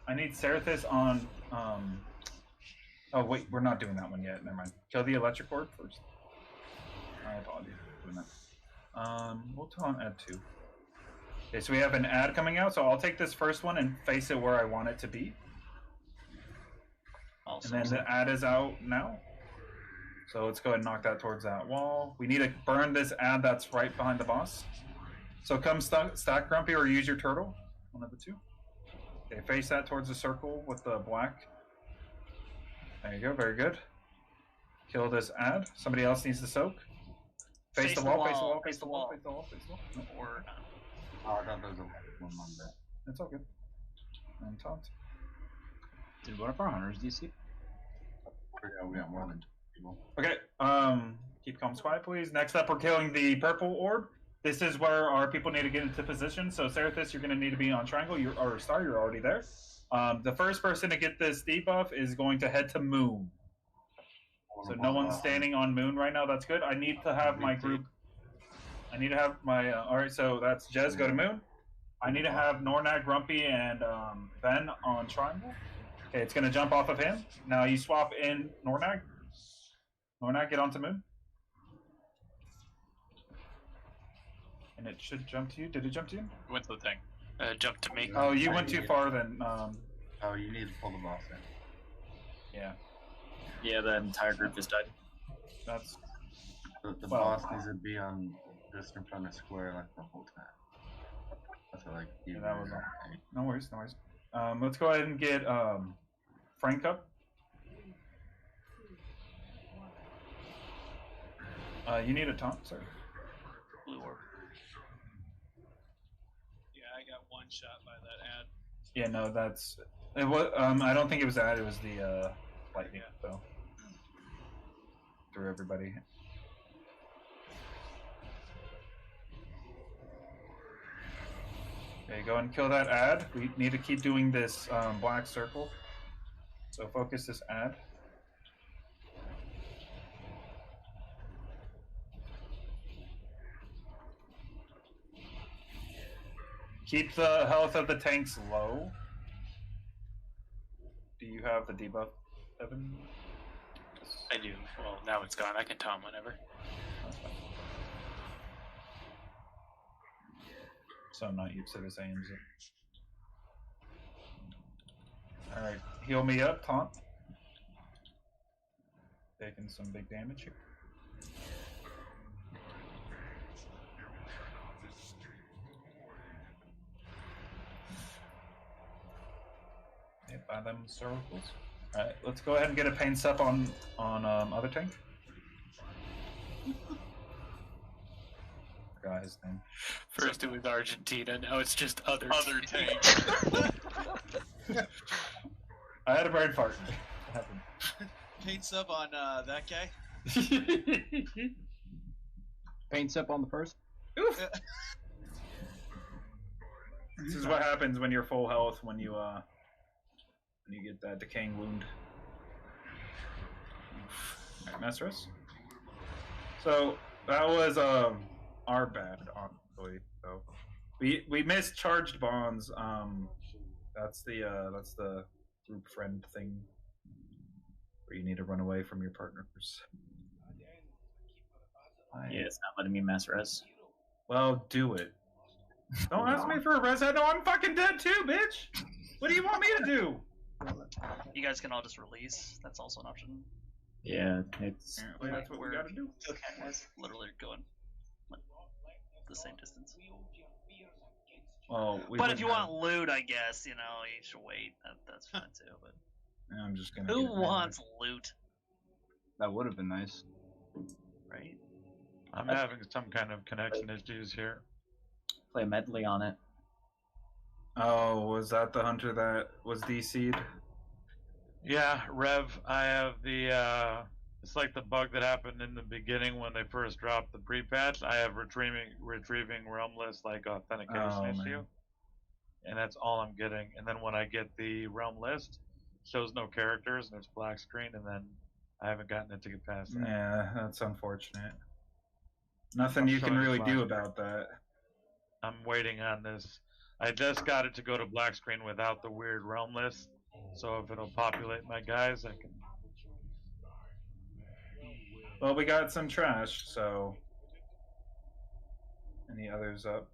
Serathis on. Oh wait, we're not doing that one yet. Never mind. Kill the electric orb first. I apologize for doing that. We'll tell him add 2. Okay, so we have an ad coming out. So I'll take this first one and face it where I want it to be. And then the ad is out now. So let's go ahead and knock that towards that wall. We need to burn this ad that's right behind the boss. So come stack Grumpy or use your turtle. One of the 2. Okay, face that towards the circle with the black. There you go, very good. Kill this ad. Somebody else needs to soak. Face the wall, face the wall, face the wall, face the wall, face the wall. No. Or not. Oh, I thought there was one on that. It's all good. And taunt. Did one of our hunters DC? Yeah, we got more than 2 people. Okay, keep calm, quiet, please. Next up, we're killing the purple orb. This is where our people need to get into position. So Seraphis, you're going to need to be on triangle. Or Star, you're already there. The first person to get this debuff is going to head to Moon. So no one's standing on Moon right now. That's good. I need to have my group. I need to have my. All right, so that's Jez. Go to Moon. I need to have Nornag, Grumpy, and Ben on triangle. Okay, it's going to jump off of him. Now you swap in Nornag. Nornag, get onto Moon. And it should jump to you. Did it jump to you? Went to the thing. Jumped to me. Oh, you went too far then. Oh, you need to pull the boss in. Yeah. Yeah, the entire group just died. That's the boss needs to be on just in front of square like the whole time. That's like yeah, that was no worries, no worries. Let's go ahead and get Frank up. You need a taunt, sir. Blue orb. Yeah, I got one shot by that ad. Yeah, no, that's it was. I don't think it was that. It was the lightning. So through everybody. Okay, go and kill that ad. We need to keep doing this black circle. So focus this ad. Keep the health of the tanks low. Do you have the debuff, Evan? I do. Well, now it's gone. I can taunt whenever. So I'm not used to this AMZ. Alright, heal me up, taunt. Taking some big damage here. Hit by them circles. Alright, let's go ahead and get a pain sup on other tank. Forgot his name. First it was Argentina, now it's just other tank. I had a brain fart. It happened. Paint sub on that guy. Paint sip on the first. Oof. This is what happens when you're full health when you get that decaying wound. Alright, Mestris. So that was our bad, honestly. So we missed charged bonds. That's the group friend thing where you need to run away from your partners. Yeah, it's not letting me mass res. Well, do it. Don't ask me for a res. No, I'm fucking dead too, bitch. What do you want me to do? You guys can all just release. That's also an option. Yeah, it's. Apparently that's what we gotta do. Literally going like, the same distance. Well, but if you want loot, I guess you should wait. That's fine too. But I'm just gonna. Who wants loot? That would have been nice. Right. I'm having some kind of connection issues here. Play a medley on it. Oh, was that the hunter that was DC'd? Yeah, Rev, I have the, it's like the bug that happened in the beginning when they first dropped the pre-patch. I have retrieving realmless, like, authentication issue. Man. And that's all I'm getting. And then when I get the realm list, it shows no characters and it's black screen, and then I haven't gotten it to get past that. Yeah, that's unfortunate. Nothing you can really do about that. I'm waiting on this. I just got it to go to black screen without the weird realm list, so if it'll populate my guys, I can. Well, we got some trash, so. Any others up?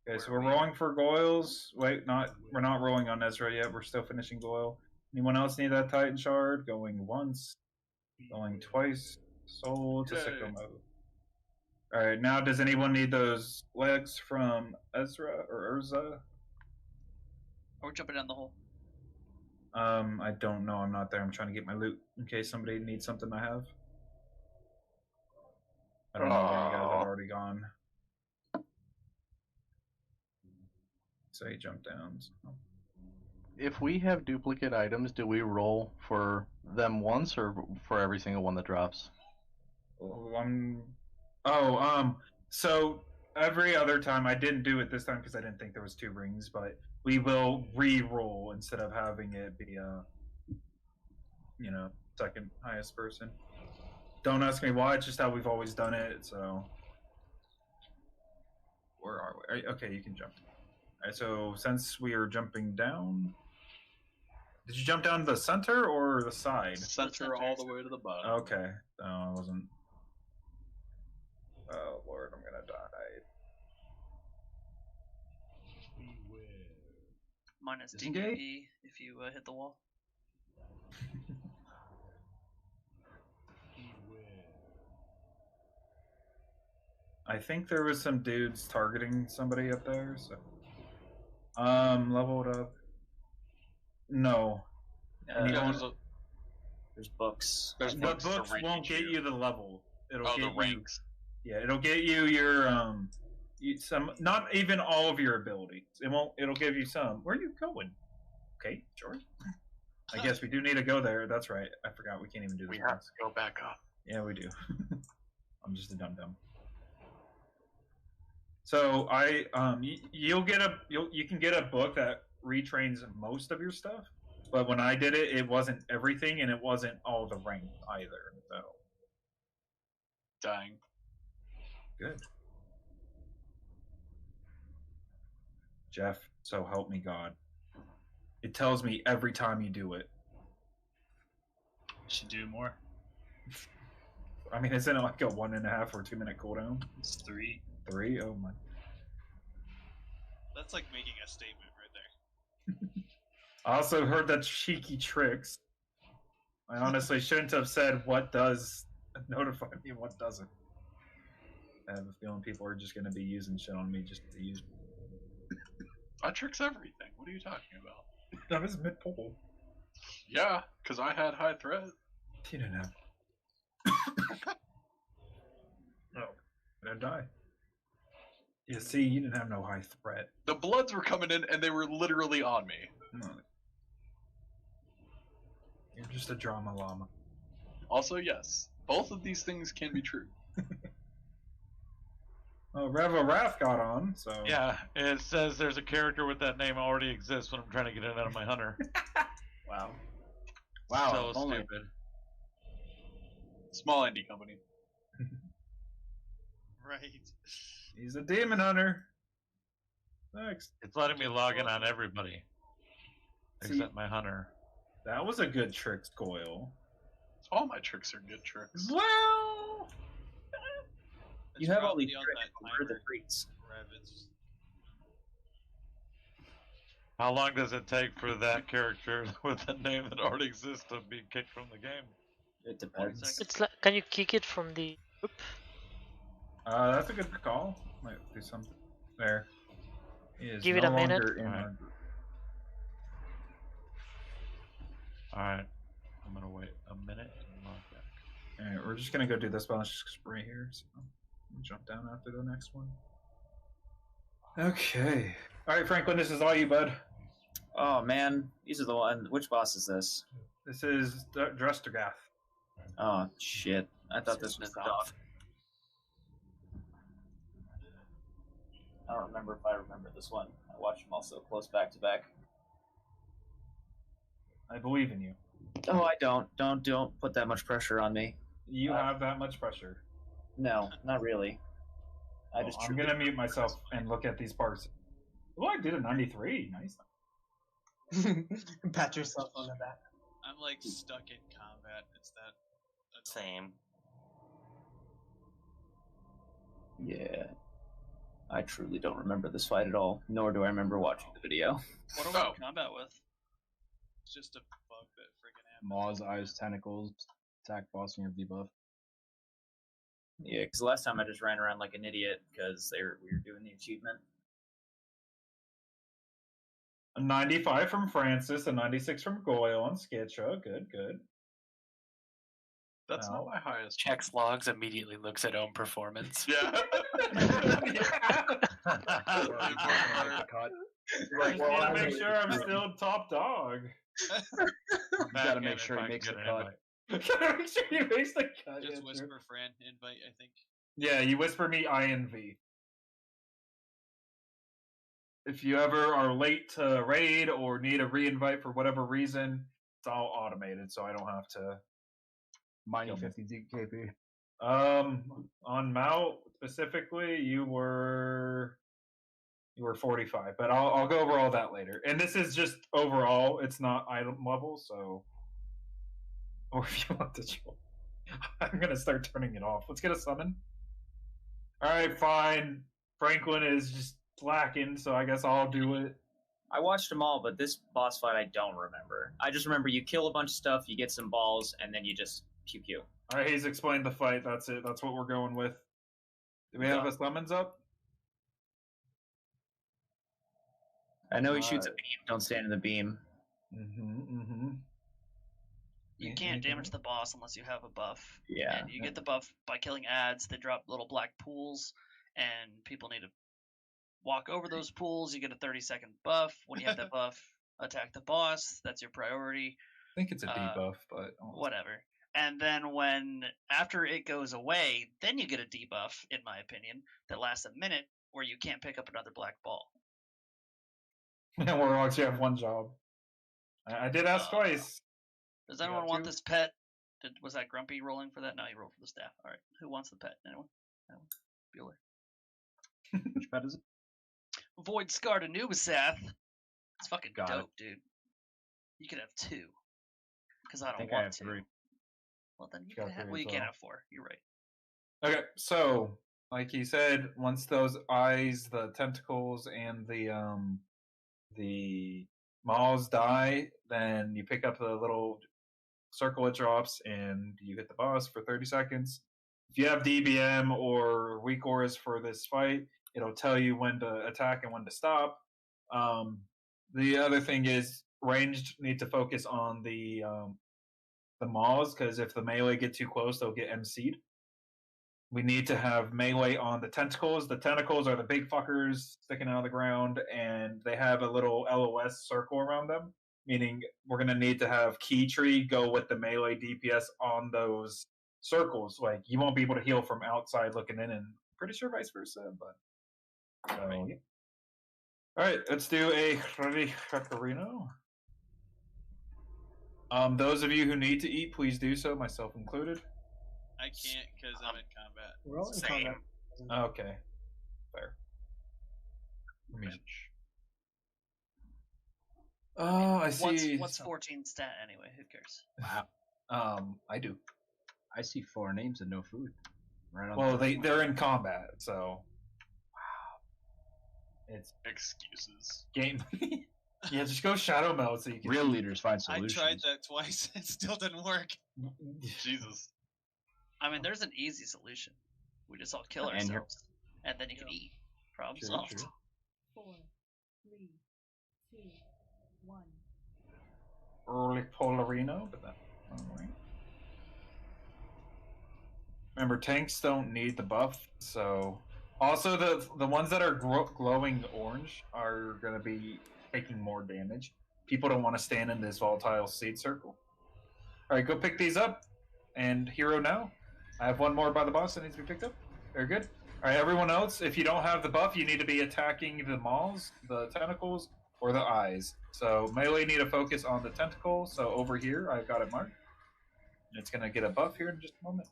Okay, so we're rolling for Goyles. Wait, we're not rolling on Ezra yet. We're still finishing Goyle. Anyone else need that Titan Shard? Going once, going twice. Soul to sicko mode. Alright, now does anyone need those legs from Ezra or Urza? Or jumping down the hole. I don't know. I'm not there. I'm trying to get my loot in case somebody needs something I have. I don't know where you guys have already gone. So he jumped down. So. If we have duplicate items, do we roll for them once or for every single one that drops? So every other time, I didn't do it this time because I didn't think there was 2 rings, but we will re-roll instead of having it be second highest person. Don't ask me why, it's just how we've always done it, so. Where are we? Okay, you can jump. Alright, so since we are jumping down. Did you jump down to the center or the side? Center all the way to the bottom. Okay, so I wasn't. Oh Lord, I'm gonna die. Minus Disengage? DPP if you hit the wall. I think there was some dudes targeting somebody up there, so. Leveled up. No. There's books. The books won't get you the level. It'll get the you, ranks. Yeah, it'll get you your some, not even all of your abilities. It'll give you some. Where are you going? Okay, George. I guess we do need to go there. That's right. I forgot we can't even do this. We have to go back up. Yeah, we do. I'm just a dum-dum. So you can get a book that retrains most of your stuff, but when I did it, it wasn't everything, and it wasn't all the rank either. So dying. Good. Jeff, so help me God. It tells me every time you do it. Should do more. I mean, isn't it like a 1.5 or 2 minute cooldown? It's 3. 3? Oh my. That's like making a statement right there. I also heard that cheeky tricks. I honestly shouldn't have said what does notify me and what doesn't. I have a feeling people are just going to be using shit on me just to use. That tricks everything. What are you talking about? That was mid-pull. Yeah, because I had high threat. You didn't have. No, I didn't die. You see, you didn't have no high threat. The Bloods were coming in and they were literally on me. No. You're just a drama llama. Also, yes, both of these things can be true. Oh, Reva Wrath got on, so. Yeah, it says there's a character with that name already exists when I'm trying to get it out of my hunter. Wow. So only- stupid. Small indie company. Right. He's a demon hunter. Next. It's letting me log in on everybody. Except my hunter. That was a good trick, Coil. All my tricks are good tricks. Well, You have all these Probably on tricks. that Where are the timer, freaks? Rev, it's- How long does it take for that character with a name that already exists to be kicked from the game? It depends. It's like, can you kick it from the group? That's a good call. Might do something there. He is Give it no a minute. longer in Alright. our group. Alright. I'm gonna wait a minute and log back. Alright, we're just gonna go do this balance spray here. So we'll jump down after the next one. Okay. Alright, Franklin, this is all you, bud. Oh man, these are the one. Which boss is this? This is Drestergath. Oh shit! I thought this was the dog. I don't remember if I remember this one. I watched them all so close back to back. I believe in you. Oh, I don't. Don't put that much pressure on me. You have that much pressure. No, not really. I'm gonna mute myself and look at these parts. Oh, I did a 93. Nice. Pat yourself on the back. I'm like stuck in combat. It's that Same. Yeah. I truly don't remember this fight at all, nor do I remember watching the video. What are we in combat with? It's just a bug that freaking happened. Maw's eyes, tentacles, attack boss, and your debuff. Yeah, because last time I just ran around like an idiot because we were doing the achievement. A 95 from Francis, a 96 from Goyle and Skitcha. Good, good. That's not my highest. Checks logs, immediately looks at own performance. Yeah. I just want to make sure I'm still top dog. You gotta make sure he makes the cut. Gotta make sure he makes the cut. Just yeah, whisper true. Fran invite, I think. Yeah, you whisper me INV. if you ever are late to raid or need a re-invite for whatever reason, it's all automated, so I don't have to. Minus 50 KP. On Mount specifically, you were 45, but I'll go over all that later. And this is just overall; it's not item level, so. Or if you want to chill, I'm gonna start turning it off. Let's get a summon. All right, fine. Franklin is just slacking, so I guess I'll do it. I watched them all, but this boss fight I don't remember. I just remember you kill a bunch of stuff, you get some balls, and then you just pew pew. All right, he's explained the fight. That's it. That's what we're going with. Do we have the summons up? I know he shoots a beam. Don't stand in the beam. You can't damage the boss unless you have a buff. Yeah. And you get the buff by killing ads. They drop little black pools, and people need to walk over those pools. You get a 30-second buff. When you have that buff, attack the boss. That's your priority. I think it's a debuff, but whatever. And then after it goes away, then you get a debuff, in my opinion, that lasts a minute, where you can't pick up another black ball. And Warlocks, you have one job. I did ask twice. Does anyone want this pet? Was that Grumpy rolling for that? No, he rolled for the staff. All right. Who wants the pet? Anyone? Bueller. Which pet is it? Void Scarred Anubisath. It's fucking Got dope, it. dude. You can have 2. Because I don't think want I have to. 3. Well, then you Got can have. 3 Well, as you can't well. have 4. You're right. Okay, so like he said, once those eyes, the tentacles, and the maws die, then you pick up the little circle it drops, and you hit the boss for 30 seconds. If you have DBM or weak auras for this fight, it'll tell you when to attack and when to stop. The other thing is ranged need to focus on the maws, because if the melee get too close, they'll get MC'd. We need to have melee on the tentacles. The tentacles are the big fuckers sticking out of the ground, and they have a little LOS circle around them, meaning we're going to need to have key tree go with the melee DPS on those circles. Like, you won't be able to heal from outside looking in, and pretty sure vice versa, but... So, yeah. Alright, let's do a Hakarino. Those of you who need to eat, please do so, myself included. I can't because I'm in combat. We're all in combat. Okay, fair. Oh, I see. What's 14 stat anyway? Who cares? Wow. I do. I see 4 names and no food. Right on. Well, they're in combat, so. Wow. It's excuses. Game. Yeah, just go Shadow Meld so you can. Real leaders find solutions. I tried that twice. It still didn't work. Jesus. I mean, there's an easy solution. We just all kill And ourselves, and then you can eat. Problem True, solved. true. 4, 3, 2, 1. Early Polarino, but that. Alright. Remember, tanks don't need the buff, so. Also, the ones that are glowing orange are going to be taking more damage. People don't want to stand in this volatile seed circle. Alright, go pick these up. And hero now. I have one more by the boss that needs to be picked up. Very good. Alright, everyone else, if you don't have the buff, you need to be attacking the maws, the tentacles, or the eyes. So melee need to focus on the tentacle. So over here, I've got it marked. It's going to get a buff here in just a moment.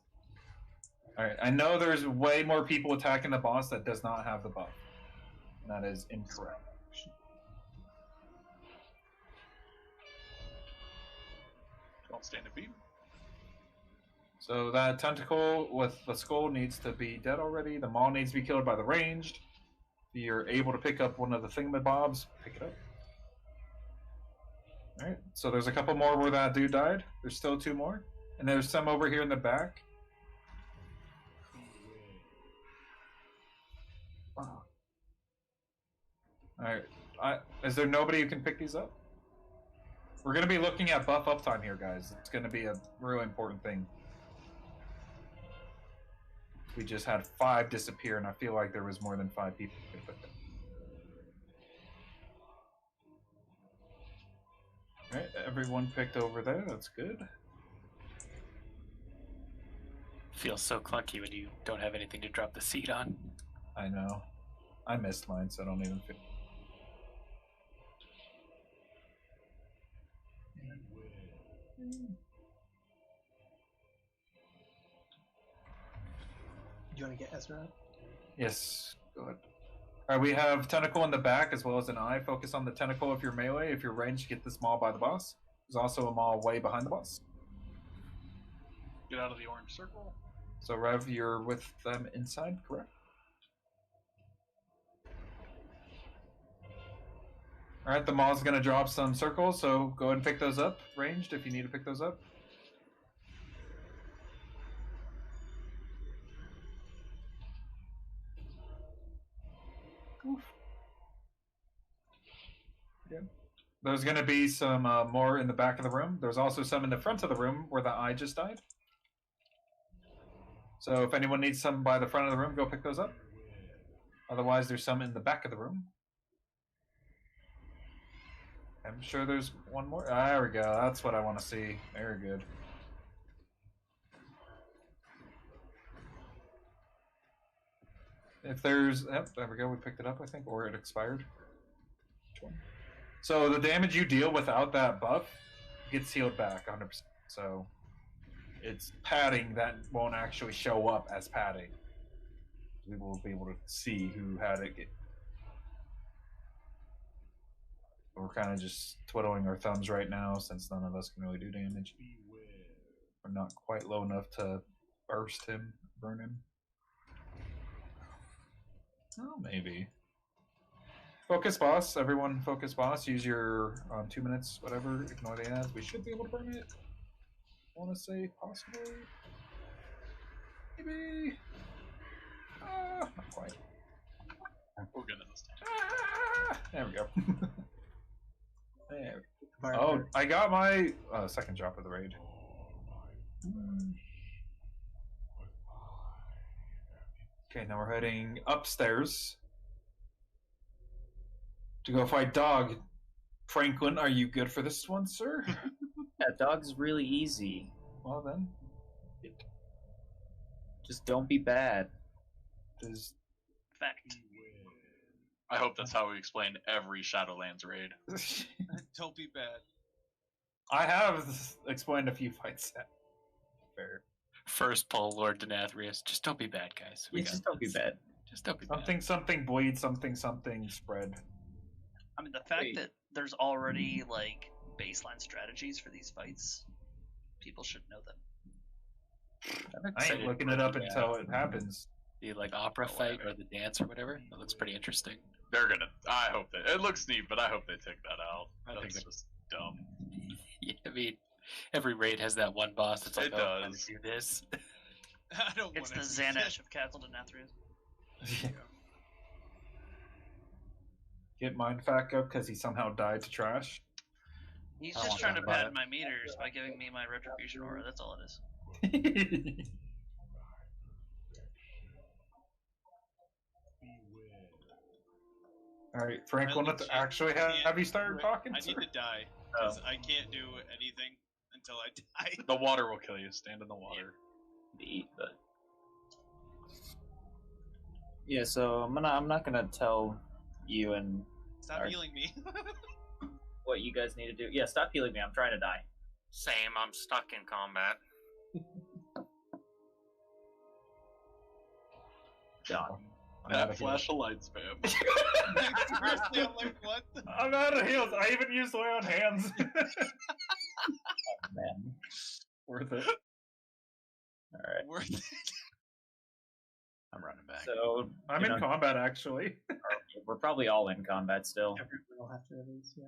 Alright, I know there's way more people attacking the boss that does not have the buff. And that is incorrect. Don't stand a beam. So that tentacle with the skull needs to be dead already. The maw needs to be killed by the ranged. If you're able to pick up one of the thingamabobs, pick it up. Alright, so there's a couple more where that dude died. There's still 2 more. And there's some over here in the back. Wow. Alright, is there nobody who can pick these up? We're going to be looking at buff uptime here, guys. It's going to be a really important thing. We just had 5 disappear, and I feel like there was more than 5 people who could put them. Alright, everyone picked over there. That's good. Feels so clunky when you don't have anything to drop the seed on. I know. I missed mine, so I don't even feel... Do you want to get Ezra up? Yes, go ahead. All right, we have tentacle in the back as well as an eye. Focus on the tentacle if you're melee. If you're ranged, get this maul by the boss. There's also a maul way behind the boss. Get out of the orange circle. So Rev, you're with them inside, correct? All right, the maul's going to drop some circles, so go ahead and pick those up, ranged, if you need to pick those up. Oof. Yeah. There's going to be some more in the back of the room. There's also some in the front of the room where the eye just died. So if anyone needs some by the front of the room, go pick those up. Otherwise, there's some in the back of the room. I'm sure there's one more. Ah, there we go. That's what I want to see. Very good. If there's... Yep, there we go. We picked it up, I think. Or it expired. Which one? So the damage you deal without that buff gets healed back 100%. So it's padding that won't actually show up as padding. We will be able to see who had it. We're kind of just twiddling our thumbs right now since none of us can really do damage. We're not quite low enough to burst him, burn him. Oh, maybe. Focus boss, everyone focus boss. Use your 2 minutes, whatever. Ignore the ads. We should be able to burn it. I want to say possibly. Maybe. Not quite. We're good at this time. There we go. There. Oh, I got my second drop of the raid. Okay, now we're heading upstairs to go fight Dog. Franklin, are you good for this one, sir? Yeah, Dog's really easy. Well then. Just don't be bad. Does Fact. I hope that's how we explain every Shadowlands raid. Don't be bad. I have explained a few fights. Fair. First pull, Lord Denathrius. Just don't be bad, guys. Yeah, just don't be bad. Just don't be something, bad. Something bleed, something spread. I mean, the fact that there's already like baseline strategies for these fights, people should know them. I ain't looking it up until it happens. The like opera fight or the dance or whatever. That looks pretty interesting. They're gonna. I hope that it looks neat, but I hope they take that out. That's just dumb. Yeah, I mean, every raid has that one boss that's like, It oh, I'm does. gonna do this. I don't It's the want to Xanash of Castle Denathrius. Get Mindfact up because he somehow died to trash. He's I just want trying to that about pad my meters by giving me my retribution aura. That's all it is. All right, Franklin, let's actually have you started talking? I need to die because I can't do anything until I die. The water will kill you. Stand in the water. Yeah, so I'm not gonna tell you and Stop healing me. what you guys need to do. Yeah, stop healing me. I'm trying to die. Same, I'm stuck in combat. John. That flash of light spam. Seriously, I'm like, what? I'm out of heals. I even used lay on hands. Man. Worth it. Alright. Worth it. I'm running back. So I'm in combat actually. We're probably all in combat still. Everyone will have to at least, yeah.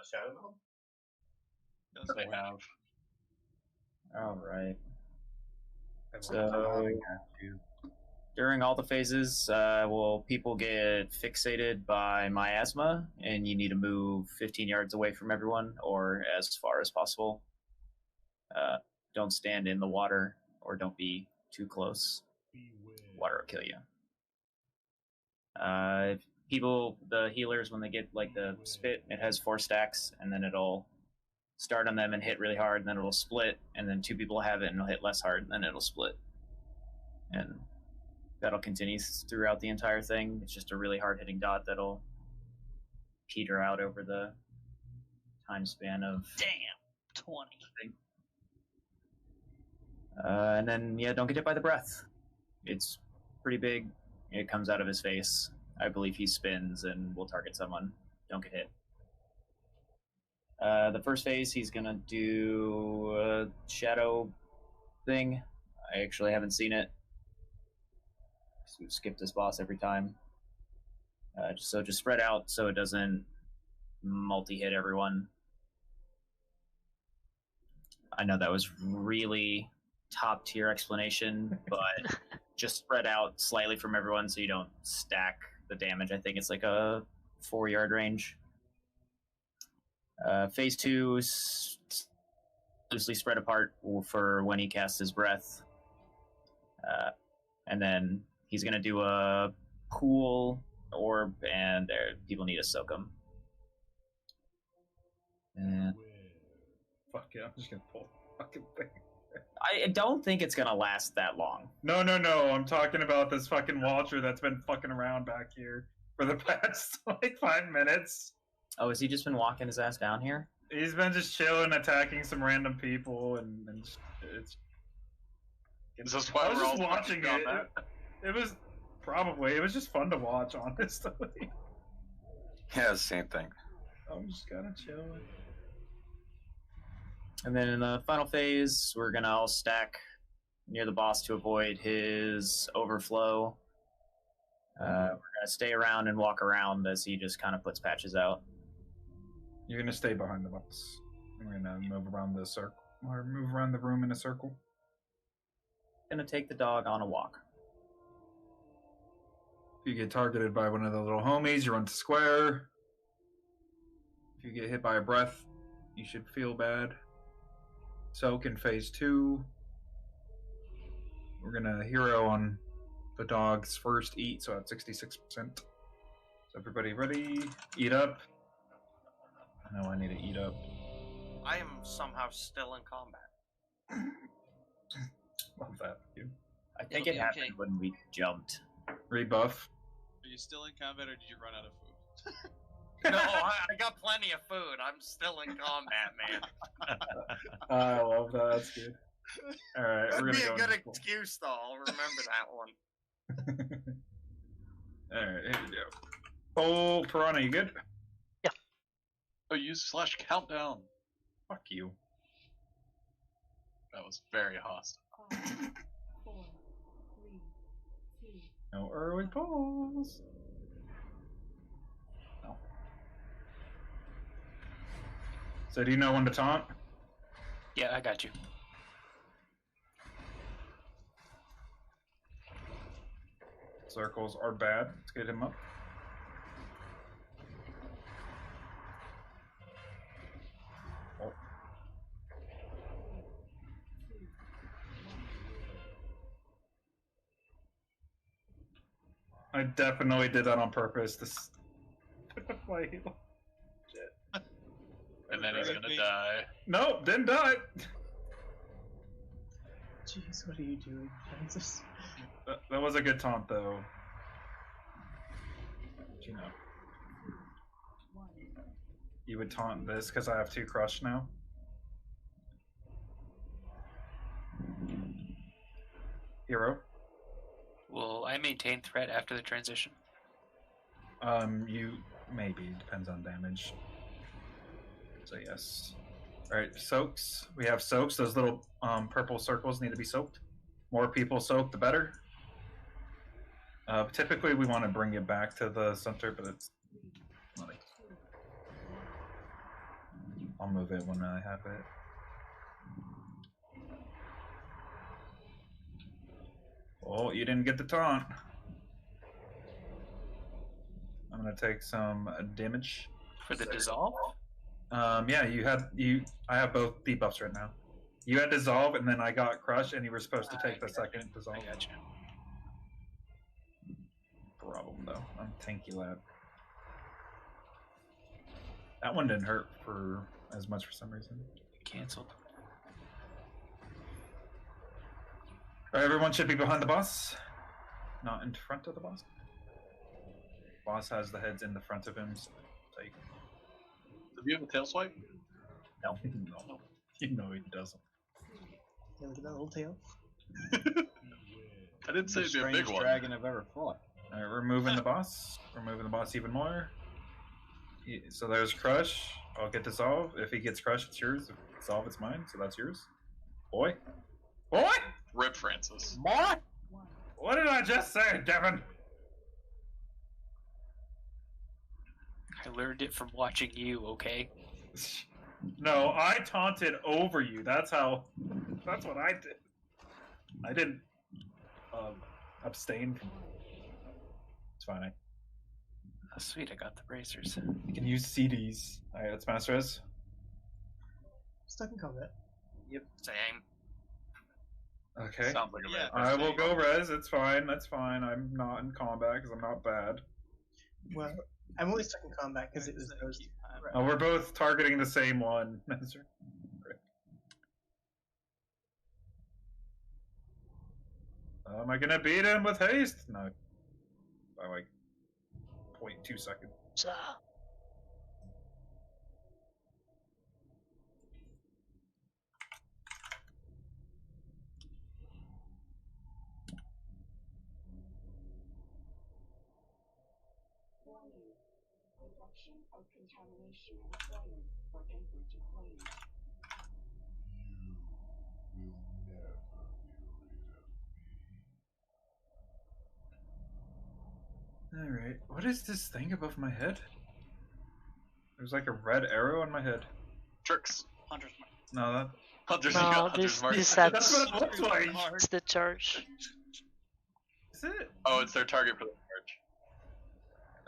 Shadow? Yes, they have. Alright. So during all the phases, will people get fixated by miasma, and you need to move 15 yards away from everyone, or as far as possible. Don't stand in the water, or don't be too close. Water will kill you. People, the healers, when they get like the spit, it has 4 stacks, and then it'll start on them and hit really hard, and then it'll split, and then 2 people have it, and it'll hit less hard, and then it'll split. And that'll continue throughout the entire thing. It's just a really hard-hitting dot that'll peter out over the time span of. Damn, 20. And then yeah, don't get hit by the breath. It's pretty big. It comes out of his face. I believe he spins and will target someone. Don't get hit. The first phase, he's gonna do a shadow thing. I actually haven't seen it. So we've skipped this boss every time. So just spread out so it doesn't multi-hit everyone. I know that was really top tier explanation, but just spread out slightly from everyone so you don't stack the damage. I think it's like a 4-yard range. Phase 2 is loosely spread apart for when he casts his breath. And then he's going to do a pool orb, and people need to soak him. And fuck yeah, I'm just going to pull the fucking thing. I don't think it's going to last that long. No. I'm talking about this fucking Walter that's been fucking around back here for the past, like, 5 minutes. Oh, has he just been walking his ass down here? He's been just chilling, attacking some random people, and it's. Is this why I was we're just all watching it. It was just fun to watch, honestly. Yeah, same thing. I'm just kind of chilling. And then in the final phase, we're gonna all stack near the boss to avoid his overflow. We're gonna stay around and walk around as he just kind of puts patches out. You're gonna stay behind the boss. We're gonna move around the circle, or move around the room in a circle. Gonna take the dog on a walk. If you get targeted by one of the little homies, you run to square. If you get hit by a breath, you should feel bad. Soak in phase 2. We're gonna hero on the dog's first eat, so at 66%. So everybody ready? Eat up. I know I need to eat up. I am somehow still in combat. Love that. I think it happened when we jumped. Rebuff. Are you still in combat, or did you run out of food? No, I got plenty of food. I'm still in combat, man. I love that. That's good. All right, That'd we're be gonna a go. good excuse, though. I'll remember that one. All right, here we go. Oh, Piranha, you good? Oh, use /countdown. Fuck you. That was very hostile. 5, 4, 3, 2. No early pause. No. So do you know when to taunt? Yeah, I got you. Circles are bad. Let's get him up. Oh. I definitely did that on purpose. This. Shit. And then he's gonna die. Nope, didn't die. Jeez, what are you doing, Francis? That was a good taunt, though. You know. You would taunt this because I have 2 crush now. Hero. Will I maintain threat after the transition? You maybe depends on damage. So yes. All right, soaks. We have soaks. Those little purple circles need to be soaked. More people soak, the better. Typically, we want to bring it back to the center, but it's not. I'll move it when I have it. Oh, you didn't get the taunt. I'm gonna take some damage for the dissolve. Yeah, I have both debuffs right now. You had dissolve, and then I got crush, and you were supposed to take the second dissolve. I got you. Problem though, I'm tanky lab. That one didn't hurt for as much for some reason. Cancelled. All right, everyone should be behind the boss, not in front of the boss. Boss has the heads in the front of him, so take. Did you have a tail swipe? No. No. You know he doesn't. Yeah, look at that little tail. I didn't say The it'd be a big strangest one. dragon I've ever fought. Alright, removing the boss. Removing the boss even more. So there's Crush. I'll get dissolve. If he gets crushed, it's yours. If dissolve, it's mine. So that's yours. Boy. Boy! Rip Francis. Boy! What did I just say, Devin? I learned it from watching you, okay? No, I taunted over you. That's what I did. I didn't abstain from. It's fine. Oh, sweet, I got the bracers. You can use CDs. Alright, let's master res. Stuck in combat. Yep. Same. Okay. Sounds like a red. I will go res. It's fine. That's fine. I'm not in combat because I'm not bad. Well, I'm only stuck in combat because it was those. Oh, we're both targeting the same one. Am I gonna beat him with haste? No. By like 0.2 seconds. Warning. Detection of contamination and failure for input to clean. Alright, what is this thing above my head? There's like a red arrow on my head. Tricks. Hunter's Mark. No, that. Hunter's, No, Hunter's Mark. this That's what it looks like. It's the charge. Is it? Oh, it's their target for the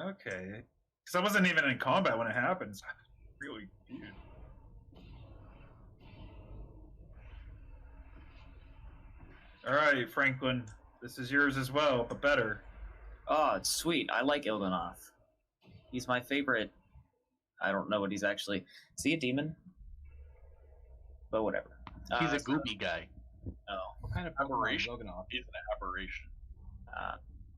charge. Okay. Because I wasn't even in combat when it happens. Really weird. Alright, Franklin. This is yours as well, but better. Oh, it's sweet. I like Il'gynoth. He's my favorite. I don't know what he's actually. Is he a demon? But whatever. He's a gooby guy. Oh. What kind of Aberration. Il'gynoth? He's an aberration.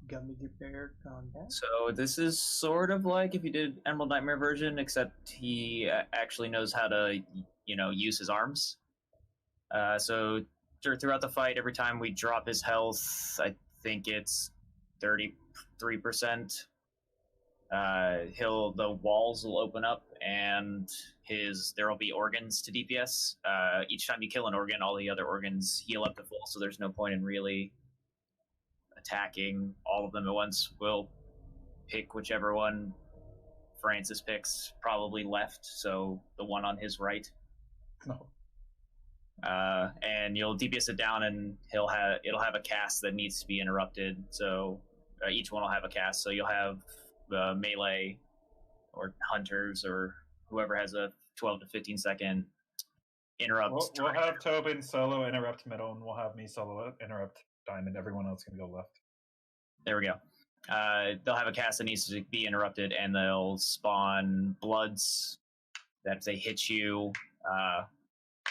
Gummy Bear combat. So this is sort of like if you did Emerald Nightmare version, except he actually knows how to, use his arms. So throughout the fight, every time we drop his health, I think it's 33%. The walls will open up, and there will be organs to DPS. Each time you kill an organ, all the other organs heal up to full. So there's no point in really attacking all of them at once. We'll pick whichever one Francis picks, probably left, so the one on his right. No. And you'll DPS it down, and it'll have a cast that needs to be interrupted. So each one will have a cast. So you'll have the melee or hunters or whoever has a 12 to 15 second interrupt. We'll have Tobin solo interrupt middle, and we'll have me solo interrupt diamond. Everyone else can go left. There we go. They'll have a cast that needs to be interrupted, and they'll spawn bloods that if they hit you,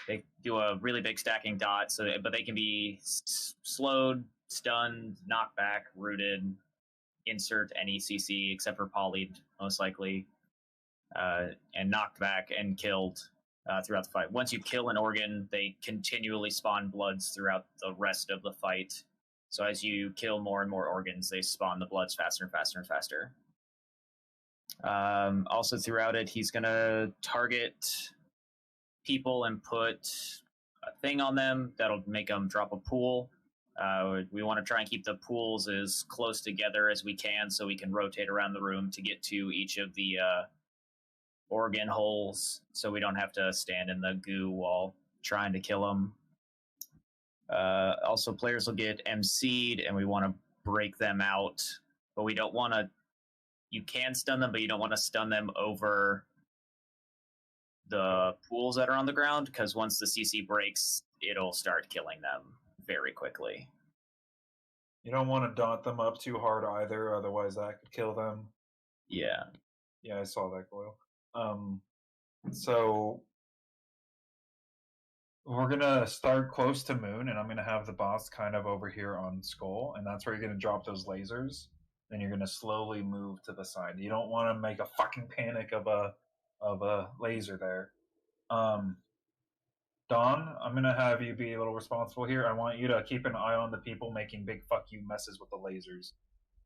they do a really big stacking dot. But they can be slowed, stunned, knocked back, rooted, insert any CC except for polyed, most likely, and knocked back and killed throughout the fight. Once you kill an organ, they continually spawn bloods throughout the rest of the fight. So as you kill more and more organs, they spawn the bloods faster and faster and faster. Also throughout it, he's going to target people and put a thing on them that'll make them drop a pool. We want to try and keep the pools as close together as we can so we can rotate around the room to get to each of the organ holes so we don't have to stand in the goo while trying to kill them. Also, players will get MC'd, and we want to break them out, but we don't want to. You can stun them, but you don't want to stun them over the pools that are on the ground, because once the CC breaks, it'll start killing them very quickly. You don't want to daunt them up too hard either, otherwise that could kill them. Yeah. Yeah, I saw that, Goyle. So we're gonna start close to Moon, and I'm gonna have the boss kind of over here on Skull, and that's where you're gonna drop those lasers. Then you're gonna slowly move to the side. You don't want to make a fucking panic of a laser there. Don, I'm gonna have you be a little responsible here. I want you to keep an eye on the people making big fuck you messes with the lasers.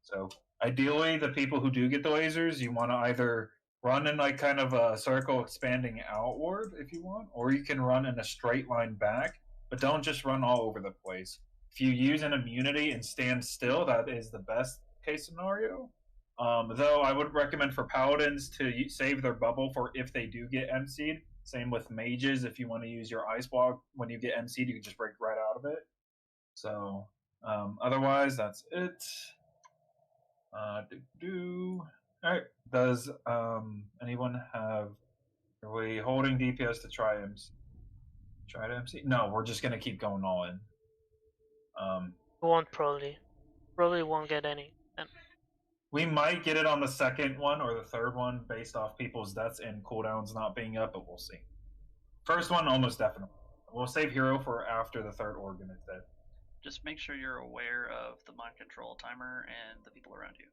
So ideally, the people who do get the lasers, you want to either run in like kind of a circle expanding outward if you want, or you can run in a straight line back, but don't just run all over the place. If you use an immunity and stand still, that is the best case scenario. Though I would recommend for paladins to save their bubble for if they do get MC'd. Same with mages. If you want to use your ice block when you get MC'd, you can just break right out of it. So otherwise, that's it. Alright. Does anyone have? Are we holding DPS to try MC? Try to MC? No, we're just gonna keep going all in. Won't probably won't get any. We might get it on the second one or the third one based off people's deaths and cooldowns not being up, but we'll see. First one, almost definitely. We'll save hero for after the third organ is dead. Just make sure you're aware of the mind control timer and the people around you.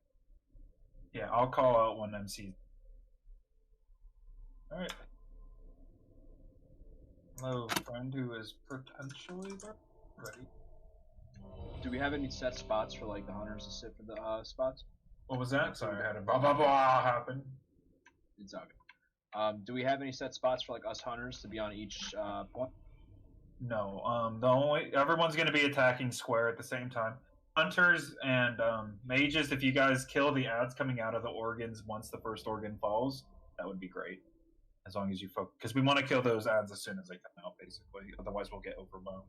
Yeah, I'll call out when MC. Alright. Hello, friend who is potentially ready. Do we have any set spots for like the hunters to sit for the spots? What was that? Sorry, I had a blah blah blah happen. It's all good. Do we have any set spots for like us hunters to be on each point? No. Everyone's going to be attacking square at the same time. Hunters and mages, if you guys kill the ads coming out of the organs once the first organ falls, that would be great. As long as you focus, because we want to kill those ads as soon as they come out, basically. Otherwise, we'll get overwhelmed.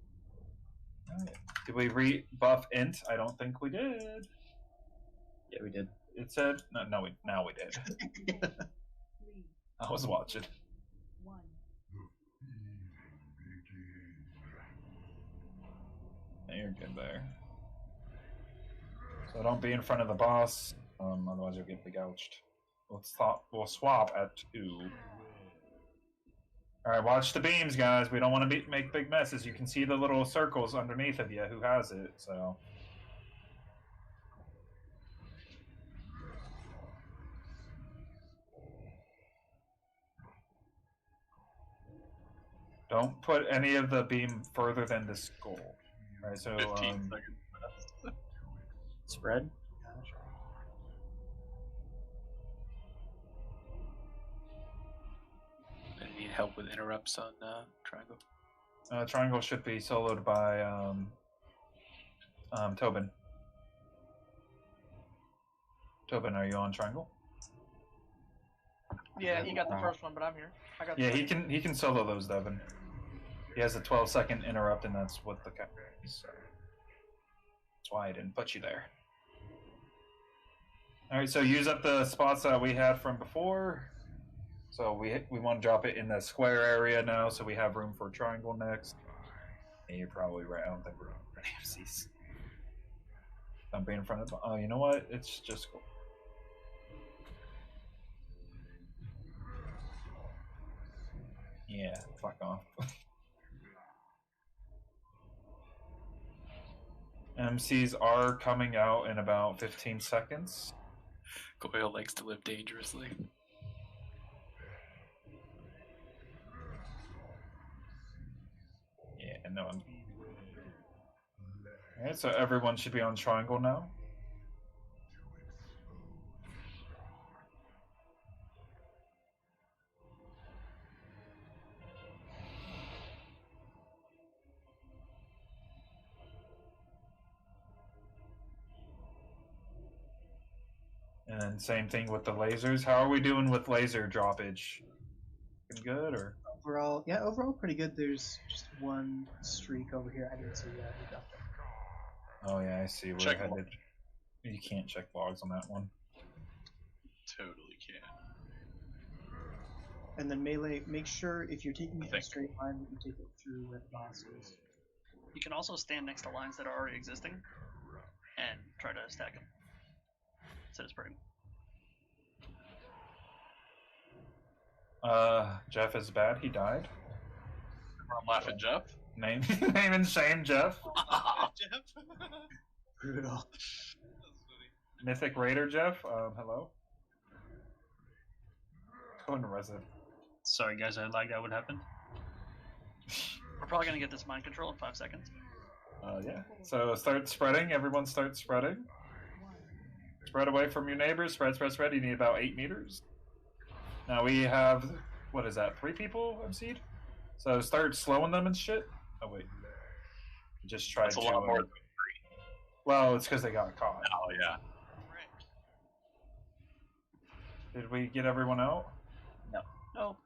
Right. Did we rebuff int? I don't think we did. Yeah, we did. It said now we did. I was watching. Yeah, you're good there. So don't be in front of the boss, otherwise you'll get gouged. We'll swap at 2. All right, watch the beams, guys. We don't want to make big messes. You can see the little circles underneath of you who has it, so. Don't put any of the beam further than the skull. All right, so 15 seconds. Spread. I need help with interrupts on Triangle. Triangle should be soloed by Tobin. Tobin, are you on Triangle? Yeah, he got the first one, but I'm here. I got. Yeah, he can solo those, Devin. He has a 12-second interrupt, and that's what the cap is. So that's why I didn't put you there. All right, so use up the spots that we had from before. So we want to drop it in the square area now, so we have room for triangle next. And you're probably right. I don't think we're on MCs. Don't be in front of the. Oh, you know what? It's just cool. Yeah, fuck off. MCs are coming out in about 15 seconds. Goyle likes to live dangerously. Yeah, no. Alright, so everyone should be on triangle now. And then same thing with the lasers. How are we doing with laser droppage? Looking good or? Overall pretty good. There's just one streak over here. I didn't see that. Oh yeah, I see. We're headed. You can't check logs on that one. Totally can. And then melee, make sure if you're taking it in a straight line, that you take it through where the boss is. You can also stand next to lines that are already existing and try to stack them. So it's pretty. Jeff is bad. He died. I'm laughing, Jeff. Name and shame, Jeff. Jeff. Brutal. Mythic Raider, Jeff. Hello. Going to resident. Sorry, guys, I lagged out. What happened? We're probably gonna get this mind control in 5 seconds. Yeah. So start spreading. Everyone start spreading. Spread away from your neighbors. Spread, spread, spread. You need about 8 meters. Now we have, what is that, 3 people MC'd? So start slowing them and shit. Oh, wait. Just tried That's to. a lot more than 3. Well, it's because they got caught. Oh, yeah. Did we get everyone out? No. No.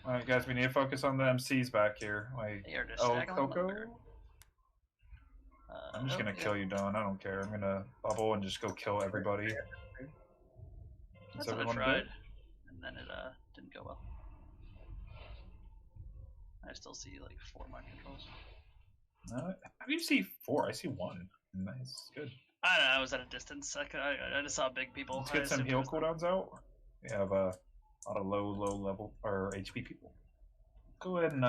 Alright, guys, we need to focus on the MCs back here. Like, They are just oh, staggering Coco? lumber. I'm just gonna kill you, Don. I don't care. I'm gonna bubble and just go kill everybody. That's what I tried, and then it didn't go well. I still see like 4 mind controls. How do you see 4? I see 1. Nice, good. I don't know. I was at a distance. I just saw big people. Let's get some heal cooldowns out. We have a lot of low level or HP people. Go ahead and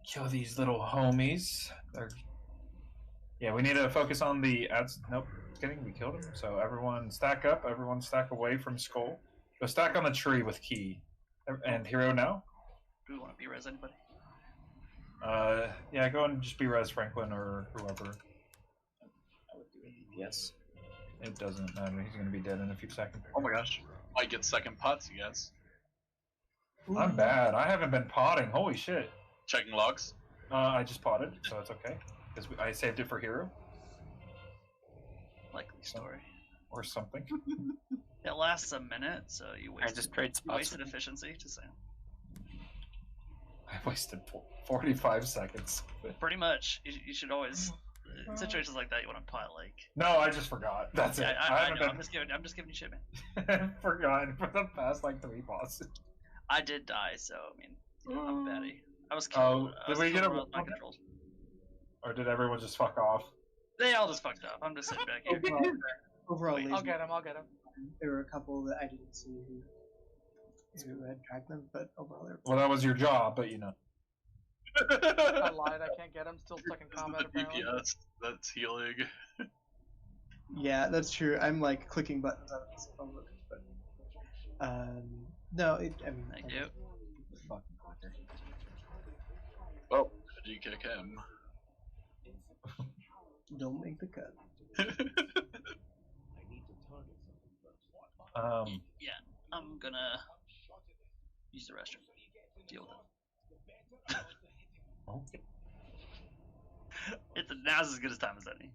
kill these little homies. Yeah, we need to focus on the ads. Nope, kidding. We killed him. So everyone stack up. Everyone stack away from Skull. Go stack on the tree with Key. And Hero now. Do we want to be-res anybody? Yeah, go and just be-res Franklin or whoever. Yes. It doesn't matter. He's going to be dead in a few seconds. Oh my gosh. Might get second pots, you guys. I'm bad. I haven't been potting. Holy shit. Checking logs? I just potted, so it's okay. Because I saved it for Hero. Likely story. Or something. It lasts a minute, so you wasted, just trade you spots wasted with efficiency, just saying. I wasted 45 seconds. Pretty much. You should always... In situations like that, you want to pot like... No, I just forgot. That's it. I know. I'm just giving you shit, man. I've forgotten for the past like 3 bosses. I did die, so I mean, you know, I'm a baddie. I was killed. Did we get a my controls? Or did everyone just fuck off? They all just fucked up. I'm just sitting back here. Overall, I'll lazy. get him. I'll get him. There were a couple that I didn't see who had tracked them, but overall, they were. Well, that was your job, but you know. I lied. I can't get him. Still stuck in combat. Apparently. DPS that's healing. Yeah, that's true. I'm like clicking buttons on this phone, but no, I mean. Thank you. Fucking clicker. Well, did you kick him? Don't make the cut. Yeah, I'm gonna use the restroom. Deal with it. Okay. Now's as good a time as any.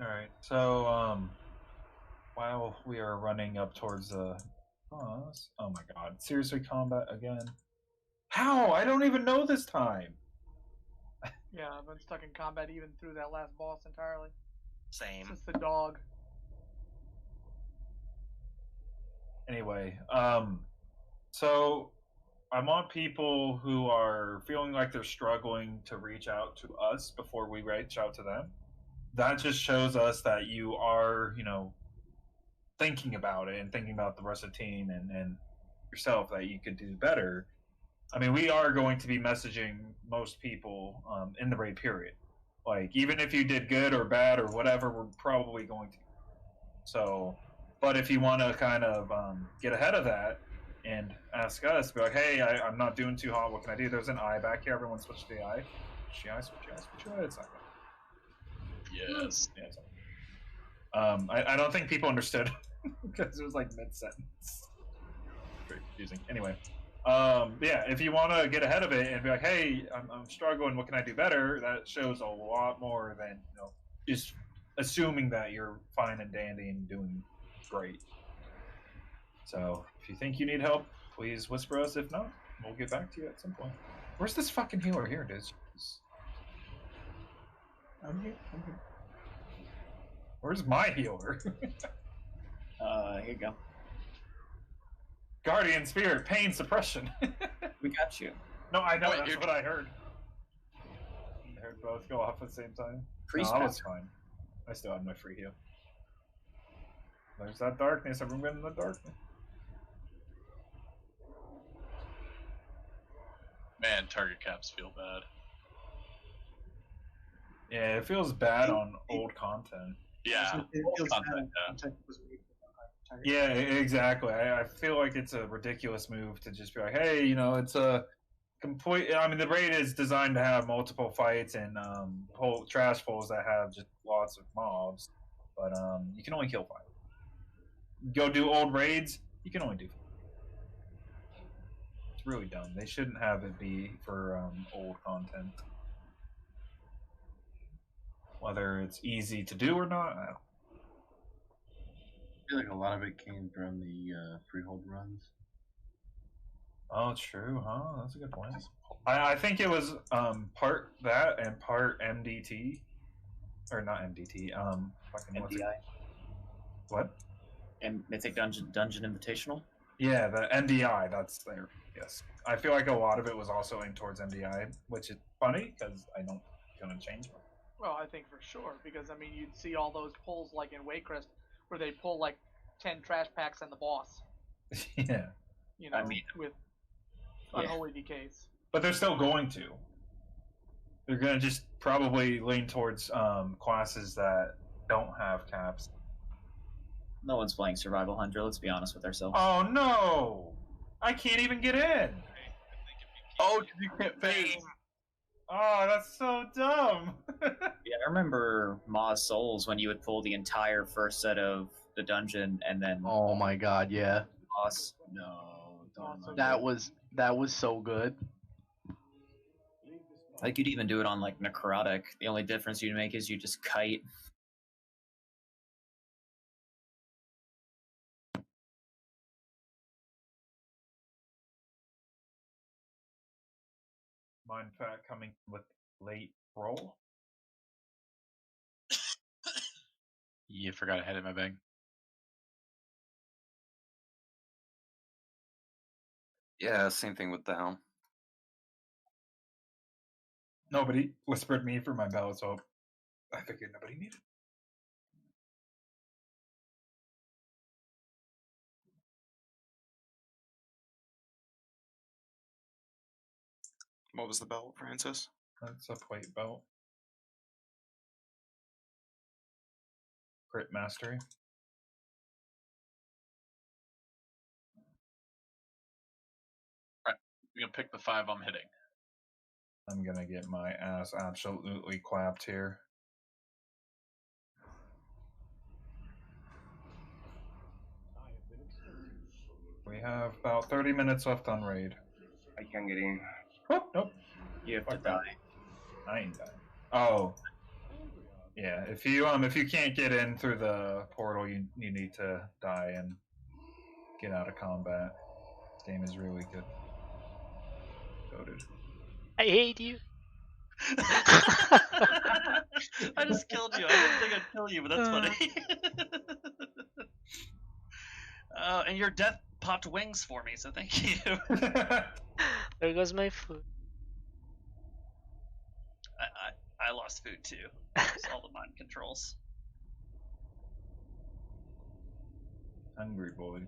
Alright, so, while we are running up towards the boss... Oh my god, seriously, combat again? How? I don't even know this time! Yeah, I've been stuck in combat even through that last boss entirely. Same. It's the dog. Anyway, so I want people who are feeling like they're struggling to reach out to us before we reach out to them. That just shows us that you are, you know, thinking about it and thinking about the rest of the team and yourself that you could do better. I mean, we are going to be messaging most people in the raid period. Like, even if you did good or bad or whatever, we're probably going to. So, but if you want to kind of get ahead of that and ask us, be like, hey, I'm not doing too hot. What can I do? There's an eye back here. Everyone switch to the eye. Switch the eye, switch the eye, switch the eye. It's not good. Yes. Yeah, I don't think people understood because it was like mid-sentence. Very confusing. Anyway, yeah, if you want to get ahead of it and be like, hey, I'm struggling, what can I do better? That shows a lot more than, you know, just assuming that you're fine and dandy and doing great. So if you think you need help, please whisper us. If not, we'll get back to you at some point. Where's this fucking healer? Here it is. I'm here. Where's my healer? Here you go. Guardian Spirit, pain suppression. We got you. No, I know, that's what I heard. I heard both go off at the same time. Priest no, I was fine. I still have my free heal. There's that darkness. Everyone in the darkness. Man, target caps feel bad. Yeah, it feels bad on old content. Yeah, It content, Yeah, exactly. I feel like it's a ridiculous move to just be like, hey, you know, it's a complete. I mean, the raid is designed to have multiple fights and trash pulls that have just lots of mobs, but you can only kill 5. Go do old raids, you can only do 5. It's really dumb. They shouldn't have it be for old content. Whether it's easy to do or not, I don't. I feel like a lot of it came from the freehold runs. Oh, true, huh? That's a good point. I think it was part that and part MDT, or not MDT. Fucking what's it? MDI. What? And Mythic Dungeon Invitational. Yeah, the MDI. That's there. Yes, I feel like a lot of it was also aimed towards MDI, which is funny because I don't gonna change it. Well, I think for sure, because I mean, you'd see all those pulls like in Waycrest, where they pull like 10 trash packs and the boss. Yeah. You know, I mean, with yeah. Unholy Decays. But they're still going to. They're going to just probably lean towards classes that don't have caps. No one's playing Survival Hunter, let's be honest with ourselves. Oh, no! I can't even get in! Oh, you can't phase! Oh, that's so dumb! Yeah, I remember Ma's Souls when you would pull the entire first set of the dungeon and then... Oh my god, yeah. Boss. No, that was so good. Like, you'd even do it on, like, Necrotic. The only difference you'd make is you just kite. Mind fact coming with late roll. You forgot I had it in my bag. Yeah, same thing with down. Nobody whispered me for my ballot, so I figured nobody needed. What was the belt, Francis? That's a plate belt. Crit mastery. Right, you're gonna pick the 5 I'm hitting. I'm gonna get my ass absolutely clapped here. We have about 30 minutes left on raid. I can't get in. Oh, nope. You have to die. I ain't dying. Oh. Yeah, if you can't get in through the portal, you need to die and get out of combat. This game is really good. Goated. I hate you. I just killed you. I didn't think I'd kill you, but that's funny. And your death popped wings for me, so thank you. There goes my food. I lost food too. Just all the mind controls. Hungry boy.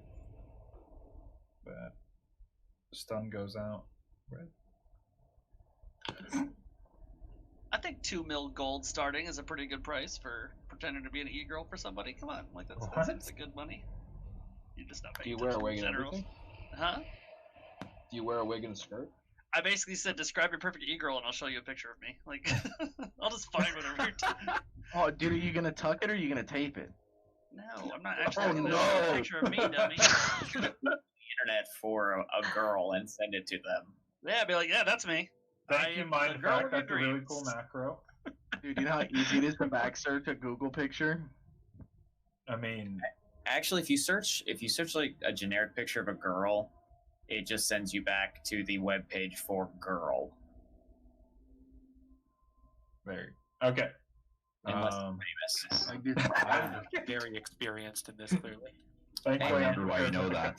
But the stun goes out. Red. I think 2 mil gold starting is a pretty good price for pretending to be an e-girl for somebody. Come on, like that's a good money. You're just not paying Do you wear a attention wig to and generals. everything? Huh? Do you wear a wig and a skirt? I basically said, describe your perfect e-girl, and I'll show you a picture of me. Like, I'll just find whatever you're doing. Oh, dude, are you gonna tuck it or are you gonna tape it? No, I'm not actually Oh, going to no. show a picture of me, dummy. Internet for a girl and send it to them. Yeah, I'd be like, yeah, that's me. Thank you, the Mind girl Fact. of your That's a really dreams. cool macro. Dude, you know how easy it is to backsearch a Google picture? I mean, actually, if you search like a generic picture of a girl, it just sends you back to the web page for girl. Very okay. Unless it's famous. I'm very experienced in this, clearly. Hey, I wonder why you know that.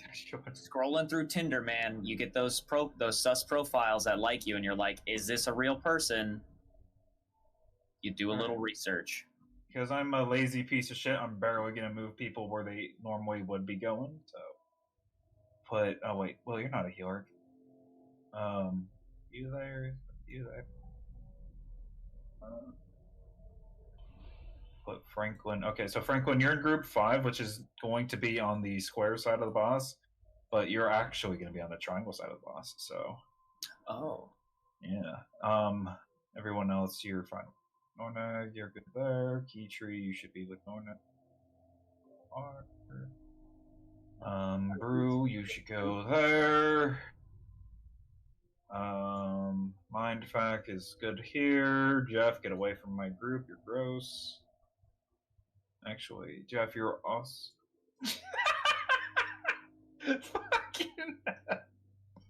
Scrolling through Tinder, man, you get those sus profiles that like you, and you're like, "Is this a real person?" You do a little research. because I'm a lazy piece of shit, I'm barely gonna move people where they normally would be going. So, oh wait, well you're not a healer. You there? You there? Put Franklin. Okay, so Franklin, you're in group 5, which is going to be on the square side of the boss, but you're actually going to be on the triangle side of the boss. So, oh, yeah. Everyone else, you're fine. Norna, you're good there. Key tree, you should be with Norna. Brew, you should go there. Mindfack is good here. Jeff, get away from my group. You're gross. Actually, Jeff, you're awesome.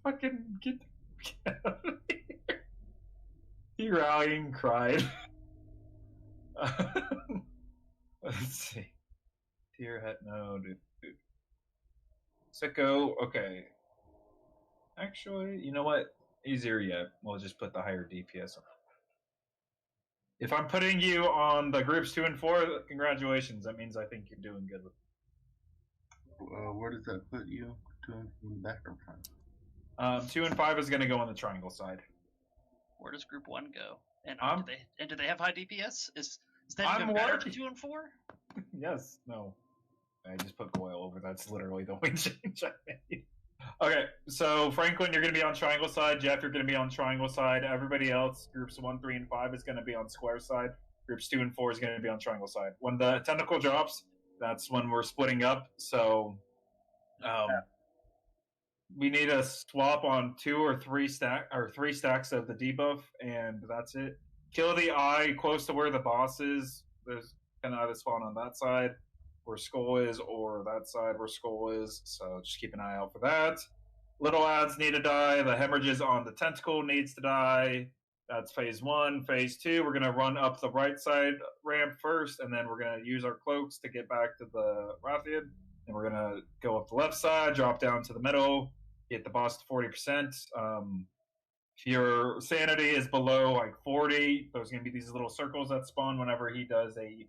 fucking get out of here. He rallying cried. Let's see. Dear head, no, dude. Sicko, okay. Actually, you know what? Easier yet. We'll just put the higher DPS on. If I'm putting you on the groups 2 and 4, congratulations. That means I think you're doing good with it. Where does that put you? 2 and 4 in the back or front? 2 and 5 is going to go on the triangle side. Where does group 1 go? And do they have high DPS? Is that even I'm better working. than 2 and 4? Yes. No. I just put Goyle over. That's literally the only change I made. Okay, so Franklin, you're going to be on triangle side. Jeff, you're going to be on triangle side. Everybody else, groups 1, 3, and 5 is going to be on square side. Groups 2 and 4 is going to be on triangle side. When the tentacle drops, that's when we're splitting up. So we need a swap on 2 or 3 stacks of the debuff, and that's it. Kill the eye close to where the boss is. There's kind of either spawn on that side where Skull is, or that side where Skull is. So just keep an eye out for that. Little ads need to die. The hemorrhages on the tentacle needs to die. That's phase 1. Phase 2, we're going to run up the right side ramp first, and then we're going to use our cloaks to get back to the Rathian. And we're going to go up the left side, drop down to the middle, get the boss to 40%. If your sanity is below like 40, there's going to be these little circles that spawn whenever he does a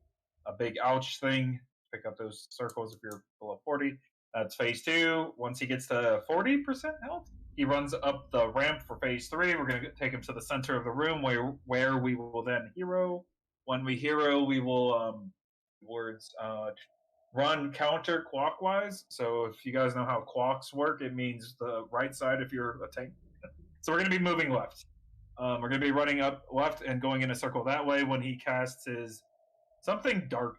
big ouch thing. Pick up those circles if you're below 40. That's phase 2. Once he gets to 40% health, he runs up the ramp for phase 3. We're going to take him to the center of the room where we will then hero. When we hero, we will run counterclockwise. So if you guys know how clocks work, it means the right side if you're a tank. So we're going to be moving left. We're going to be running up left and going in a circle that way when he casts his something dark.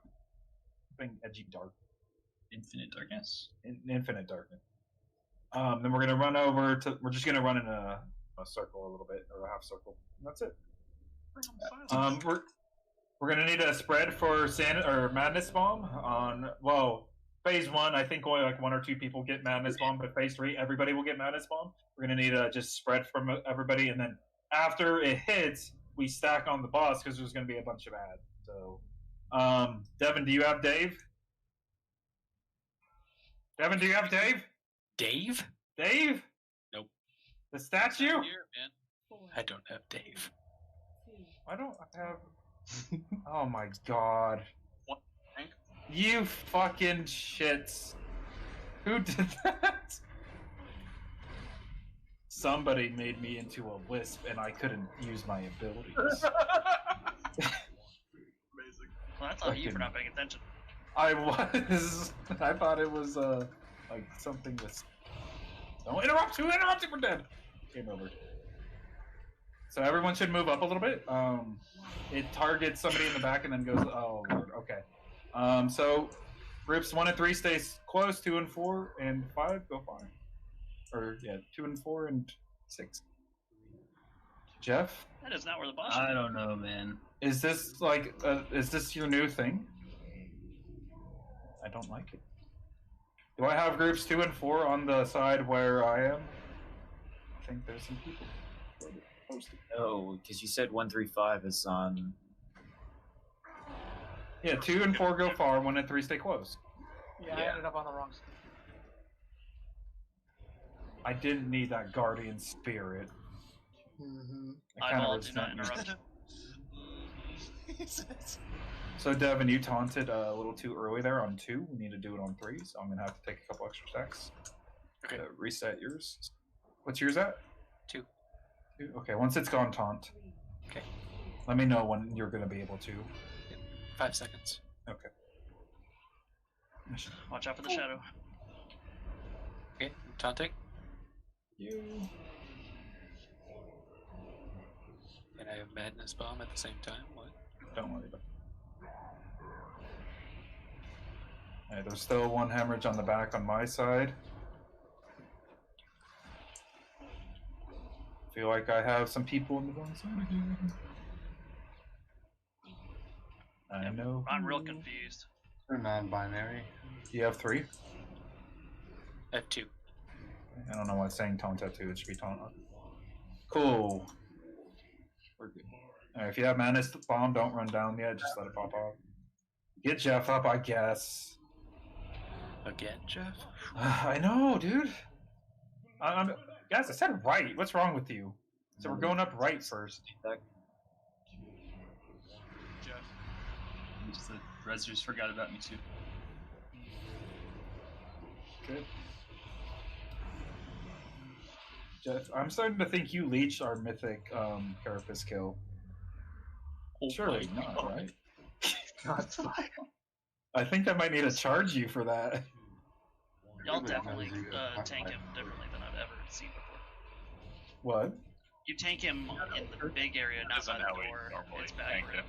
Edgy dark. Infinite darkness. Infinite darkness. Then we're gonna run over to. We're just gonna run in a circle a little bit, or a half circle. And that's it. We're gonna need a spread for Madness Bomb on phase 1. I think only like 1 or 2 people get Madness Bomb, but phase 3 everybody will get Madness Bomb. We're gonna need a just spread from everybody, and then after it hits, we stack on the boss because there's gonna be a bunch of ads. So. Devin, do you have Dave? Devin, do you have Dave? Dave? Dave? Nope. The statue? Here, man. I don't have Dave. I don't have. Oh my god. What? You fucking shits. Who did that? Somebody made me into a wisp and I couldn't use my abilities. Well, that's on you for not paying attention. I was. I thought it was like something that's. Don't interrupt! Who interrupted? We're dead. Game over. So everyone should move up a little bit. It targets somebody in the back and then goes. Oh lord. Okay. So groups 1 and 3 stay close. 2 and 4 and 5 go fine. Or yeah, 2 and 4 and 6. Jeff? That is not where the boss. I don't know, man. Is this like? Is this your new thing? I don't like it. Do I have groups 2 and 4 on the side where I am? I think there's some people. No, because you said 1, 3, 5 is on. Yeah, 2 and 4 go far. 1 and 3 stay close. Yeah, I ended up on the wrong side. I didn't need that guardian spirit. Mm-hmm. I do not interrupt. So Devin, you taunted a little too early there on 2. We need to do it on 3, so I'm gonna have to take a couple extra stacks. Okay. Reset yours. What's yours at? 2. 2? Okay, once it's gone, taunt. Okay. Let me know when you're gonna be able to. 5 seconds. Okay. Watch out for the shadow. Okay, taunting. You. And I have Madness Bomb at the same time. What? Don't worry about it. Alright, there's still 1 hemorrhage on the back on my side. Feel like I have some people on the wrong side again. I know. I'm real confused. They're non-binary. You have 3? I have 2. I don't know why it's saying taunt at 2. It should be taunt. Cool. We're good. Alright, if you have Madness Bomb, don't run down yet. Just let it pop off. Get Jeff up, I guess. Again, Jeff? I know, dude. Guys, I said right. What's wrong with you? So we're going up right first. Jeff. Just the Rezzers forgot about me too. Good. Jeff, I'm starting to think you leached our mythic Carapace kill. Oh Surely not, right? That's fine. I think I might need to charge you for that. Y'all definitely tank him differently than I've ever seen before. What? You tank him in the big area, not by the door. It's back room.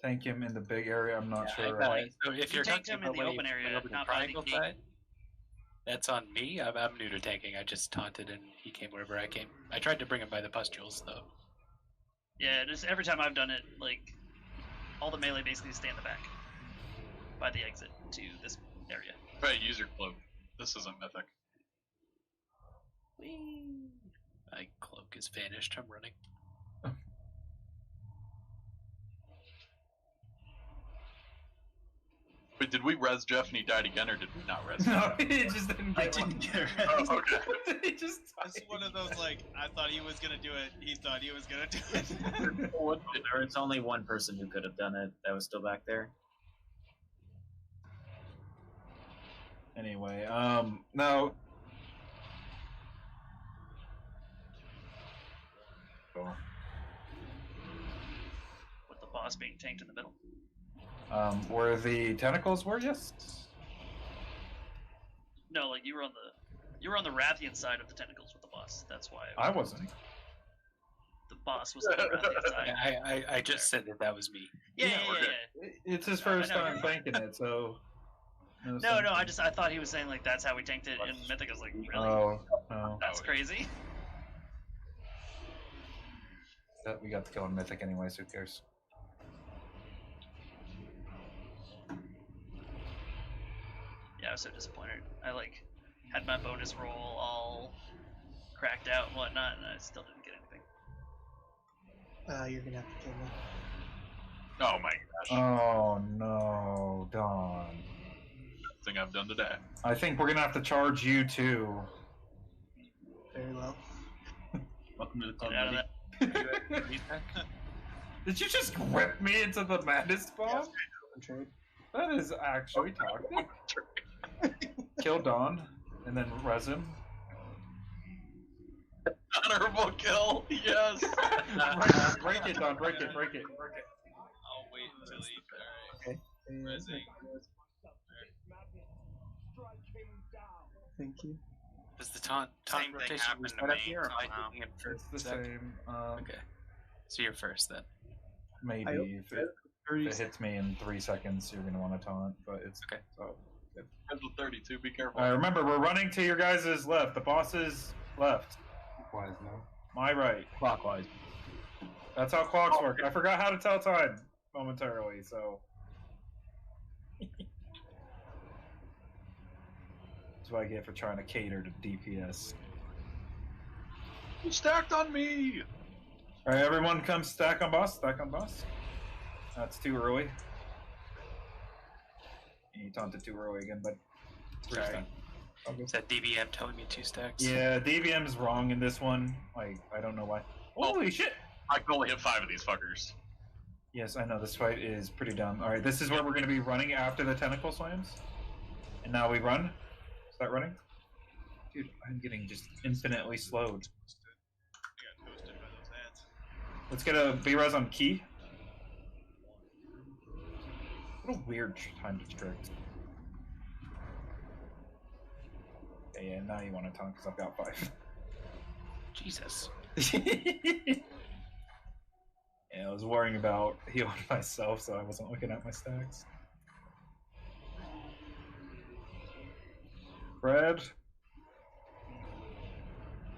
Tank him in the big area. I'm not sure. So if you're tank talking him in the about open area, over the not by the triangle gate. side, that's on me. I'm new to tanking. I just taunted and he came wherever I came. I tried to bring him by the pustules though. Yeah, just every time I've done it, like all the melee basically stay in the back by the exit to this area. Right, use your cloak. This isn't mythic. Whee! My cloak is vanished. I'm running. Wait, did we res Jeff and he died again, or did we not res him? No, he just didn't get Oh, okay. He just It's one of those like I thought he was gonna do it. He thought he was gonna do it. Or it's only one person who could have done it that was still back there. Anyway, now. With the boss being tanked in the middle. Where the tentacles were, yes. No, like you were on the Rathian side of the tentacles with the boss. That's why. I wasn't. The boss was on the Rathian side. I just said that was me. Yeah. It's his first time thinking it, so. No, I thought he was saying like that's how we tanked it in Mythic. I was like, really? Oh, no. That's crazy. That we got to kill in Mythic anyway, so who cares? Yeah, I was so disappointed. I like had my bonus roll all cracked out and whatnot, and I still didn't get anything. You're gonna have to kill me. Oh my gosh. Oh no, Don. Best thing I've done today. I think we're gonna have to charge you too. Very well. Welcome to the club, Get out of buddy. that. Did you just whip me into the madness bomb? Trade. That is actually toxic. Kill Don, and then res him. Honorable kill, yes! Break it, Don, break it. I'll wait until he. Alright. Resing. Thank you. Does the taunt Same thing rotation happened to reset up me here, or am I somehow. taking him first? It's the same. Okay. So you're first then. Maybe if it hits me in 3 seconds, you're gonna want to taunt, but it's okay. So. Depends with 32, be careful. Remember, we're running to your guys' left. The boss's left. Clockwise now. My right. Clockwise. That's how clocks work. I forgot how to tell time momentarily, so. That's what I get for trying to cater to DPS. You stacked on me! Alright, everyone come stack on boss. That's too early. You taunted too early again, but. Sorry. Is that DBM telling me 2 stacks? Yeah, DVM's wrong in this one. Like, I don't know why. Holy shit! I can only hit 5 of these fuckers. Yes, I know this fight is pretty dumb. All right, this is where we're going to be running after the tentacle slams. And now we run. Start running. Dude, I'm getting just infinitely slowed. I got toasted by those ads. Let's get a B-Res on Key. What a weird time to strict. Yeah, now you want to taunt because I've got 5. Jesus. Yeah, I was worrying about healing myself, so I wasn't looking at my stacks. Spread.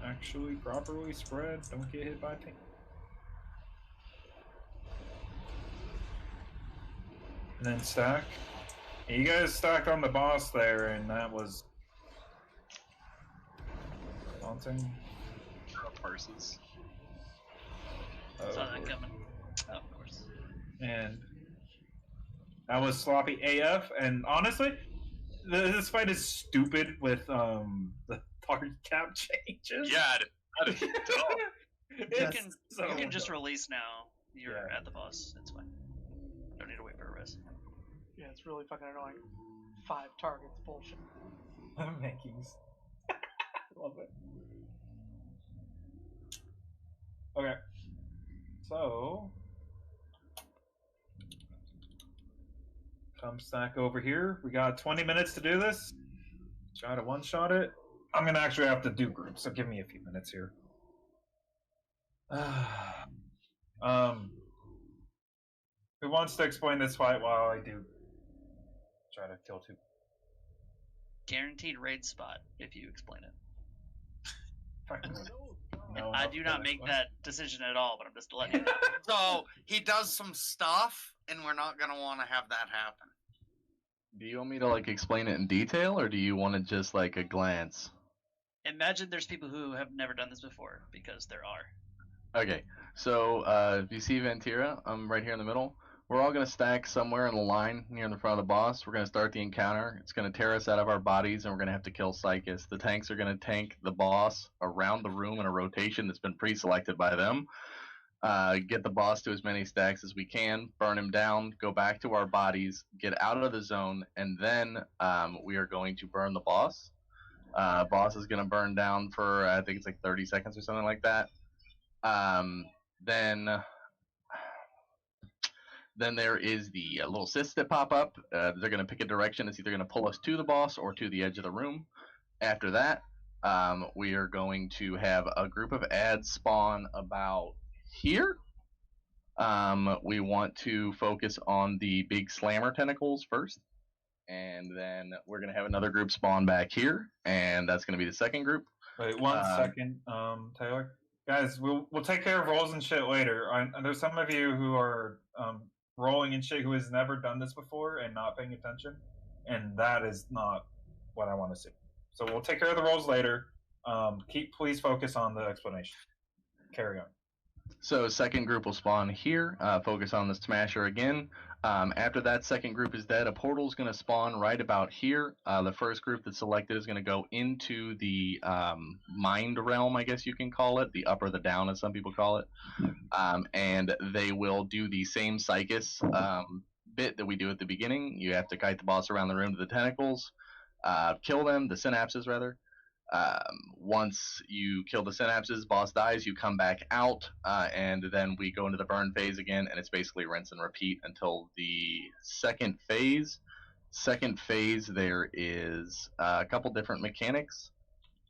Actually, properly spread. Don't get hit by ping. And then stack. Yeah, you guys stacked on the boss there, and that was daunting. Parses. Saw that coming. Oh, of course. And that was sloppy AF. And honestly, this fight is stupid with the hard cap changes. Yeah, that is dumb. You can just release now. You're at the boss. It's fine. Don't need to wait for a res. Yeah, it's really fucking annoying. 5 targets, bullshit. I'm making. Love it. Okay. So. Come stack over here. We got 20 minutes to do this. Try to one-shot it. I'm going to actually have to do groups, so give me a few minutes here. Who wants to explain this fight while I do try to kill 2? Guaranteed raid spot if you explain it. No, I do not make that decision at all, but I'm just letting you know. So he does some stuff, and we're not gonna want to have that happen. Do you want me to like explain it in detail, or do you want to just like a glance? Imagine there's people who have never done this before, because there are. Okay, so if you see Ventira, I'm right here in the middle. We're all going to stack somewhere in the line near the front of the boss. We're going to start the encounter. It's going to tear us out of our bodies, and we're going to have to kill Psychus. The tanks are going to tank the boss around the room in a rotation that's been pre-selected by them. Get the boss to as many stacks as we can, burn him down, go back to our bodies, get out of the zone, and then we are going to burn the boss. Boss is going to burn down for, I think it's like 30 seconds or something like that. Then there is the little cysts that pop up. They're going to pick a direction. It's either going to pull us to the boss or to the edge of the room. After that, we are going to have a group of ads spawn about here. We want to focus on the big slammer tentacles first. And then we're going to have another group spawn back here. And that's going to be the second group. Wait, one second, Taylor. Guys, we'll take care of rolls and shit later. There's some of you who are rolling and shit who has never done this before and not paying attention, and that is not what I want to see. So we'll take care of the rolls later. Please focus on the explanation. Carry on. So second group will spawn here. Focus on the Smasher again. After that second group is dead, a portal is going to spawn right about here. The first group that's selected is going to go into the mind realm, I guess you can call it, the up or the down as some people call it. And they will do the same Psychus bit that we do at the beginning. You have to kite the boss around the room to the tentacles, kill them, the synapses rather. Once you kill the synapses, boss dies, you come back out, and then we go into the burn phase again, and it's basically rinse and repeat until the second phase. Second phase, there is a couple different mechanics,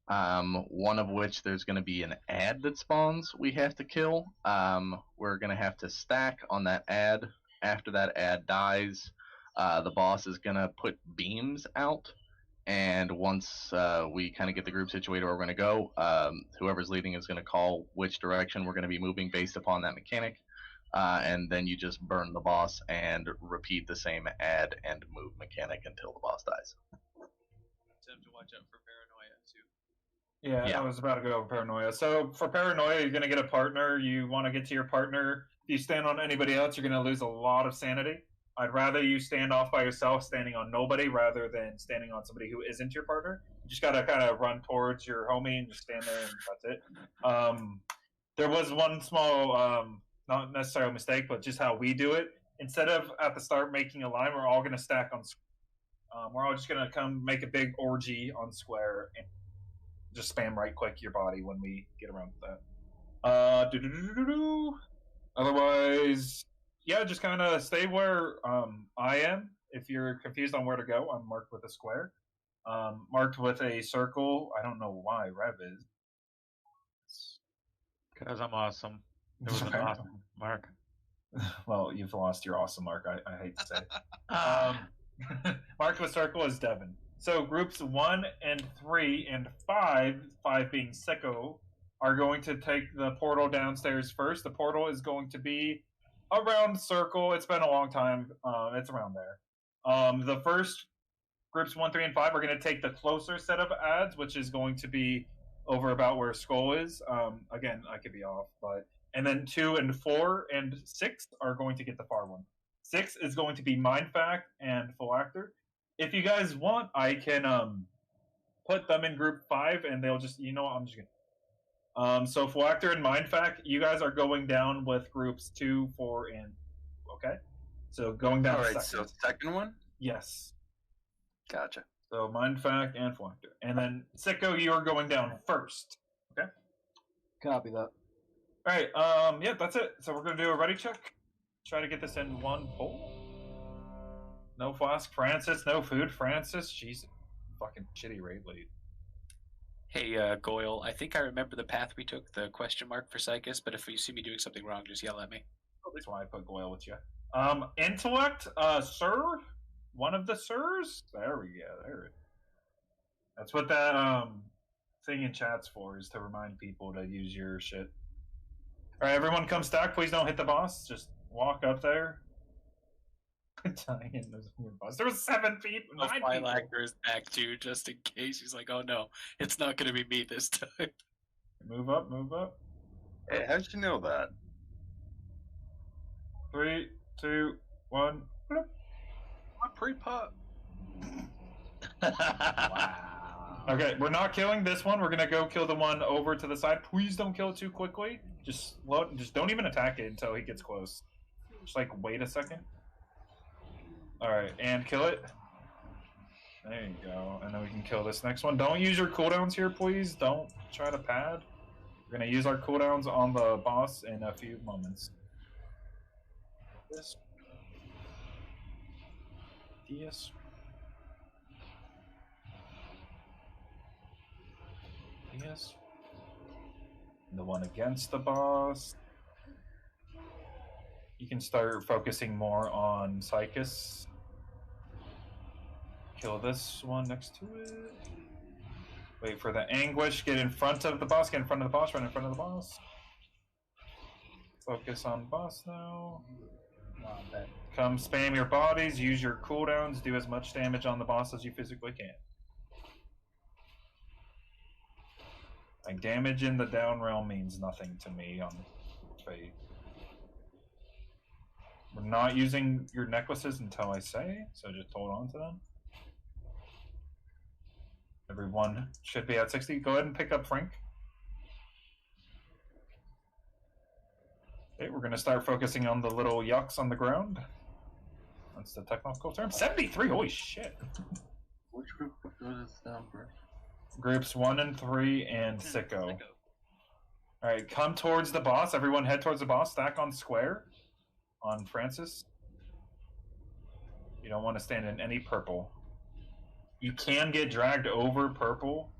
one of which there's going to be an ad that spawns we have to kill. We're going to have to stack on that ad. After that ad dies, the boss is going to put beams out. And once we kind of get the group situated where we're going to go, whoever's leading is going to call which direction we're going to be moving based upon that mechanic. And then you just burn the boss and repeat the same add and move mechanic until the boss dies. To have to watch out for paranoia too. Yeah, I was about to go over paranoia. So for paranoia, you're going to get a partner. You want to get to your partner. If you stand on anybody else, you're going to lose a lot of sanity. I'd rather you stand off by yourself, standing on nobody, rather than standing on somebody who isn't your partner. You just gotta kind of run towards your homie and just stand there, and that's it. There was one small not necessarily a mistake, but just how we do it. Instead of at the start making a line, we're all going to stack on. We're all just going to come make a big orgy on square and just spam right click your body when we get around to that. Otherwise, yeah, just kind of stay where I am. If you're confused on where to go, I'm marked with a square. Marked with a circle. I don't know why Rev is. Because I'm awesome. It was an awesome mark. Well, you've lost your awesome mark, I hate to say. Marked with circle is Devin. So groups 1 and 3 and 5 being Sicko, are going to take the portal downstairs first. The portal is going to be around circle. It's been a long time. It's around there. The first groups 1, 3, and 5 are going to take the closer set of ads, which is going to be over about where Skull is. Again, I could be off, but and then 2 and 4 and 6 are going to get the far one. 6 is going to be Mind Fact and Full Actor. If you guys want, I can put them in group 5, and they'll just, you know what, I'm just gonna. So Full Actor and Mind Fact, you guys are going down with groups 2, 4, and okay. So going down. All right. Second. So second one. Yes. Gotcha. So Mind Fact and Full Actor, and then Sicko, you are going down first. Okay. Copy that. All right. Yeah, that's it. So we're gonna do a ready check. Try to get this in one pull. No flask, Francis. No food, Francis. Jeez, fucking shitty rate lead. Hey, Goyle, I think I remember the path we took, the question mark for Psychus, but if you see me doing something wrong, just yell at me. That's why I put Goyle with you. Intellect, sir? One of the sirs? There we go. There it is. That's what that thing in chat's for, is to remind people to use your shit. Alright, everyone come stack. Please don't hit the boss. Just walk up there. There was 7 people. 9 people. Lilac is back too, just in case. He's like, oh no, it's not going to be me this time. Move up, move up. Hey, how'd you know that? 3, 2, 1. Bloop. My pre-pot. Wow. Okay, we're not killing this one. We're gonna go kill the one over to the side. Please don't kill it too quickly. Just don't even attack it until he gets close. Just like wait a second. Alright, and kill it. There you go. And then we can kill this next one. Don't use your cooldowns here, please. Don't try to pad. We're gonna use our cooldowns on the boss in a few moments. This. Yes. Yes. The one against the boss. You can start focusing more on Psychus. Kill this one next to it. Wait for the anguish. Get in front of the boss. Get in front of the boss. Run in front of the boss. Focus on boss now. Come spam your bodies. Use your cooldowns. Do as much damage on the boss as you physically can. Like, damage in the down realm means nothing to me on Fate. We're not using your necklaces until I say, so just hold on to them. Everyone should be at 60. Go ahead and pick up Frank. Okay, we're going to start focusing on the little yucks on the ground. That's the technical term. 73, holy shit. Which group goes down first? Groups 1 and 3 and Sicko. Alright, come towards the boss. Everyone head towards the boss. Stack on square. On Francis. You don't want to stand in any purple. You can get dragged over purple.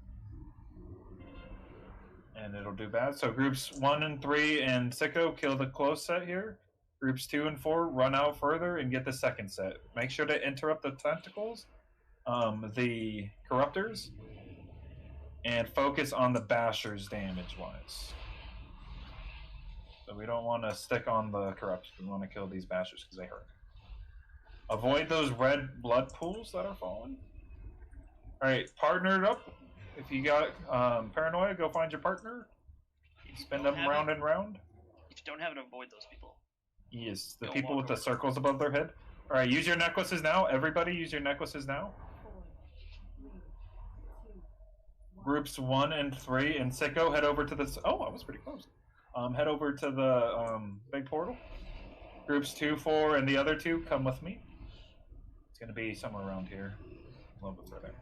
And it'll do bad. So groups 1 and 3 and Sicko kill the close set here. Groups 2 and 4 run out further and get the second set. Make sure to interrupt the tentacles. The corruptors. And focus on the bashers damage-wise. So we don't want to stick on the corruptors. We want to kill these bashers because they hurt. Avoid those red blood pools that are falling. Alright, partnered up. If you got paranoia, go find your partner. Spin them round and round. If you don't have it, avoid those people. Yes, the people with the circles above their head. Alright, use your necklaces now. Everybody use your necklaces now. Groups 1 and 3 and Sicko head over to this. Oh, I was pretty close. head over to the big portal. Groups 2, 4, and the other 2 come with me. It's going to be somewhere around here, a little bit further.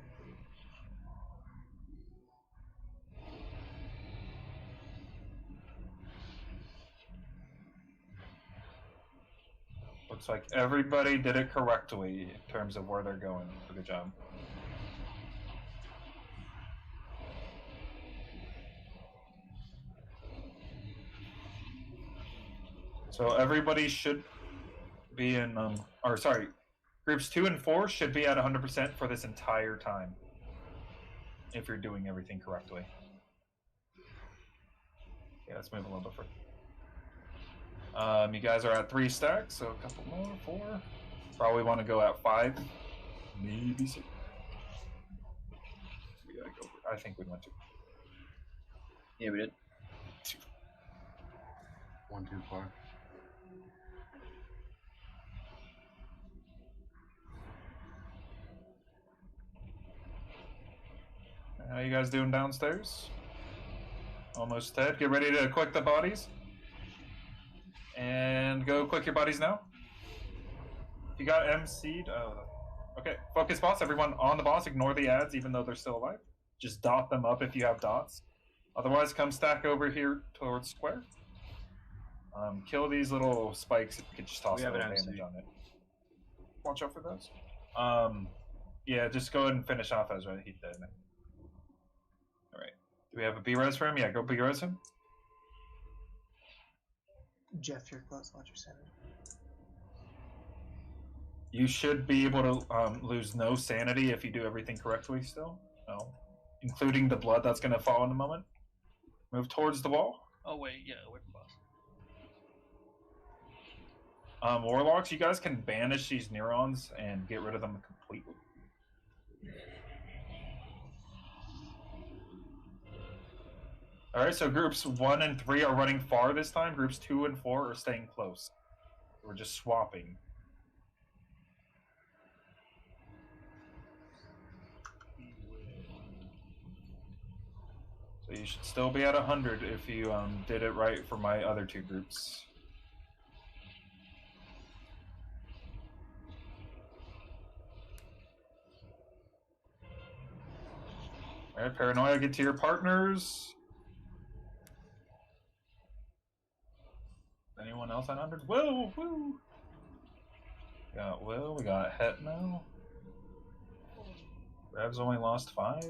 Looks like everybody did it correctly in terms of where they're going. Good job. So everybody should be in, or sorry, groups 2 and 4 should be at 100% for this entire time, if you're doing everything correctly. Yeah, let's move a little bit further. You guys are at 3 stacks, so a couple more, 4. Probably want to go at 5, maybe 6. We gotta go. I think we went to. Yeah, we did. 2. 1 too far. How you guys doing downstairs? Almost dead. Get ready to click the bodies. And go click your bodies now. You got MC'd. Oh, okay. Focus boss. Everyone on the boss. Ignore the ads, even though they're still alive. Just dot them up if you have dots. Otherwise, come stack over here towards square. Kill these little spikes. If you could just toss a little damage on it. Watch out for those. Yeah, just go ahead and finish off Ezra. He's dead. All right. Do we have a B-res for him? Yeah, go B-res him. Jeff, you're close. Watch your sanity. You should be able to lose no sanity if you do everything correctly still. No. Including the blood that's going to fall in a moment. Move towards the wall. Oh, wait, yeah, wait for boss. Warlocks, you guys can banish these neurons and get rid of them completely. Alright, so groups 1 and 3 are running far this time. Groups 2 and 4 are staying close. We're just swapping. So you should still be at 100 if you did it right for my other 2 groups. Alright, Paranoia, get to your partners. Anyone else at 100? Will, woo! We got Will, we got Het now. Rev's only lost 5.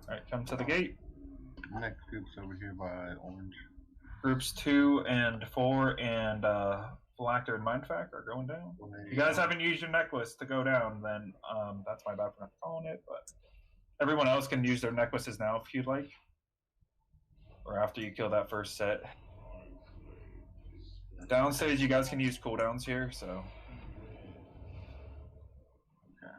Alright, come to the gate. Next group's over here by orange. Groups 2 and 4 and Phylacter and Mindfact are going down. If you guys haven't used your necklace to go down, then that's my bad for not calling it, but everyone else can use their necklaces now if you'd like. Or after you kill that first set. Downstage, you guys can use cooldowns here, so. Okay.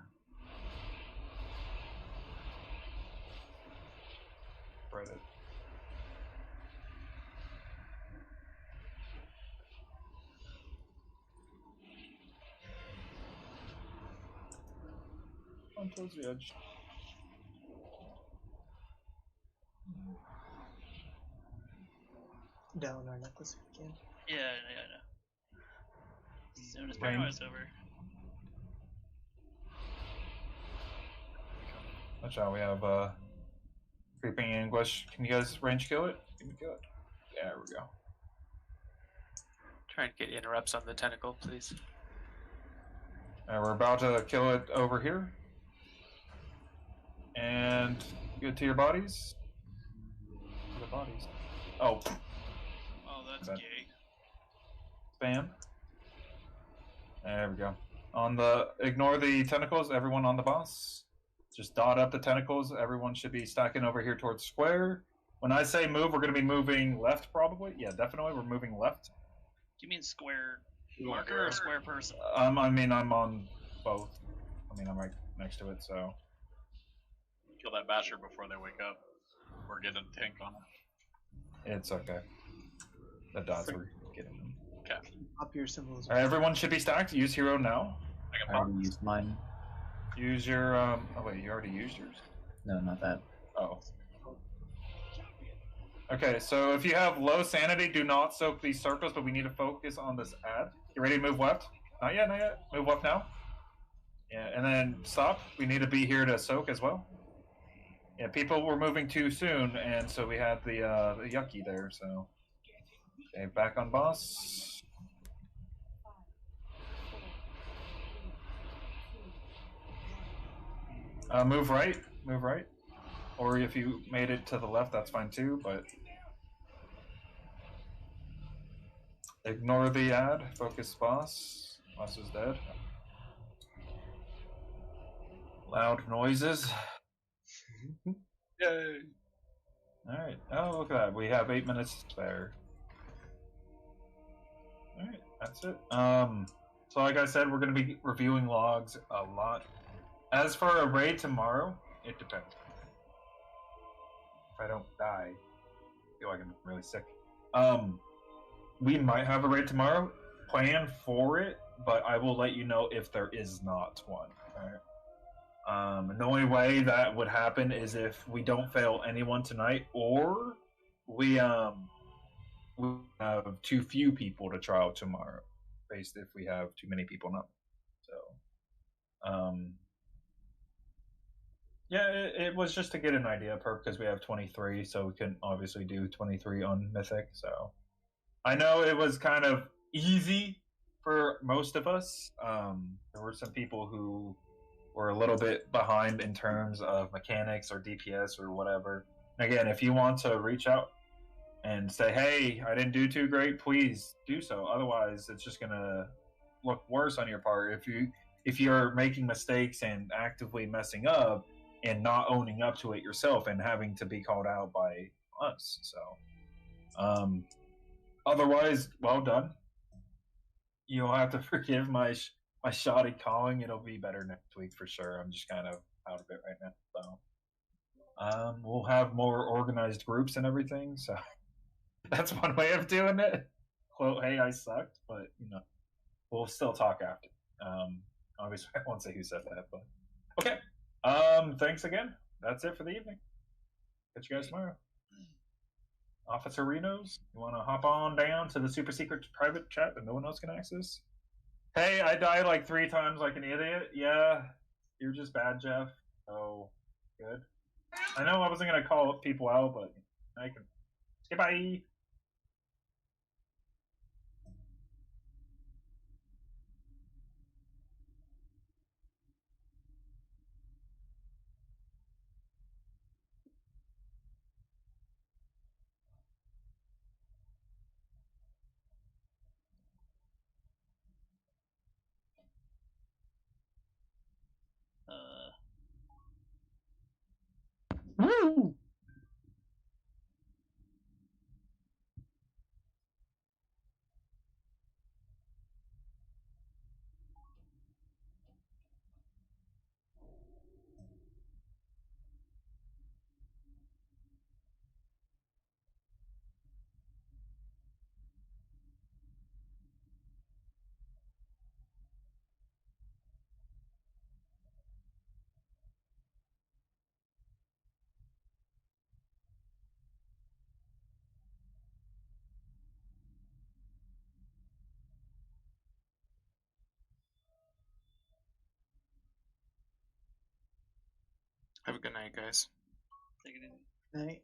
Spread it. On towards the edge. Down our necklace if you can. Yeah, I know. As soon as Paranoia's over. Watch out, we have Creeping English. Can you guys range kill it? Can you kill it? Yeah, there we go. Try and get interrupts on the tentacle, please. We're about to kill it over here. And get to your bodies. To the bodies. Oh. Oh, that's gay. Spam. There we go. On the ignore the tentacles, everyone on the boss. Just dot up the tentacles. Everyone should be stacking over here towards square. When I say move, we're going to be moving left probably. Yeah, definitely. We're moving left. You mean square marker or square person? I mean, I'm on both. I mean, I'm right next to it, so. Kill that basher before they wake up. We're getting a tank on it. It's okay. The dots were getting them. Okay. Up your symbols. Alright, everyone should be stacked. Use hero now. I already used mine. Use your, oh wait, you already used yours? No, not that. Oh. Okay, so if you have low sanity, do not soak these circles, but we need to focus on this ad. You ready to move left? Not yet, not yet. Move left now. Yeah, and then stop. We need to be here to soak as well. Yeah, people were moving too soon, and so we had the yucky there, so. Okay, back on boss. Move right, move right. Or if you made it to the left, that's fine too, but ignore the ad, focus boss. Boss is dead. Loud noises. Yay! Alright, oh look at that, we have 8 minutes to spare. Alright, that's it. So like I said, we're going to be reviewing logs a lot. As for a raid tomorrow, it depends. If I don't die, I feel like I'm really sick. We might have a raid tomorrow. Plan for it, but I will let you know if there is not one. Alright. The only way that would happen is if we don't fail anyone tonight, or we have too few people to try out tomorrow. Based if we have too many people not. So, yeah, it was just to get an idea because we have 23, so we can obviously do 23 on Mythic. So I know it was kind of easy for most of us. There were some people who were a little bit behind in terms of mechanics or DPS or whatever. Again, if you want to reach out and say, hey, I didn't do too great, please do so. Otherwise, it's just going to look worse on your part if you're making mistakes and actively messing up and not owning up to it yourself and having to be called out by us. So, otherwise, well done. You'll have to forgive my shoddy calling. It'll be better next week for sure. I'm just kind of out of it right now. So, we'll have more organized groups and everything. So that's one way of doing it. Quote, hey, I sucked, but we'll still talk after. Obviously, I won't say who said that, but okay. Thanks again. That's it for the evening. Catch you guys tomorrow. Officer Renos, you want to hop on down to the super secret private chat that no one else can access? Hey, I died like 3 times like an idiot. Yeah, you're just bad, Jeff. Oh, good. I know I wasn't going to call people out, but I can. Okay, bye. Woo! Have a good night, guys. Take it easy. Night.